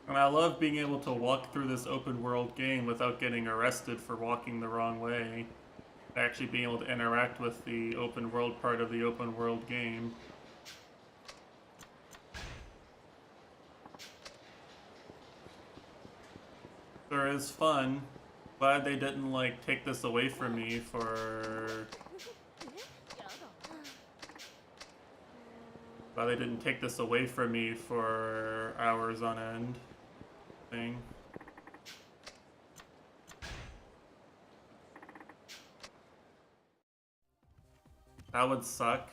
And I love being able to walk through this open world game without getting arrested for walking the wrong way. Actually being able to interact with the open world part of the open world game. Sure is fun. Glad they didn't like take this away from me for... Glad they didn't take this away from me for hours on end. Thing. That would suck.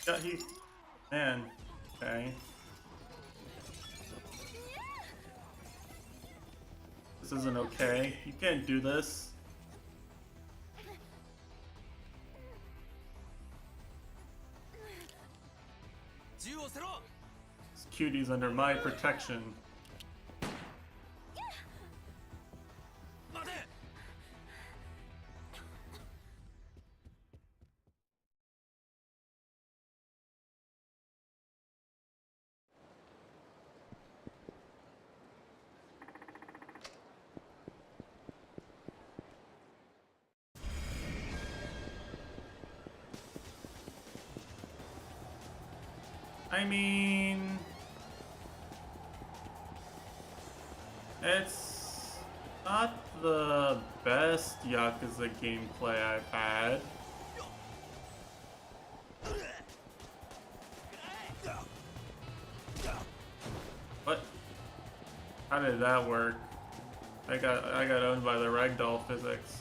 Yeah, man, okay. This isn't okay. You can't do this. This cutie's under my protection. I mean, it's not the best Yakuza gameplay I've had. What? How did that work? I got owned by the ragdoll physics.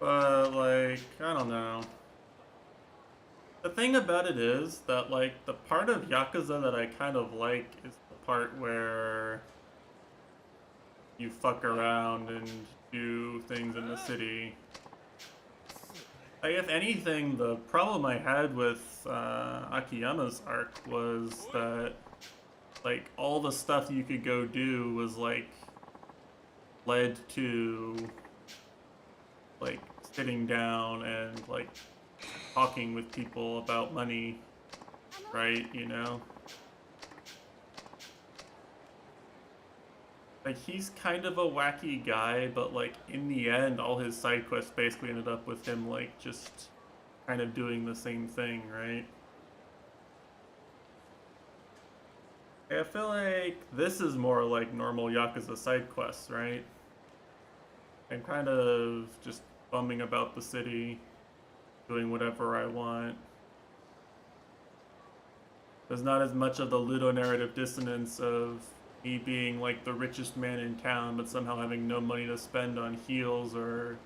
But, like, I don't know. The thing about it is that, like, the part of Yakuza that I kind of like is the part where you fuck around and do things in the city. Like, if anything, the problem I had with Akiyama's arc was that, like, all the stuff you could go do was, like, led to, like, sitting down and, like, talking with people about money. right, you know? Like, he's kind of a wacky guy, but, like, in the end, all his side quests basically ended up with him, like, just kind of doing the same thing, right? I feel like this is more like normal Yakuza side quests, right? I'm kind of just bumming about the city, doing whatever I want. There's not as much of the ludonarrative dissonance of me being like the richest man in town, but somehow having no money to spend on heals or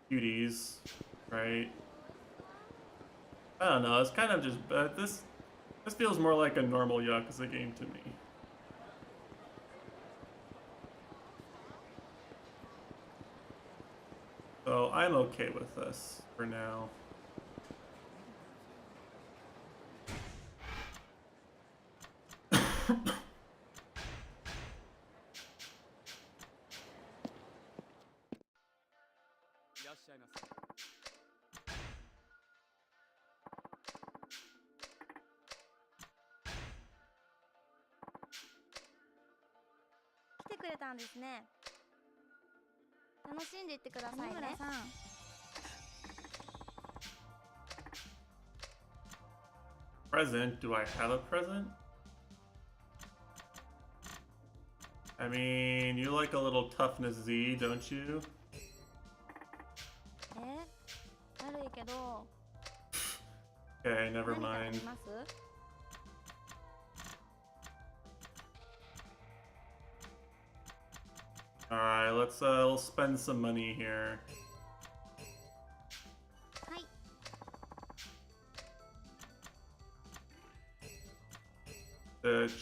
cuties, right? I don't know. It's kind of just this feels more like a normal Yakuza game to me. So I'm okay with this for now. Present? Do I have a present? I mean, you like a little toughness Z, don't you? Okay, never mind. Alright, let's spend some money here.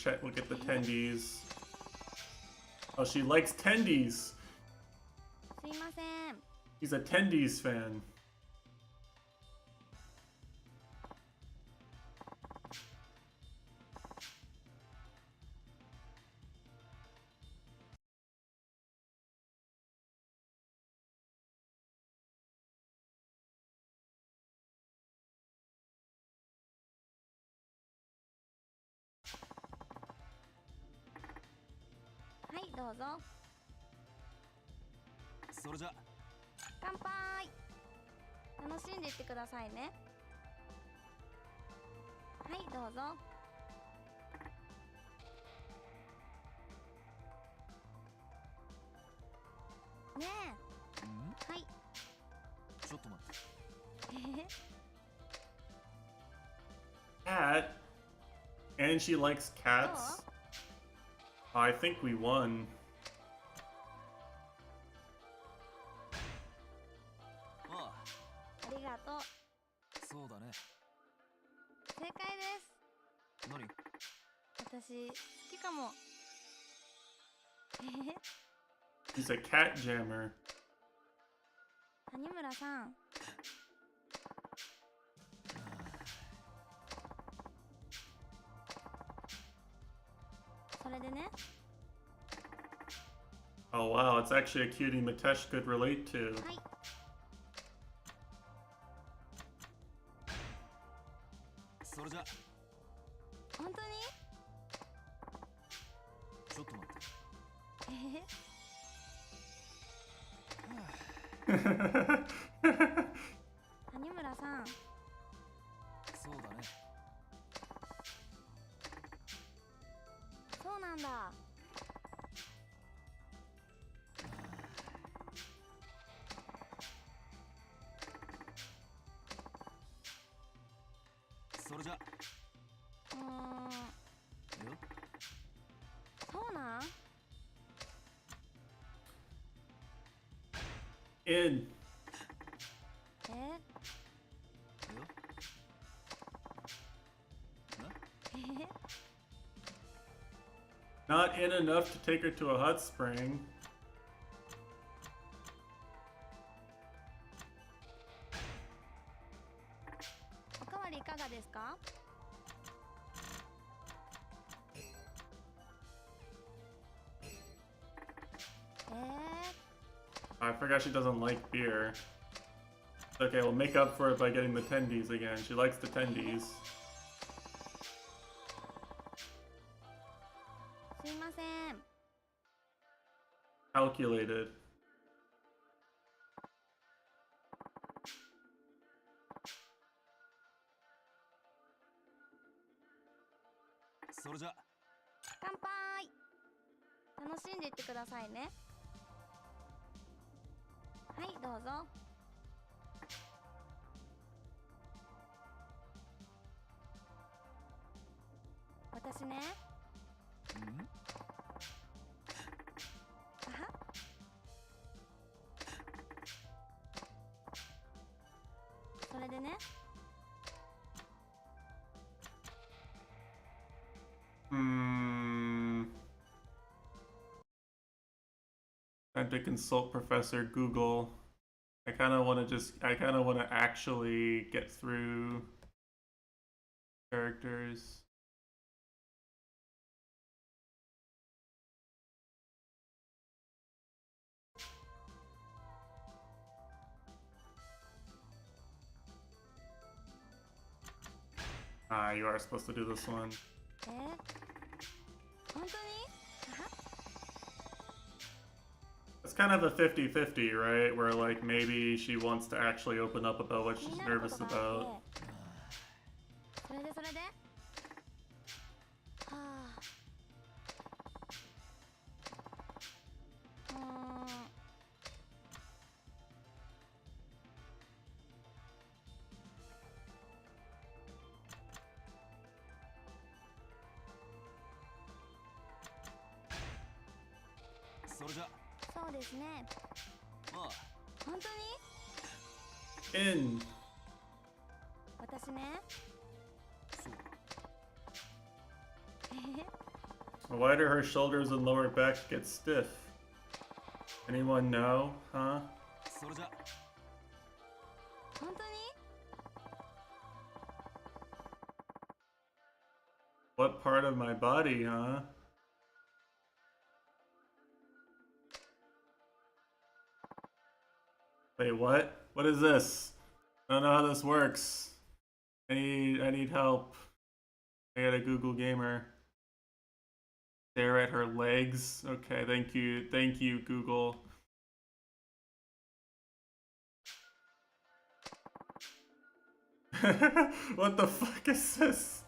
Check, look at the tendies. Oh, she likes tendies! He's a tendies fan. Cat? And she likes cats? Oh, I think we won. He's a cat jammer. Oh wow, it's actually a cutie Mitesh could relate to. In. Not in enough to take her to a hot spring. I forgot she doesn't like beer. Okay, we'll make up for it by getting the tendies again. She likes the tendies. すいません。 Calculated. それじゃ。乾杯。楽しんでいってくださいね。はい、どうぞ。私ね。あは。それでね。Time to consult Professor Google. I kind of want to actually get through characters. Ah, you are supposed to do this one. 本当に？ It's kind of a 50-50, right? Where like maybe she wants to actually open up about what she's nervous about. それでそれで？はあ。それじゃ。そうですね。ああ。本当に？ In. 私ね。そう。Why do her shoulders and lower back get stiff? Anyone know? Huh? それじゃ。本当に？ What part of my body, huh? Wait, what? What is this? I don't know how this works. I need help. I got a Google Gamer. Stare at her legs. Okay, thank you, Google. What the fuck is this?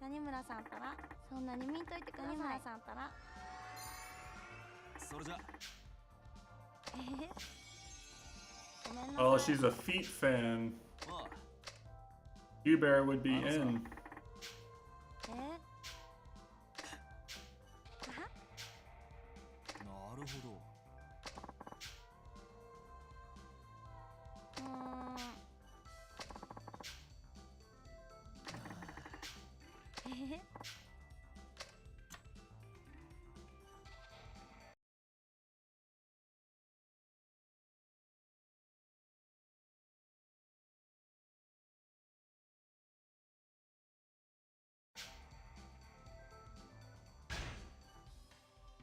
谷村さんたらそんなに見んといてください。谷村さんたら。それじゃ。ごめんなさい。 Oh, she's a feet fan. Bear would be in. なるほど。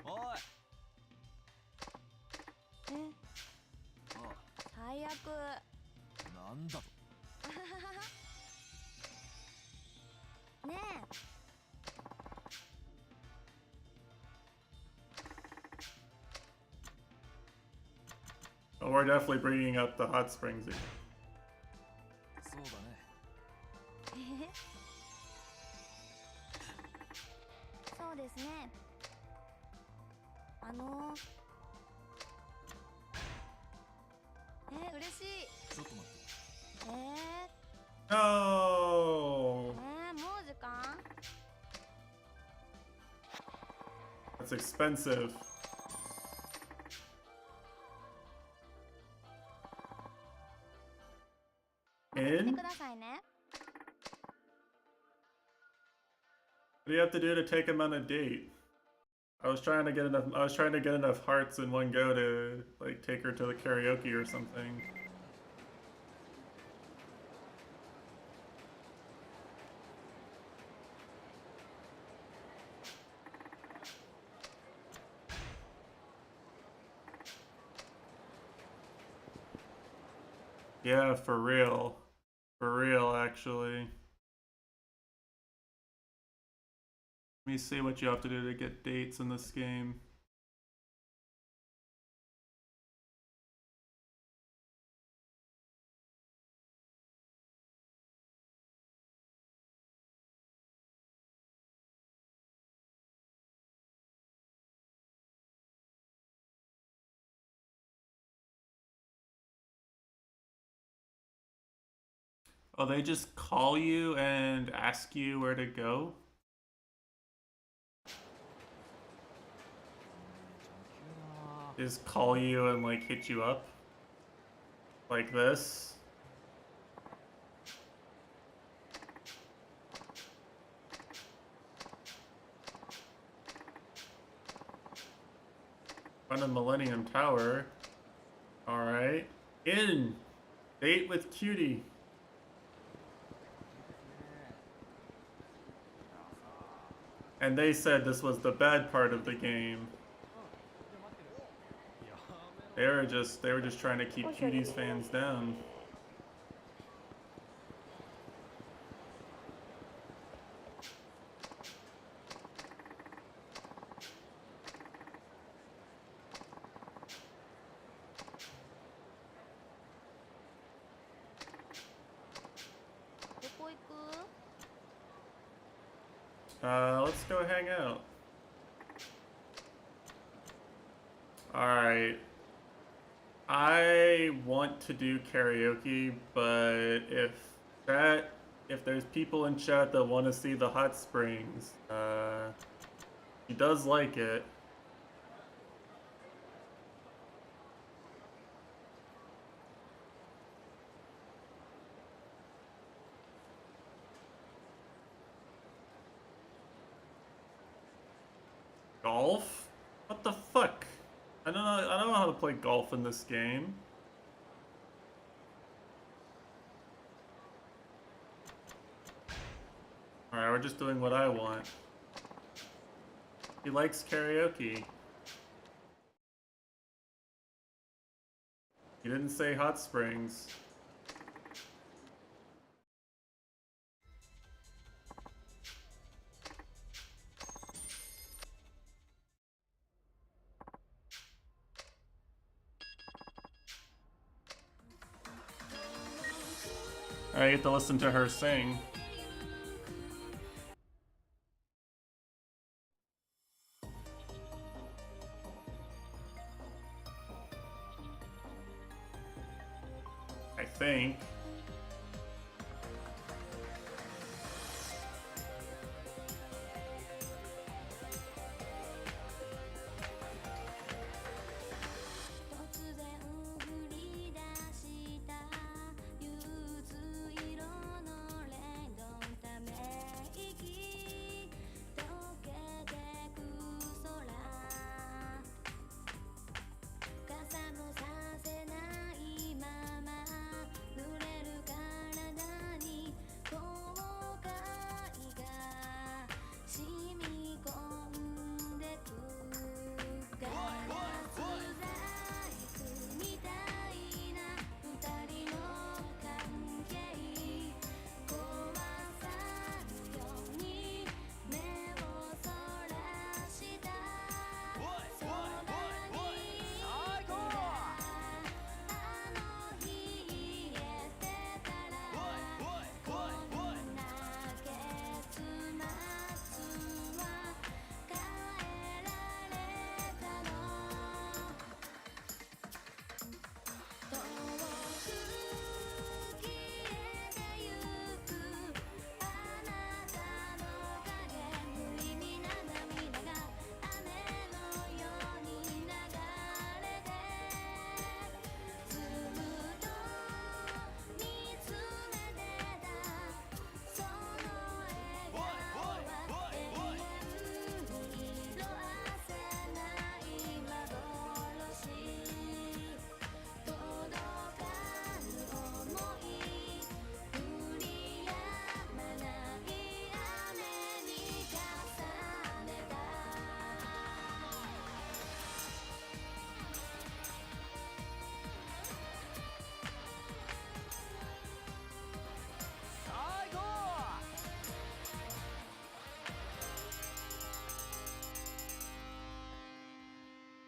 おい。最悪。なんだと。ねえ。 Oh, we're definitely bringing up the hot springs again. そうだね。そうですね。嬉しい。ちょっと待って。No! もう時間？ That's expensive. 見てくださいね。 What do you have to do to take him on a date? I was trying to get enough hearts in one go to like take her to the karaoke or something. Yeah, for real. For real, actually. Let me see what you have to do to get dates in this game. Oh, they just call you and ask you where to go? Just call you and like hit you up? Like this? Front of Millennium Tower. Alright. In! Date with Cutie. And they said this was the bad part of the game. They were just trying to keep Cutie's fans down. Let's go hang out. Alright. I want to do karaoke, but if there's people in chat that want to see the hot springs, he does like it. Golf? What the fuck? I don't know how to play golf in this game. Alright, we're just doing what I want. He likes karaoke. He didn't say hot springs. I get to listen to her sing. I think.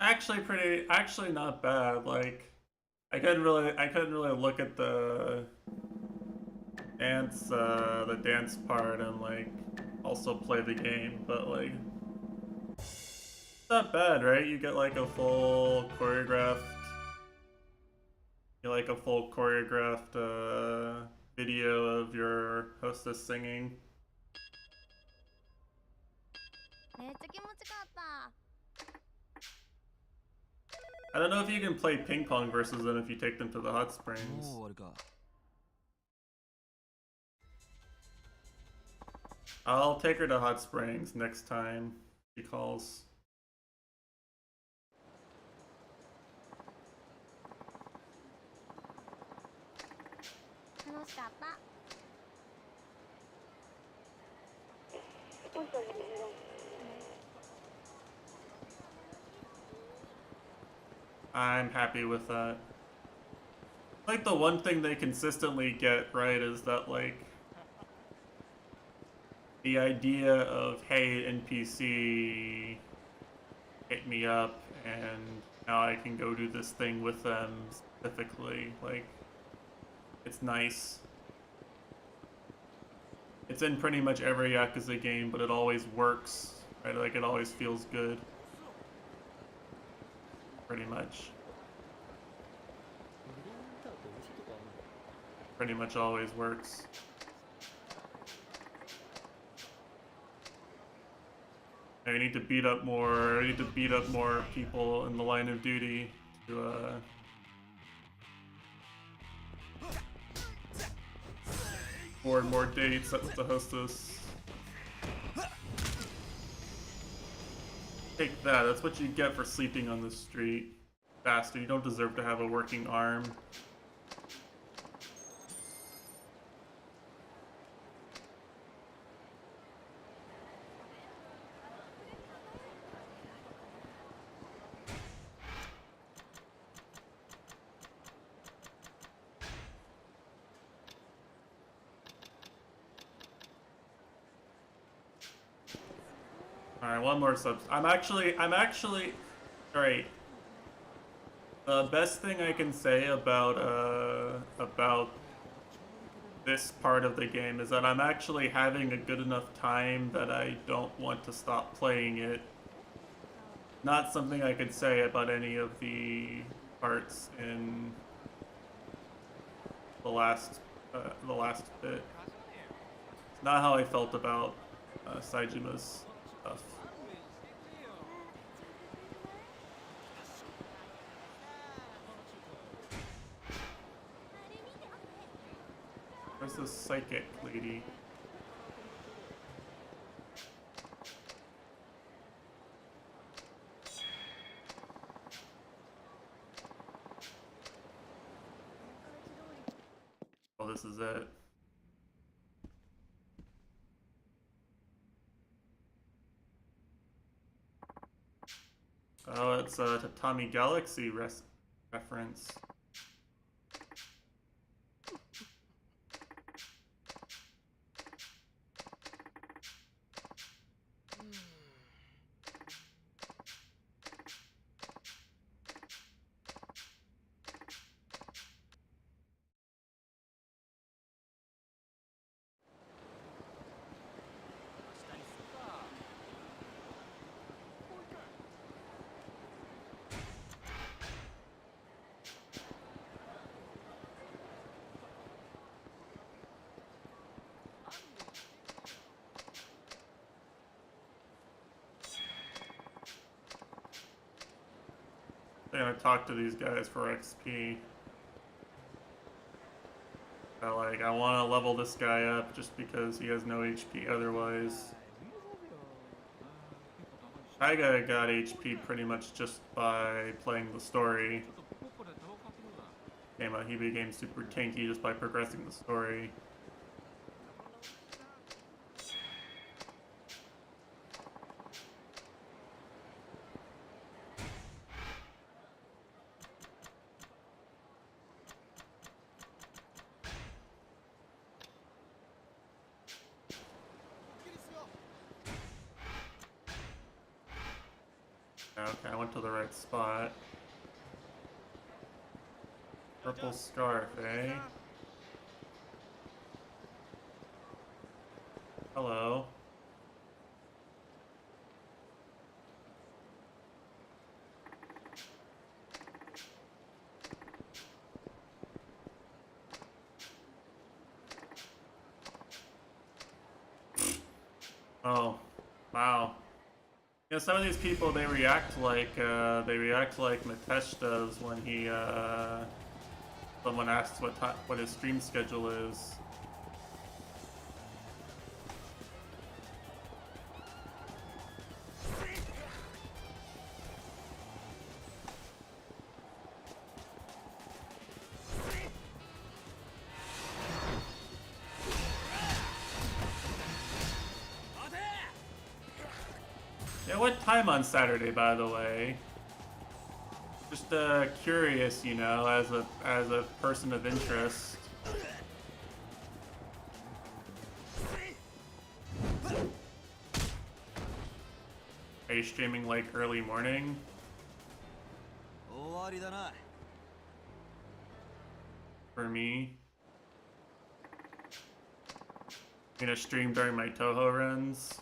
actually not bad. Like, I couldn't really look at the dance part and like also play the game, but like, it's not bad, right? You get like a full choreographed, video of your hostess singing. めっちゃ気持ちかった。 I don't know if you can play ping pong versus them if you take them to the hot springs. I'll take her to hot springs next time she calls. 楽しかった。 I'm happy with that. Like, the one thing they consistently get right is that, like, the idea of, hey, NPC hit me up and now I can go do this thing with them specifically. Like, it's nice. It's in pretty much every Yakuza game, but it always works, right? Like, it always feels good. Pretty much. Pretty much always works. I need to beat up more. I need to beat up more people in the line of duty to board more dates with the hostess. Take that. That's what you get for sleeping on the street. Bastard, you don't deserve to have a working arm. Alright, one more sub. I'm actually, alright. The best thing I can say about this part of the game is that I'm actually having a good enough time that I don't want to stop playing it. Not something I could say about any of the parts in the last bit. It's not how I felt about Saijima's stuff. Where's this psychic lady? Oh, this is it. Oh, it's a Tatami Galaxy reference. I'm gonna talk to these guys for XP. I want to level this guy up just because he has no HP otherwise. Taiga got HP pretty much just by playing the story. He became super tanky just by progressing the story. okay, I went to the right spot. Purple scarf, eh? Hello. Oh, wow. You know, some of these people, they react like Mitesh does when he someone asks what his stream schedule is. Yeah, what time on Saturday, by the way? Just curious, you know, as a person of interest. Are you streaming like early morning? For me, I'm gonna stream during my Toho runs.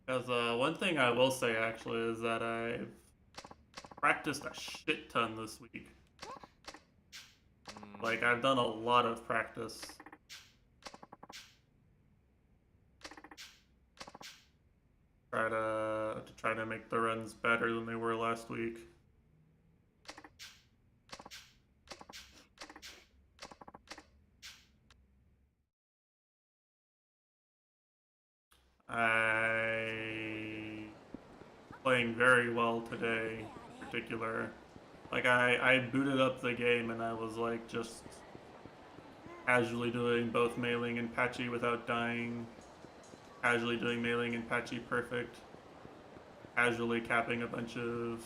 Because one thing I will say actually is that I've practiced a shit ton this week. Like, I've done a lot of practice. Try to make the runs better than they were last week. I playing very well today, in particular. Like I booted up the game and I was like just casually doing both mailing and patchy without dying, casually doing mailing and patchy perfect, casually capping a bunch of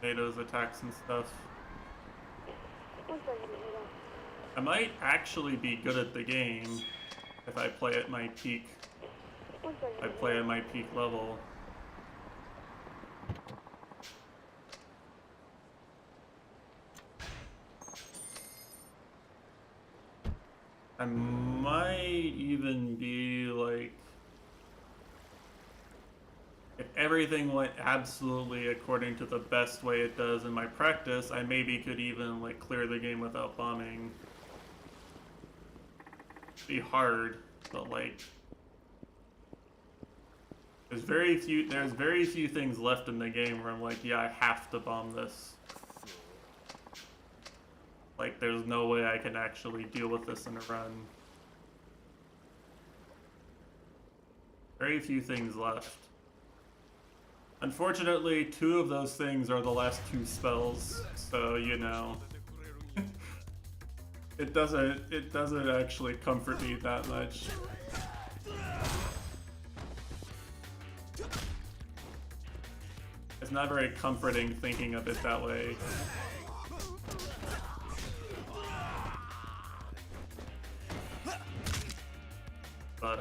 NATO's attacks and stuff. I might actually be good at the game if I play at my peak. I play at my peak level. I might even be like, if everything went absolutely according to the best way it does in my practice, I maybe could even like clear the game without bombing. It'd be hard, but like, there's very few things left in the game where I'm like, yeah, I have to bomb this. Like, there's no way I can actually deal with this in a run. Very few things left. Unfortunately, 2 of those things are the last 2 spells, so you know. It doesn't actually comfort me that much. It's not very comforting thinking of it that way. But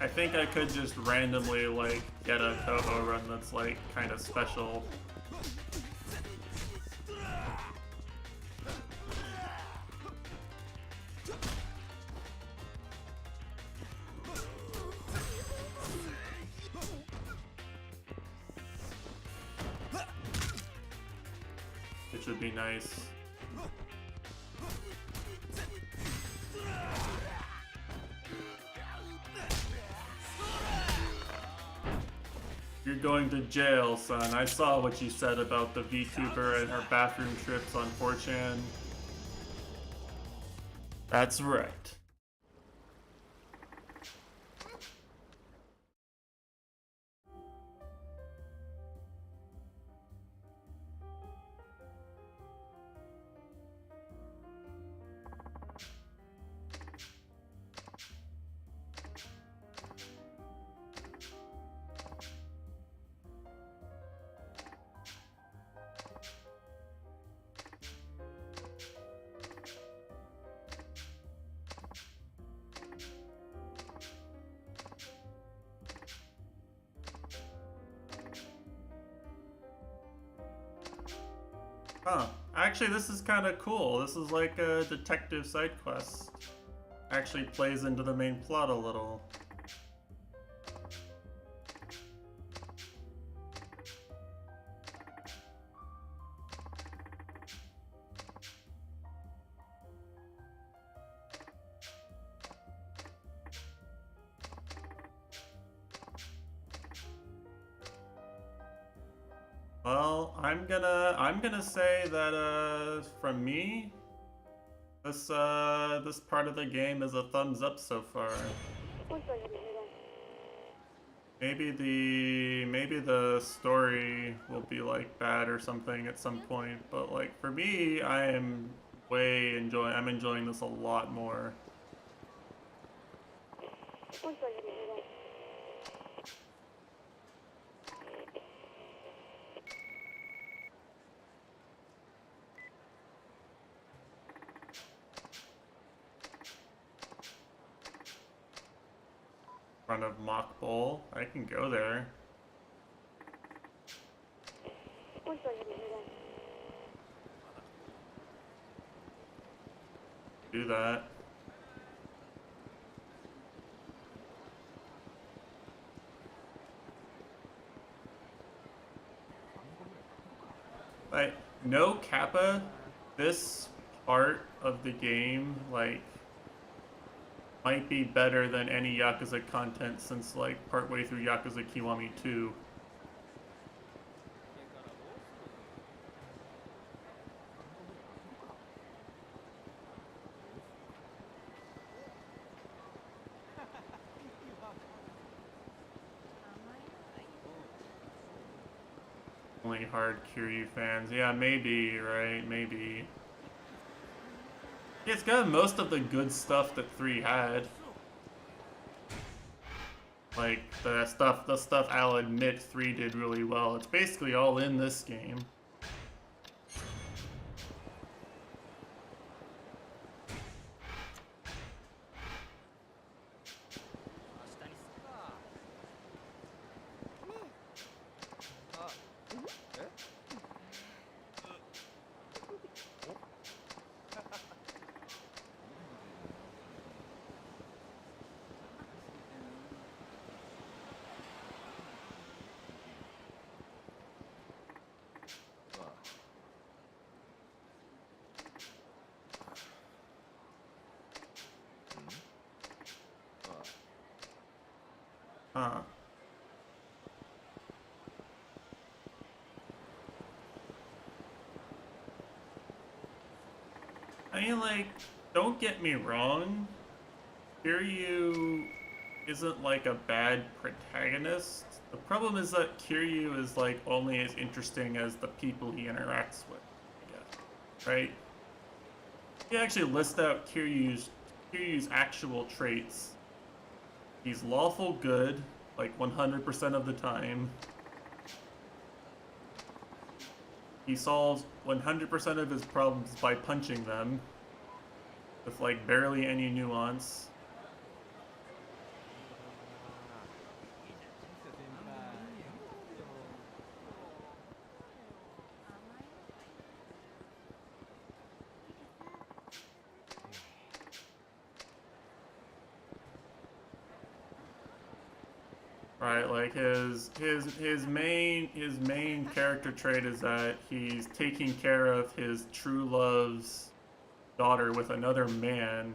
I think I could just randomly like get a Toho run that's like kind of special. Which would be nice. You're going to jail, son. I saw what you said about the VTuber and her bathroom trips on 4chan. That's right. Huh. Actually, this is kind of cool. This is like a detective side quest. Actually plays into the main plot a little. Well, I'm gonna say that from me, this part of the game is a thumbs up so far. Maybe the story will be like bad or something at some point, but like for me, I'm enjoying this a lot more. Front of Mock Bowl. I can go there. Do that. Like, no Kappa, this part of the game, like, might be better than any Yakuza content since, like, partway through Yakuza Kiwami 2. Only hard Kiryu fans. Yeah, maybe, right? Maybe. Yeah, it's got most of the good stuff that 3 had. Like, the stuff I'll admit 3 did really well. It's basically all in this game. Huh. I mean, like, don't get me wrong. Kiryu isn't like a bad protagonist. The problem is that Kiryu is like only as interesting as the people he interacts with, I guess. Right? You actually list out Kiryu's actual traits. He's lawful good, like 100% of the time. He solves 100% of his problems by punching them, with like barely any nuance. Right, like his main character trait is that he's taking care of his true love's daughter with another man.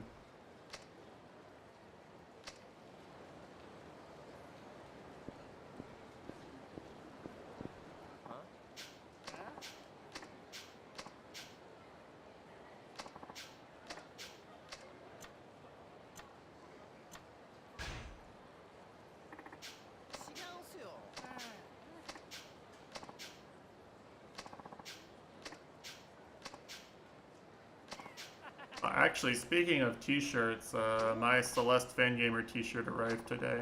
Actually, speaking of t-shirts, my Celeste Fangamer t-shirt arrived today.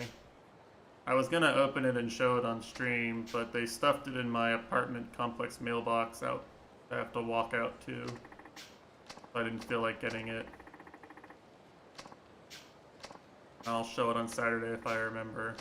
I was gonna open it and show it on stream, but they stuffed it in my apartment complex mailbox out. I have to walk out to. I didn't feel like getting it. I'll show it on Saturday if I remember.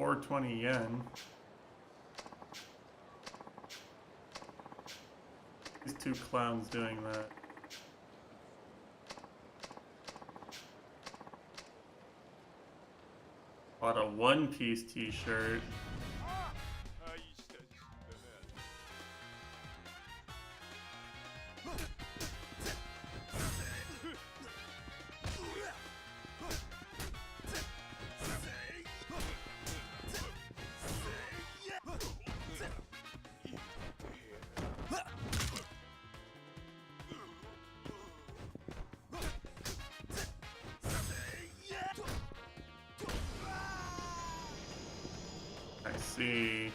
420 yen. These two clowns doing that. Bought a One Piece t-shirt. I see.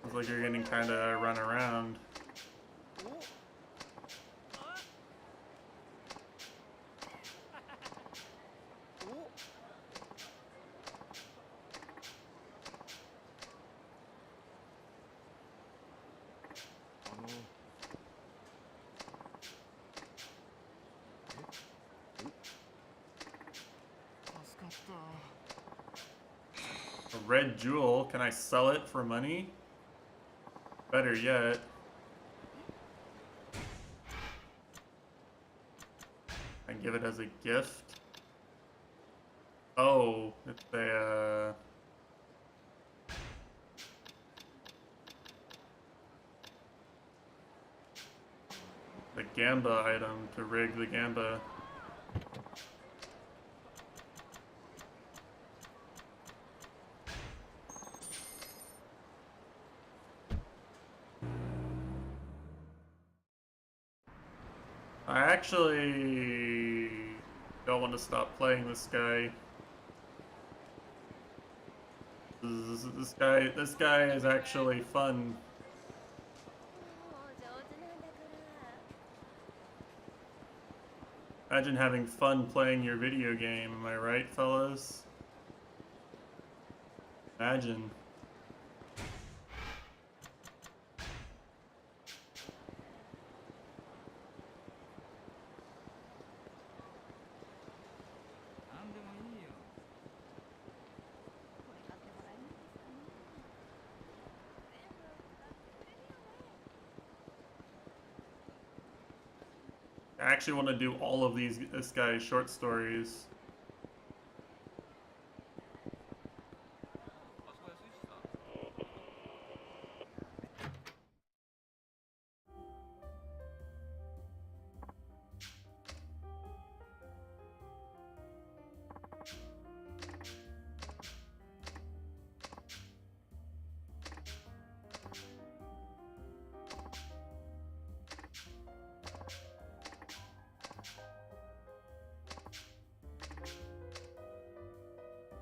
Looks like you're getting kind of run around. A red jewel, can I sell it for money? Better yet. I give it as a gift. Oh, it's a the Gamba item to rig the Gamba. I actually don't want to stop playing this guy. This guy is actually fun. Imagine having fun playing your video game, am I right, fellas? Imagine. I actually want to do all of this guy's short stories.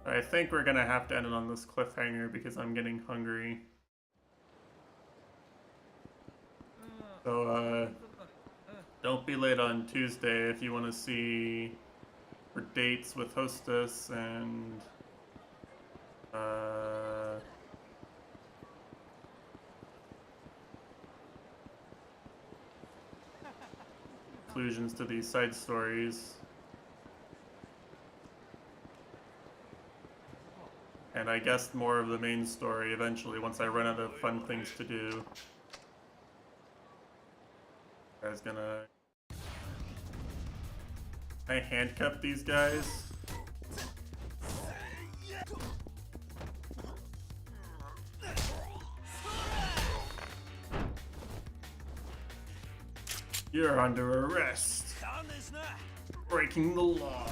I think we're gonna have to end it on this cliffhanger because I'm getting hungry. So, don't be late on Tuesday if you want to see for dates with Hostess and conclusions to these side stories. And I guess more of the main story eventually once I run out of fun things to do. Guys gonna... Can I handcuff these guys? You're under arrest. Breaking the law.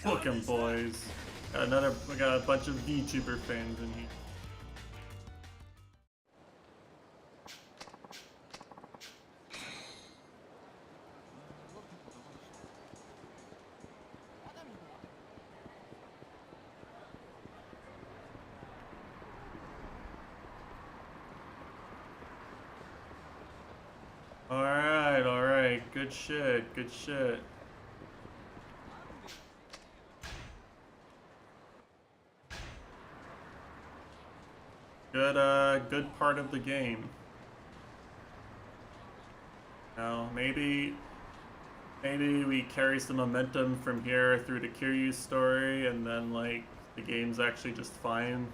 Look 'em, boys. We got a bunch of VTuber fans in here. Alright, good shit, good shit. Good, good part of the game. Now, maybe we carry some momentum from here through to Kiryu's story, and then like the game's actually just fine.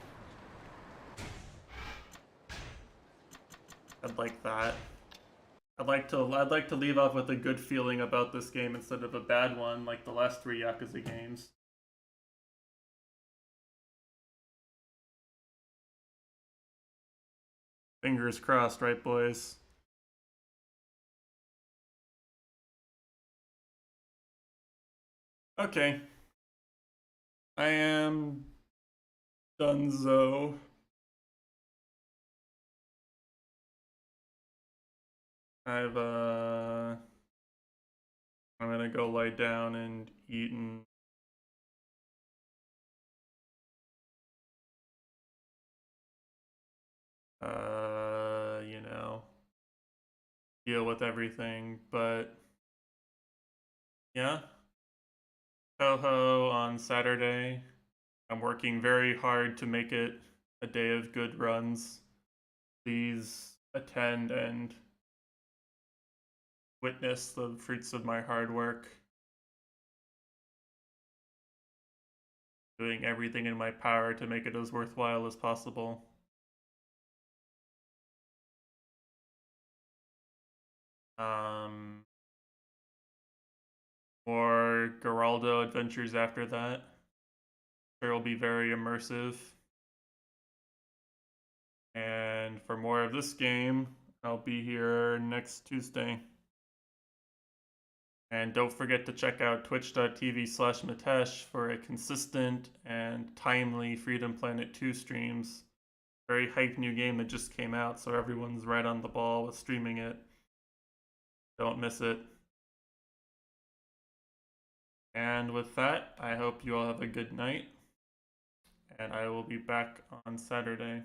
I'd like that. I'd like to leave off with a good feeling about this game instead of a bad one like the last 3 Yakuza games. Fingers crossed, right, boys? Okay. I am donezo. I'm gonna go lie down and eat and you know, deal with everything, but yeah. Toho on Saturday. I'm working very hard to make it a day of good runs. Please attend and witness the fruits of my hard work. Doing everything in my power to make it as worthwhile as possible. More Geraldo adventures after that. Sure, will be very immersive. And for more of this game, I'll be here next Tuesday. And don't forget to check out twitch.tv/Matesh for a consistent and timely Freedom Planet 2 streams. Very hype new game that just came out, so everyone's right on the ball with streaming it. Don't miss it. And with that, I hope you all have a good night. And I will be back on Saturday.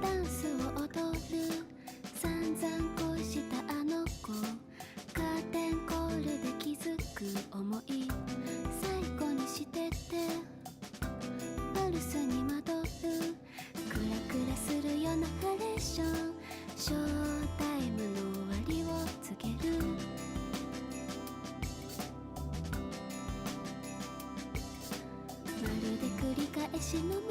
Dance を踊る散々血の